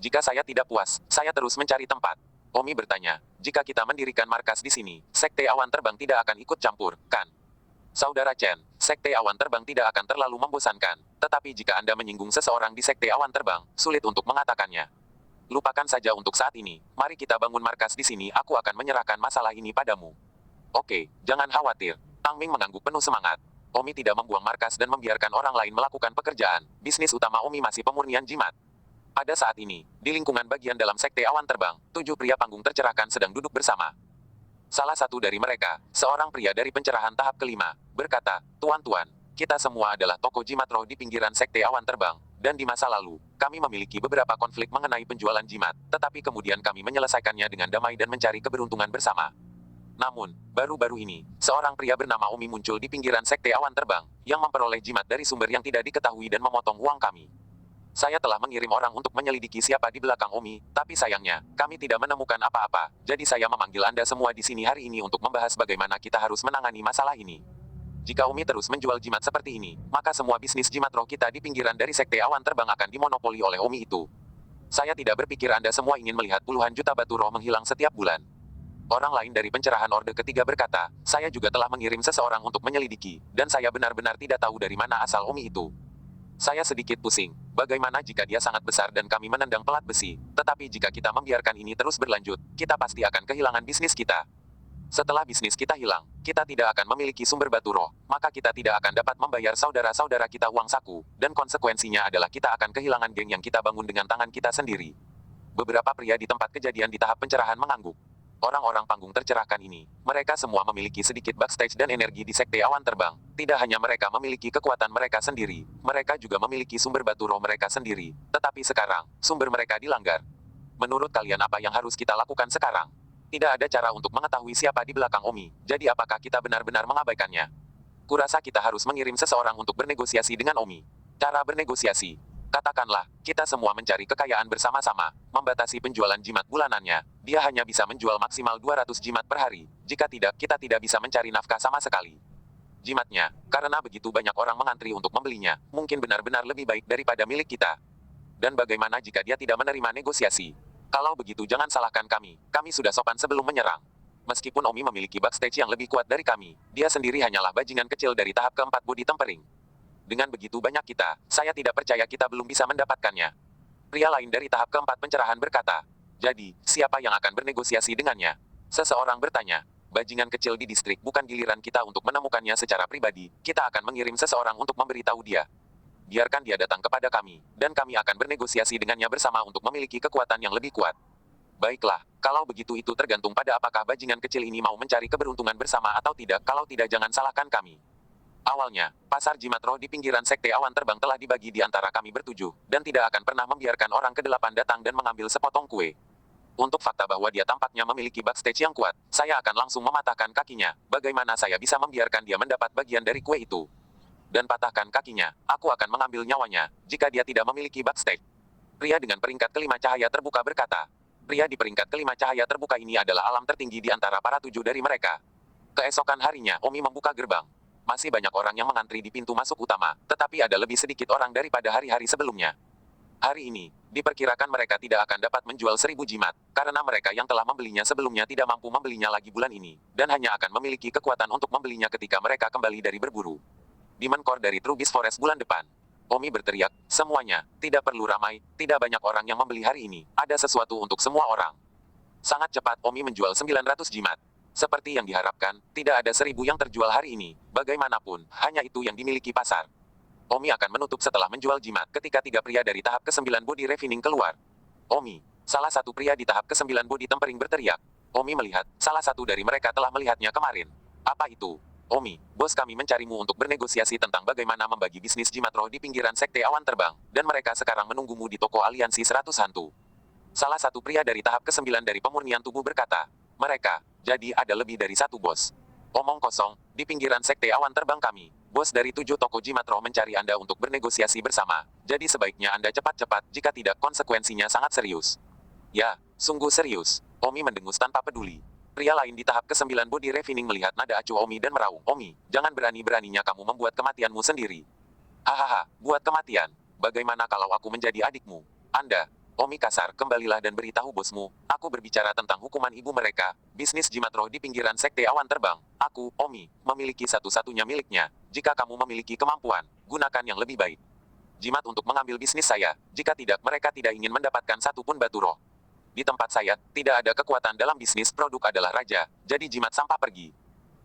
Jika saya tidak puas, saya terus mencari tempat. Omi bertanya, jika kita mendirikan markas di sini, sekte awan terbang tidak akan ikut campur, kan? Saudara Chen, sekte awan terbang tidak akan terlalu membosankan, tetapi jika Anda menyinggung seseorang di sekte awan terbang, sulit untuk mengatakannya. Lupakan saja untuk saat ini, mari kita bangun markas di sini, aku akan menyerahkan masalah ini padamu. Oke, jangan khawatir. Tang Ming mengangguk penuh semangat. Omi tidak membuang markas dan membiarkan orang lain melakukan pekerjaan. Bisnis utama Omi masih pemurnian jimat. Pada saat ini, di lingkungan bagian dalam sekte awan terbang, 7 pria panggung tercerahkan sedang duduk bersama. Salah satu dari mereka, seorang pria dari pencerahan tahap kelima, berkata, "Tuan-tuan, kita semua adalah tokoh jimat roh di pinggiran sekte awan terbang, dan di masa lalu, kami memiliki beberapa konflik mengenai penjualan jimat, tetapi kemudian kami menyelesaikannya dengan damai dan mencari keberuntungan bersama. Namun, baru-baru ini, seorang pria bernama Omi muncul di pinggiran sekte awan terbang, yang memperoleh jimat dari sumber yang tidak diketahui dan memotong uang kami. Saya telah mengirim orang untuk menyelidiki siapa di belakang Omi, tapi sayangnya, kami tidak menemukan apa-apa, jadi saya memanggil Anda semua di sini hari ini untuk membahas bagaimana kita harus menangani masalah ini. Jika Omi terus menjual jimat seperti ini, maka semua bisnis jimat roh kita di pinggiran dari sekte awan terbang akan dimonopoli oleh Omi itu. Saya tidak berpikir Anda semua ingin melihat puluhan juta batu roh menghilang setiap bulan." Orang lain dari pencerahan Orde Ketiga berkata, "Saya juga telah mengirim seseorang untuk menyelidiki, dan saya benar-benar tidak tahu dari mana asal Omi itu. Saya sedikit pusing. Bagaimana jika dia sangat besar dan kami menendang pelat besi? Tetapi jika kita membiarkan ini terus berlanjut, kita pasti akan kehilangan bisnis kita. Setelah bisnis kita hilang, kita tidak akan memiliki sumber batu roh, maka kita tidak akan dapat membayar saudara-saudara kita uang saku, dan konsekuensinya adalah kita akan kehilangan geng yang kita bangun dengan tangan kita sendiri." Beberapa pria di tempat kejadian di tahap pencerahan mengangguk. Orang-orang panggung tercerahkan ini, mereka semua memiliki sedikit backstage dan energi di sekte awan terbang. Tidak hanya mereka memiliki kekuatan mereka sendiri, mereka juga memiliki sumber batu roh mereka sendiri. Tetapi sekarang, sumber mereka dilanggar. Menurut kalian apa yang harus kita lakukan sekarang? Tidak ada cara untuk mengetahui siapa di belakang Omi, jadi apakah kita benar-benar mengabaikannya? Kurasa kita harus mengirim seseorang untuk bernegosiasi dengan Omi. Cara bernegosiasi. Katakanlah, kita semua mencari kekayaan bersama-sama, membatasi penjualan jimat bulanannya. Dia hanya bisa menjual maksimal 200 jimat per hari. Jika tidak, kita tidak bisa mencari nafkah sama sekali. Jimatnya, karena begitu banyak orang mengantri untuk membelinya, mungkin benar-benar lebih baik daripada milik kita. Dan bagaimana jika dia tidak menerima negosiasi? Kalau begitu jangan salahkan kami sudah sopan sebelum menyerang. Meskipun Omi memiliki backstage yang lebih kuat dari kami, dia sendiri hanyalah bajingan kecil dari tahap keempat body tempering. Dengan begitu banyak kita, saya tidak percaya kita belum bisa mendapatkannya. Pria lain dari tahap keempat pencerahan berkata, "Jadi, siapa yang akan bernegosiasi dengannya?" Seseorang bertanya, "Bajingan kecil di distrik, bukan giliran kita untuk menemukannya secara pribadi, kita akan mengirim seseorang untuk memberitahu dia. Biarkan dia datang kepada kami, dan kami akan bernegosiasi dengannya bersama untuk memiliki kekuatan yang lebih kuat." Baiklah, kalau begitu itu tergantung pada apakah bajingan kecil ini mau mencari keberuntungan bersama atau tidak. Kalau tidak jangan salahkan kami. Awalnya, pasar jimat roh di pinggiran sekte awan terbang telah dibagi di antara kami bertujuh, dan tidak akan pernah membiarkan orang ke-8 datang dan mengambil sepotong kue. Untuk fakta bahwa dia tampaknya memiliki backstage yang kuat, saya akan langsung mematahkan kakinya. Bagaimana saya bisa membiarkan dia mendapat bagian dari kue itu? Dan patahkan kakinya, aku akan mengambil nyawanya, jika dia tidak memiliki backstage. Pria dengan peringkat kelima cahaya terbuka berkata. Pria di peringkat kelima cahaya terbuka ini adalah alam tertinggi di antara para 7 dari mereka. Keesokan harinya, Omi membuka gerbang. Masih banyak orang yang mengantri di pintu masuk utama, tetapi ada lebih sedikit orang daripada hari-hari sebelumnya. Hari ini, diperkirakan mereka tidak akan dapat menjual 1000 jimat, karena mereka yang telah membelinya sebelumnya tidak mampu membelinya lagi bulan ini, dan hanya akan memiliki kekuatan untuk membelinya ketika mereka kembali dari berburu. Demon Core dari Trubis Forest bulan depan. Omi berteriak, "Semuanya, tidak perlu ramai, tidak banyak orang yang membeli hari ini, ada sesuatu untuk semua orang." Sangat cepat Omi menjual 900 jimat. Seperti yang diharapkan, tidak ada 1000 yang terjual hari ini. Bagaimanapun, hanya itu yang dimiliki pasar. Omi akan menutup setelah menjual jimat ketika 3 pria dari tahap ke-9 body refining keluar. "Omi!" Salah satu pria di tahap ke-9 body tempering berteriak. Omi melihat, salah satu dari mereka telah melihatnya kemarin. "Apa itu?" "Omi, bos kami mencarimu untuk bernegosiasi tentang bagaimana membagi bisnis jimat roh di pinggiran sekte awan terbang, dan mereka sekarang menunggumu di toko aliansi 100 hantu." Salah satu pria dari tahap ke-9 dari pemurnian tubuh berkata, "Mereka, jadi ada lebih dari 1 bos." "Omong kosong, di pinggiran sekte awan terbang kami, bos dari 7 toko jimat roh mencari Anda untuk bernegosiasi bersama, jadi sebaiknya Anda cepat-cepat, jika tidak konsekuensinya sangat serius." "Ya, sungguh serius." Omi mendengus tanpa peduli. Pria lain di tahap ke-9 body refining melihat nada acuh Omi dan meraung, "Omi, jangan berani-beraninya kamu membuat kematianmu sendiri." "Hahaha, buat kematian. Bagaimana kalau aku menjadi adikmu? Anda?" Omi kasar, "Kembalilah dan beritahu bosmu, aku berbicara tentang hukuman ibu mereka, bisnis jimat roh di pinggiran sekte awan terbang. Aku, Omi, memiliki satu-satunya miliknya. Jika kamu memiliki kemampuan, gunakan yang lebih baik. Jimat untuk mengambil bisnis saya, jika tidak mereka tidak ingin mendapatkan satupun batu roh. Di tempat saya, tidak ada kekuatan dalam bisnis, produk adalah raja, jadi jimat sampah pergi."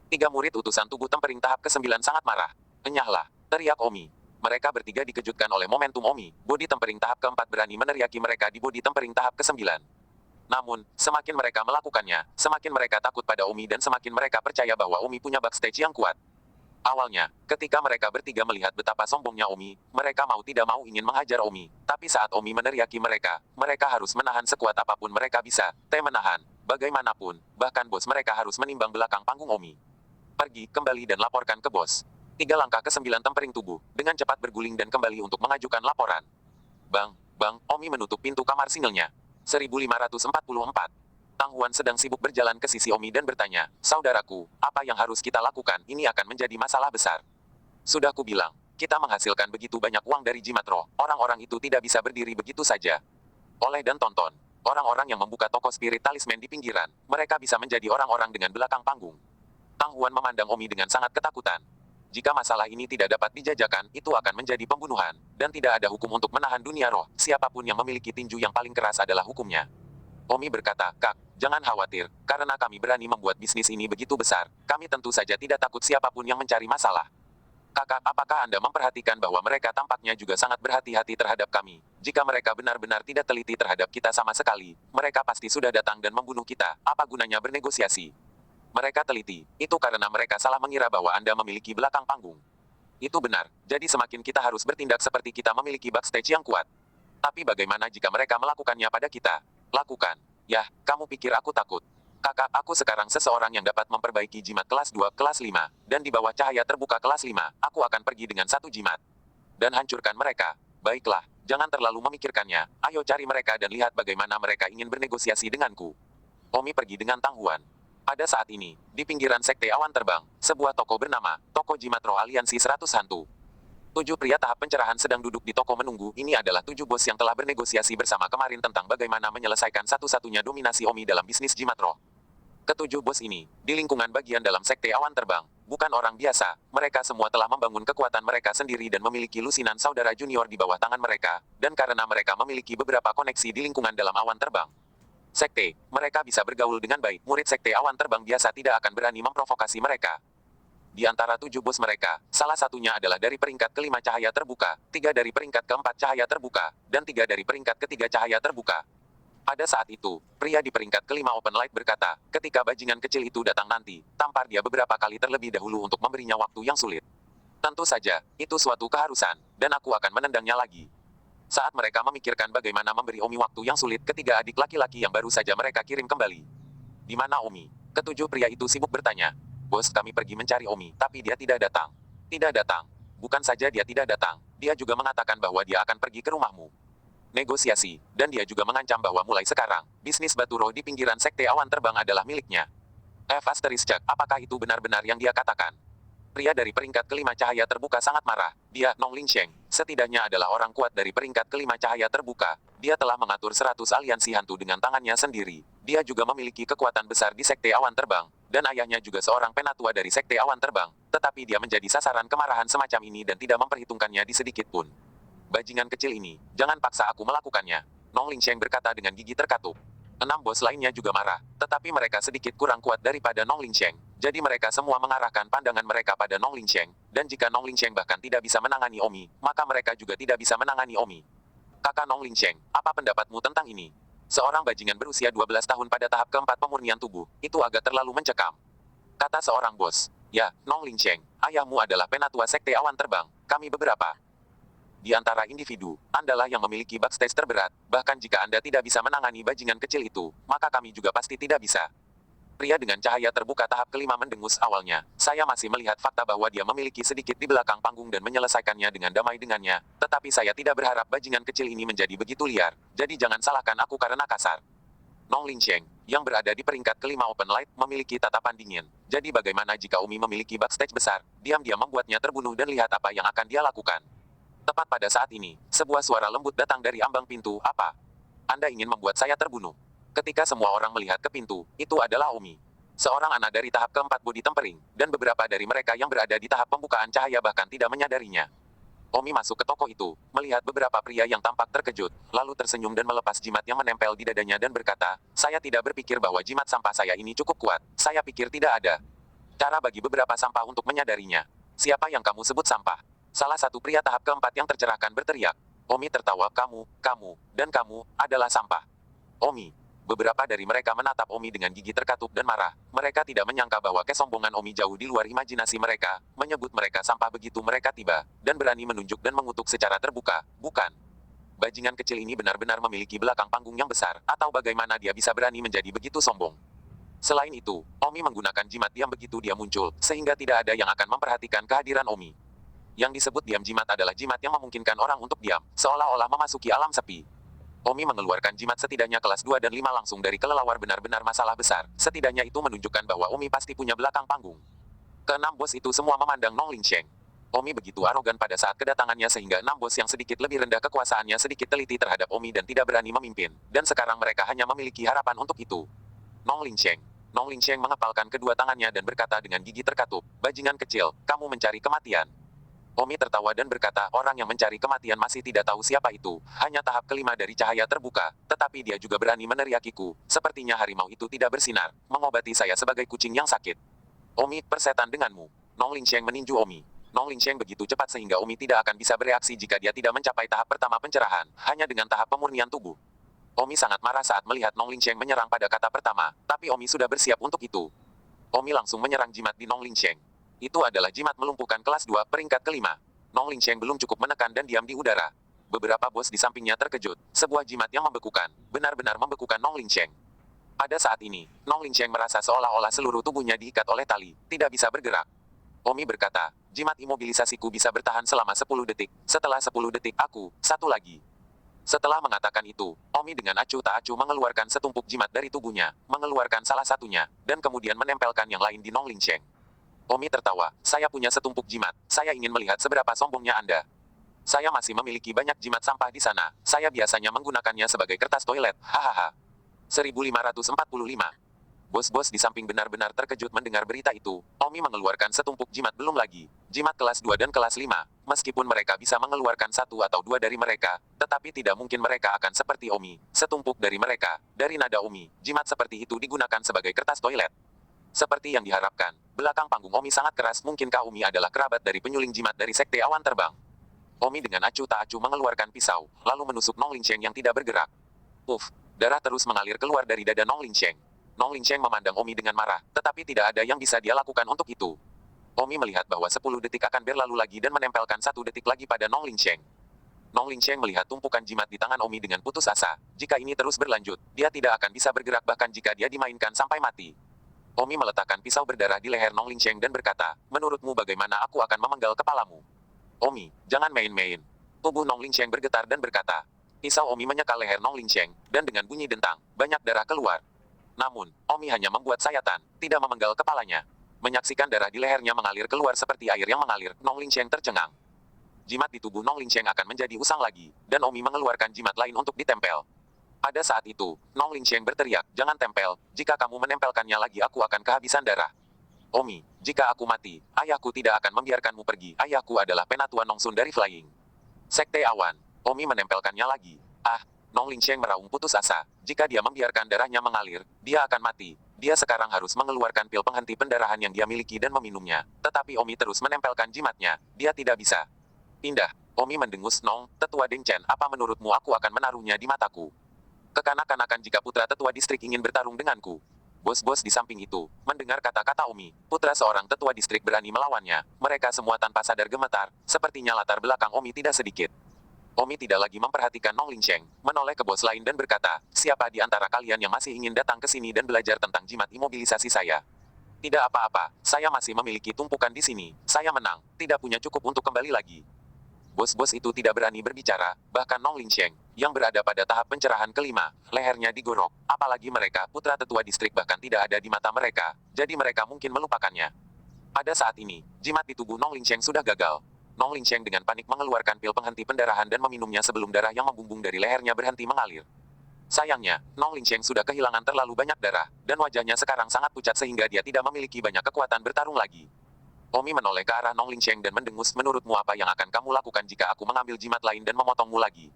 3 murid utusan tubuh tempering tahap ke-9 sangat marah. Enyahlah, teriak Omi. Mereka bertiga dikejutkan oleh momentum Omi. Body tempering tahap keempat berani meneriaki mereka di body tempering tahap ke-9. Namun, semakin mereka melakukannya, semakin mereka takut pada Omi dan semakin mereka percaya bahwa Omi punya backstage yang kuat. Awalnya, ketika mereka bertiga melihat betapa sombongnya Omi, mereka mau tidak mau ingin menghajar Omi. Tapi saat Omi meneriaki mereka, mereka harus menahan sekuat apapun mereka bisa. Menahan. Bagaimanapun, bahkan bos mereka harus menimbang belakang panggung Omi. Pergi, kembali dan laporkan ke bos. 3 langkah ke-9 tempering tubuh, dengan cepat berguling dan kembali untuk mengajukan laporan. Bang, Omi menutup pintu kamar singelnya. 1544. Tang Huan sedang sibuk berjalan ke sisi Omi dan bertanya, "Saudaraku, apa yang harus kita lakukan? Ini akan menjadi masalah besar." Sudah kubilang, kita menghasilkan begitu banyak uang dari jimat roh. Orang-orang itu tidak bisa berdiri begitu saja. Oleh dan tonton. Orang-orang yang membuka toko spirit talisman di pinggiran, mereka bisa menjadi orang-orang dengan belakang panggung. Tang Huan memandang Omi dengan sangat ketakutan. Jika masalah ini tidak dapat dijajakan, itu akan menjadi pembunuhan. Dan tidak ada hukum untuk menahan dunia roh. Siapapun yang memiliki tinju yang paling keras adalah hukumnya. Omi berkata, "Kak, jangan khawatir, karena kami berani membuat bisnis ini begitu besar. Kami tentu saja tidak takut siapapun yang mencari masalah." "Kakak, apakah Anda memperhatikan bahwa mereka tampaknya juga sangat berhati-hati terhadap kami? Jika mereka benar-benar tidak teliti terhadap kita sama sekali, mereka pasti sudah datang dan membunuh kita. Apa gunanya bernegosiasi?" "Mereka teliti, itu karena mereka salah mengira bahwa Anda memiliki belakang panggung." "Itu benar, jadi semakin kita harus bertindak seperti kita memiliki backstage yang kuat. Tapi bagaimana jika mereka melakukannya pada kita?" "Lakukan. Yah, kamu pikir aku takut? Kakak, aku sekarang seseorang yang dapat memperbaiki jimat kelas 2, kelas 5, dan di bawah cahaya terbuka kelas 5, aku akan pergi dengan satu jimat. Dan hancurkan mereka." "Baiklah, jangan terlalu memikirkannya, ayo cari mereka dan lihat bagaimana mereka ingin bernegosiasi denganku." Omi pergi dengan Tang Huan. Pada saat ini, di pinggiran Sekte Awan Terbang, sebuah toko bernama Toko Jimat Roh Aliansi 100 Hantu. 7 pria tahap pencerahan sedang duduk di toko menunggu. Ini adalah 7 bos yang telah bernegosiasi bersama kemarin tentang bagaimana menyelesaikan satu-satunya dominasi Omi dalam bisnis jimat roh. Ketujuh bos ini, di lingkungan bagian dalam Sekte Awan Terbang, bukan orang biasa. Mereka semua telah membangun kekuatan mereka sendiri dan memiliki lusinan saudara junior di bawah tangan mereka, dan karena mereka memiliki beberapa koneksi di lingkungan dalam awan terbang Sekte, mereka bisa bergaul dengan baik. Murid Sekte Awan Terbang biasa tidak akan berani memprovokasi mereka. Di antara 7 bos mereka, salah satunya adalah dari peringkat ke-5 cahaya terbuka, 3 dari peringkat ke-4 cahaya terbuka, dan 3 dari peringkat ke-3 cahaya terbuka. Pada saat itu, pria di peringkat ke-5 Open Light berkata, ketika bajingan kecil itu datang nanti, tampar dia beberapa kali terlebih dahulu untuk memberinya waktu yang sulit. Tentu saja, itu suatu keharusan, dan aku akan menendangnya lagi. Saat mereka memikirkan bagaimana memberi Omi waktu yang sulit, ketiga adik laki-laki yang baru saja mereka kirim kembali. "Di mana Omi?" Ketujuh pria itu sibuk bertanya. "Bos, kami pergi mencari Omi, tapi dia tidak datang." "Tidak datang. Bukan saja dia tidak datang, dia juga mengatakan bahwa dia akan pergi ke rumahmu. Negosiasi, dan dia juga mengancam bahwa mulai sekarang, bisnis batu roh di pinggiran Sekte Awan Terbang adalah miliknya." Cek, apakah itu benar-benar yang dia katakan? Pria dari peringkat ke-5 cahaya terbuka sangat marah. Dia, Nong Lingsheng, setidaknya adalah orang kuat dari peringkat ke-5 cahaya terbuka. Dia telah mengatur 100 aliansi hantu dengan tangannya sendiri. Dia juga memiliki kekuatan besar di Sekte Awan Terbang, dan ayahnya juga seorang penatua dari Sekte Awan Terbang. Tetapi dia menjadi sasaran kemarahan semacam ini dan tidak memperhitungkannya di sedikit pun. "Bajingan kecil ini, jangan paksa aku melakukannya," Nong Lingsheng berkata dengan gigi terkatup. 6 bos lainnya juga marah, tetapi mereka sedikit kurang kuat daripada Nong Lingsheng. Jadi mereka semua mengarahkan pandangan mereka pada Nong Lingsheng, dan jika Nong Lingsheng bahkan tidak bisa menangani Omi, maka mereka juga tidak bisa menangani Omi. "Kakak Nong Lingsheng, apa pendapatmu tentang ini?" Seorang bajingan berusia 12 tahun pada tahap keempat pemurnian tubuh, itu agak terlalu mencekam. Kata seorang bos. "Ya, Nong Lingsheng, ayahmu adalah penatua Sekte Awan Terbang, kami beberapa di antara individu, Andalah yang memiliki backstage terberat, bahkan jika Anda tidak bisa menangani bajingan kecil itu, maka kami juga pasti tidak bisa." Pria dengan cahaya terbuka tahap ke-5 mendengus. "Awalnya, saya masih melihat fakta bahwa dia memiliki sedikit di belakang panggung dan menyelesaikannya dengan damai dengannya, tetapi saya tidak berharap bajingan kecil ini menjadi begitu liar, jadi jangan salahkan aku karena kasar." Nong Lingsheng, yang berada di peringkat ke-5 Open Light, memiliki tatapan dingin. Jadi bagaimana jika Umi memiliki backstage besar, diam-diam membuatnya terbunuh dan lihat apa yang akan dia lakukan. Tepat pada saat ini, sebuah suara lembut datang dari ambang pintu. "Apa? Anda ingin membuat saya terbunuh?" Ketika semua orang melihat ke pintu, itu adalah Omi. Seorang anak dari tahap keempat body tempering, dan beberapa dari mereka yang berada di tahap pembukaan cahaya bahkan tidak menyadarinya. Omi masuk ke toko itu, melihat beberapa pria yang tampak terkejut, lalu tersenyum dan melepas jimat yang menempel di dadanya dan berkata, "Saya tidak berpikir bahwa jimat sampah saya ini cukup kuat. Saya pikir tidak ada cara bagi beberapa sampah untuk menyadarinya." Siapa yang kamu sebut sampah? Salah satu pria tahap keempat yang tercerahkan berteriak. Omi tertawa, kamu, dan kamu, adalah sampah. Omi. Beberapa dari mereka menatap Omi dengan gigi terkatup dan marah. Mereka tidak menyangka bahwa kesombongan Omi jauh di luar imajinasi mereka, menyebut mereka sampah begitu mereka tiba, dan berani menunjuk dan mengutuk secara terbuka, bukan. Bajingan kecil ini benar-benar memiliki belakang panggung yang besar, atau bagaimana dia bisa berani menjadi begitu sombong. Selain itu, Omi menggunakan jimat diam begitu dia muncul, sehingga tidak ada yang akan memperhatikan kehadiran Omi. Yang disebut diam jimat adalah jimat yang memungkinkan orang untuk diam, seolah-olah memasuki alam sepi. Omi mengeluarkan jimat setidaknya kelas 2 dan 5 langsung dari kelelawar benar-benar masalah besar, setidaknya itu menunjukkan bahwa Omi pasti punya belakang panggung. Keenam bos itu semua memandang Nong Lingsheng. Omi begitu arogan pada saat kedatangannya sehingga 6 bos yang sedikit lebih rendah kekuasaannya sedikit teliti terhadap Omi dan tidak berani memimpin, dan sekarang mereka hanya memiliki harapan untuk itu. Nong Lingsheng. Nong Lingsheng mengepalkan kedua tangannya dan berkata dengan gigi terkatup, bajingan kecil, kamu mencari kematian. Omi tertawa dan berkata, orang yang mencari kematian masih tidak tahu siapa itu, hanya tahap kelima dari cahaya terbuka, tetapi dia juga berani meneriakiku, sepertinya harimau itu tidak bersinar, mengobati saya sebagai kucing yang sakit. Omi, persetan denganmu. Nong Lingsheng meninju Omi. Nong Lingsheng begitu cepat sehingga Omi tidak akan bisa bereaksi jika dia tidak mencapai tahap pertama pencerahan, hanya dengan tahap pemurnian tubuh. Omi sangat marah saat melihat Nong Lingsheng menyerang pada kata pertama, tapi Omi sudah bersiap untuk itu. Omi langsung menyerang jimat di Nong Lingsheng. Itu adalah jimat melumpuhkan kelas 2 peringkat kelima. Nong Lingsheng belum cukup menekan dan diam di udara. Beberapa bos di sampingnya terkejut. Sebuah jimat yang membekukan, benar-benar membekukan Nong Lingsheng. Pada saat ini, Nong Lingsheng merasa seolah-olah seluruh tubuhnya diikat oleh tali, tidak bisa bergerak. Omi berkata, jimat imobilisasiku bisa bertahan selama 10 detik. Setelah 10 detik satu lagi. Setelah mengatakan itu, Omi dengan acuh tak acuh mengeluarkan setumpuk jimat dari tubuhnya, mengeluarkan salah satunya, dan kemudian menempelkan yang lain di Nong Lingsheng. Omi tertawa, saya punya setumpuk jimat, saya ingin melihat seberapa sombongnya Anda. Saya masih memiliki banyak jimat sampah di sana, saya biasanya menggunakannya sebagai kertas toilet, hahaha. 1545. Bos-bos di samping benar-benar terkejut mendengar berita itu. Omi mengeluarkan setumpuk jimat belum lagi. Jimat kelas 2 dan kelas 5. Meskipun mereka bisa mengeluarkan satu atau dua dari mereka, tetapi tidak mungkin mereka akan seperti Omi. Setumpuk dari mereka, dari nada Omi, jimat seperti itu digunakan sebagai kertas toilet. Seperti yang diharapkan, belakang panggung Omi sangat keras. Mungkinkah Omi adalah kerabat dari penyuling jimat dari Sekte Awan Terbang? Omi dengan acuh tak acuh mengeluarkan pisau, lalu menusuk Nong Lingsheng yang tidak bergerak. Darah terus mengalir keluar dari dada Nong Lingsheng. Nong Lingsheng memandang Omi dengan marah, tetapi tidak ada yang bisa dia lakukan untuk itu. Omi melihat bahwa 10 detik akan berlalu lagi dan menempelkan 1 detik lagi pada Nong Lingsheng. Nong Lingsheng melihat tumpukan jimat di tangan Omi dengan putus asa. Jika ini terus berlanjut, dia tidak akan bisa bergerak bahkan jika dia dimainkan sampai mati. Omi meletakkan pisau berdarah di leher Nong Lingsheng dan berkata, menurutmu bagaimana aku akan memenggal kepalamu? Omi, jangan main-main. Tubuh Nong Lingsheng bergetar dan berkata. Pisau Omi menyekal leher Nong Lingsheng, dan dengan bunyi dentang, banyak darah keluar. Namun, Omi hanya membuat sayatan, tidak memenggal kepalanya. Menyaksikan darah di lehernya mengalir keluar seperti air yang mengalir, Nong Lingsheng tercengang. Jimat di tubuh Nong Lingsheng akan menjadi usang lagi, dan Omi mengeluarkan jimat lain untuk ditempel. Pada saat itu, Nong Lingsheng berteriak, jangan tempel, jika kamu menempelkannya lagi aku akan kehabisan darah. Omi, jika aku mati, ayahku tidak akan membiarkanmu pergi. Ayahku adalah penatua Nongsun dari Flying Sekte Awan. Omi menempelkannya lagi. Nong Lingsheng meraung putus asa. Jika dia membiarkan darahnya mengalir, dia akan mati. Dia sekarang harus mengeluarkan pil penghenti pendarahan yang dia miliki dan meminumnya. Tetapi Omi terus menempelkan jimatnya. Dia tidak bisa. Pindah. Omi mendengus, Nong, tetua Deng Chen, apa menurutmu aku akan menaruhnya di mataku? Kekanak-kanakan jika putra tetua distrik ingin bertarung denganku. Bos-bos di samping itu, mendengar kata-kata Omi, putra seorang tetua distrik berani melawannya. Mereka semua tanpa sadar gemetar, sepertinya latar belakang Omi tidak sedikit. Omi tidak lagi memperhatikan Nong Lingsheng, menoleh ke bos lain dan berkata, siapa di antara kalian yang masih ingin datang ke sini dan belajar tentang jimat imobilisasi saya? Tidak apa-apa, saya masih memiliki tumpukan di sini, saya menang, tidak punya cukup untuk kembali lagi. Bos-bos itu tidak berani berbicara, bahkan Nong Lingsheng, yang berada pada tahap pencerahan kelima, lehernya digorok, apalagi mereka, putra tetua distrik bahkan tidak ada di mata mereka, jadi mereka mungkin melupakannya. Pada saat ini, jimat di tubuh Nong Lingsheng sudah gagal. Nong Lingsheng dengan panik mengeluarkan pil penghenti pendarahan dan meminumnya sebelum darah yang membumbung dari lehernya berhenti mengalir. Sayangnya, Nong Lingsheng sudah kehilangan terlalu banyak darah, dan wajahnya sekarang sangat pucat sehingga dia tidak memiliki banyak kekuatan bertarung lagi. Omi menoleh ke arah Nong Lingsheng dan mendengus, menurutmu apa yang akan kamu lakukan jika aku mengambil jimat lain dan memotongmu lagi?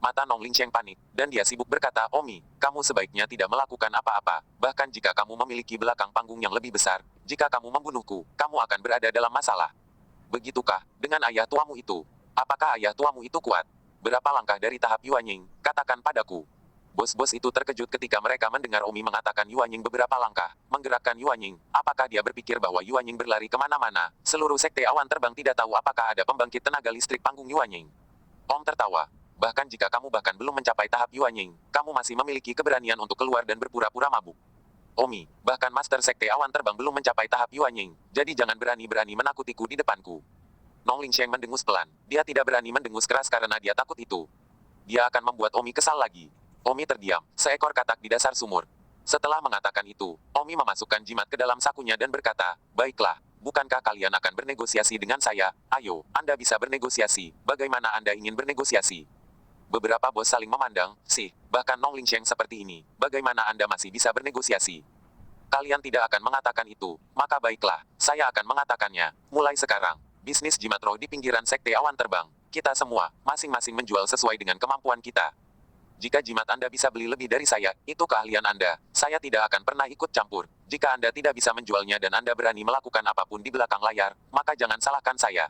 Mata Nong Lingsheng panik, dan dia sibuk berkata, Omi, kamu sebaiknya tidak melakukan apa-apa, bahkan jika kamu memiliki belakang panggung yang lebih besar, jika kamu membunuhku, kamu akan berada dalam masalah. Begitukah, dengan ayah tuamu itu? Apakah ayah tuamu itu kuat? Berapa langkah dari tahap Yuanying? Katakan padaku. Bos-bos itu terkejut ketika mereka mendengar Omi mengatakan Yuanying beberapa langkah, menggerakkan Yuanying. Apakah dia berpikir bahwa Yuanying berlari kemana-mana? Seluruh sekte awan terbang tidak tahu apakah ada pembangkit tenaga listrik panggung Yuanying. Om tertawa. Bahkan jika kamu bahkan belum mencapai tahap Yuanying, kamu masih memiliki keberanian untuk keluar dan berpura-pura mabuk. Omi, bahkan Master Sekte Awan Terbang belum mencapai tahap Yuanying, jadi jangan berani-berani menakutiku di depanku. Nong Lingsheng mendengus pelan. Dia tidak berani mendengus keras karena dia takut itu. Dia akan membuat Omi kesal lagi. Omi terdiam, seekor katak di dasar sumur. Setelah mengatakan itu, Omi memasukkan jimat ke dalam sakunya dan berkata, "Baiklah, bukankah kalian akan bernegosiasi dengan saya? Ayo, Anda bisa bernegosiasi. Bagaimana Anda ingin bernegosiasi?" Beberapa bos saling memandang, bahkan Nong Lingsheng seperti ini, bagaimana Anda masih bisa bernegosiasi? Kalian tidak akan mengatakan itu, maka baiklah, saya akan mengatakannya. Mulai sekarang, bisnis jimat roh di pinggiran Sekte Awan Terbang, kita semua, masing-masing menjual sesuai dengan kemampuan kita. Jika jimat Anda bisa beli lebih dari saya, itu keahlian Anda, saya tidak akan pernah ikut campur. Jika Anda tidak bisa menjualnya dan Anda berani melakukan apapun di belakang layar, maka jangan salahkan saya.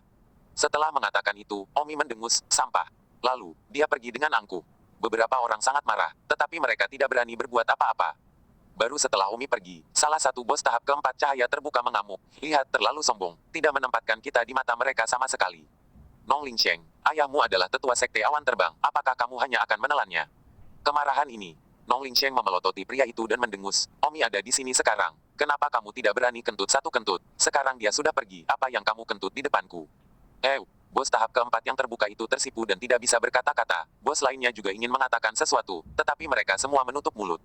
Setelah mengatakan itu, Omi mendengus, sampah. Lalu, dia pergi dengan angkuh. Beberapa orang sangat marah, tetapi mereka tidak berani berbuat apa-apa. Baru setelah Omi pergi, salah satu bos tahap keempat cahaya terbuka mengamuk. Lihat, terlalu sombong, tidak menempatkan kita di mata mereka sama sekali. Nong Lingsheng, ayahmu adalah tetua sekte awan terbang, apakah kamu hanya akan menelannya? Kemarahan ini. Nong Lingsheng memelototi pria itu dan mendengus, Omi ada di sini sekarang. Kenapa kamu tidak berani kentut satu kentut? Sekarang dia sudah pergi, apa yang kamu kentut di depanku? Bos tahap keempat yang terbuka itu tersipu dan tidak bisa berkata-kata. Bos lainnya juga ingin mengatakan sesuatu, tetapi mereka semua menutup mulut.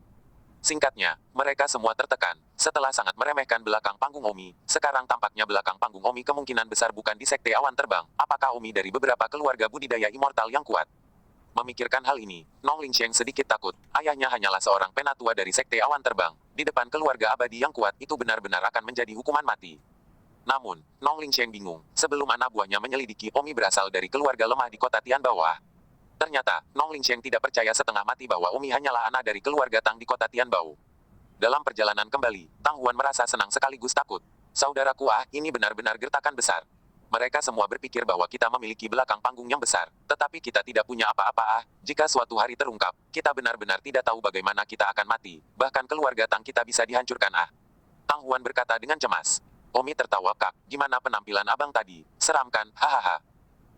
Singkatnya, mereka semua tertekan. Setelah sangat meremehkan belakang panggung Omi, sekarang tampaknya belakang panggung Omi kemungkinan besar bukan di Sekte Awan Terbang. Apakah Omi dari beberapa keluarga budidaya immortal yang kuat? Memikirkan hal ini, Nong Lingsheng sedikit takut. Ayahnya hanyalah seorang penatua dari Sekte Awan Terbang. Di depan keluarga abadi yang kuat, itu benar-benar akan menjadi hukuman mati. Namun, Nong Lingsheng bingung. Sebelum anak buahnya menyelidiki Omi berasal dari keluarga lemah di kota Tian Bawah. Ternyata, Nong Lingsheng tidak percaya setengah mati bahwa Omi hanyalah anak dari keluarga Tang di kota Tian Bawah. Dalam perjalanan kembali, Tang Huan merasa senang sekaligus takut. Saudaraku ini benar-benar gertakan besar. Mereka semua berpikir bahwa kita memiliki belakang panggung yang besar, tetapi kita tidak punya apa-apa jika suatu hari terungkap, kita benar-benar tidak tahu bagaimana kita akan mati, bahkan keluarga Tang kita bisa dihancurkan Tang Huan berkata dengan cemas. Omi tertawa, Kak, gimana penampilan abang tadi? Seram kan? Hahaha.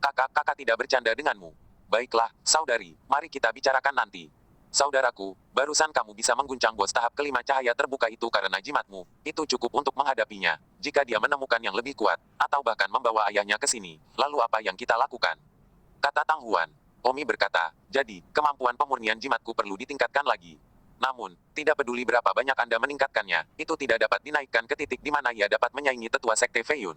Kakak tidak bercanda denganmu. Baiklah, saudari, mari kita bicarakan nanti. Saudaraku, barusan kamu bisa mengguncang bos tahap kelima cahaya terbuka itu karena jimatmu. Itu cukup untuk menghadapinya. Jika dia menemukan yang lebih kuat, atau bahkan membawa ayahnya ke sini, lalu apa yang kita lakukan? Kata Tang Huan. Omi berkata, jadi, kemampuan pemurnian jimatku perlu ditingkatkan lagi. Namun, tidak peduli berapa banyak Anda meningkatkannya, itu tidak dapat dinaikkan ke titik di mana ia dapat menyaingi tetua Sekte Feiyun.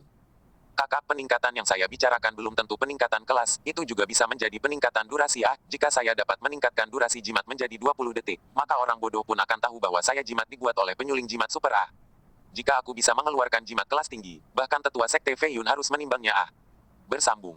Kakak, peningkatan yang saya bicarakan belum tentu peningkatan kelas, itu juga bisa menjadi peningkatan durasi jika saya dapat meningkatkan durasi jimat menjadi 20 detik, maka orang bodoh pun akan tahu bahwa saya jimat dibuat oleh penyuling jimat super Jika aku bisa mengeluarkan jimat kelas tinggi, bahkan tetua Sekte Feiyun harus menimbangnya Bersambung.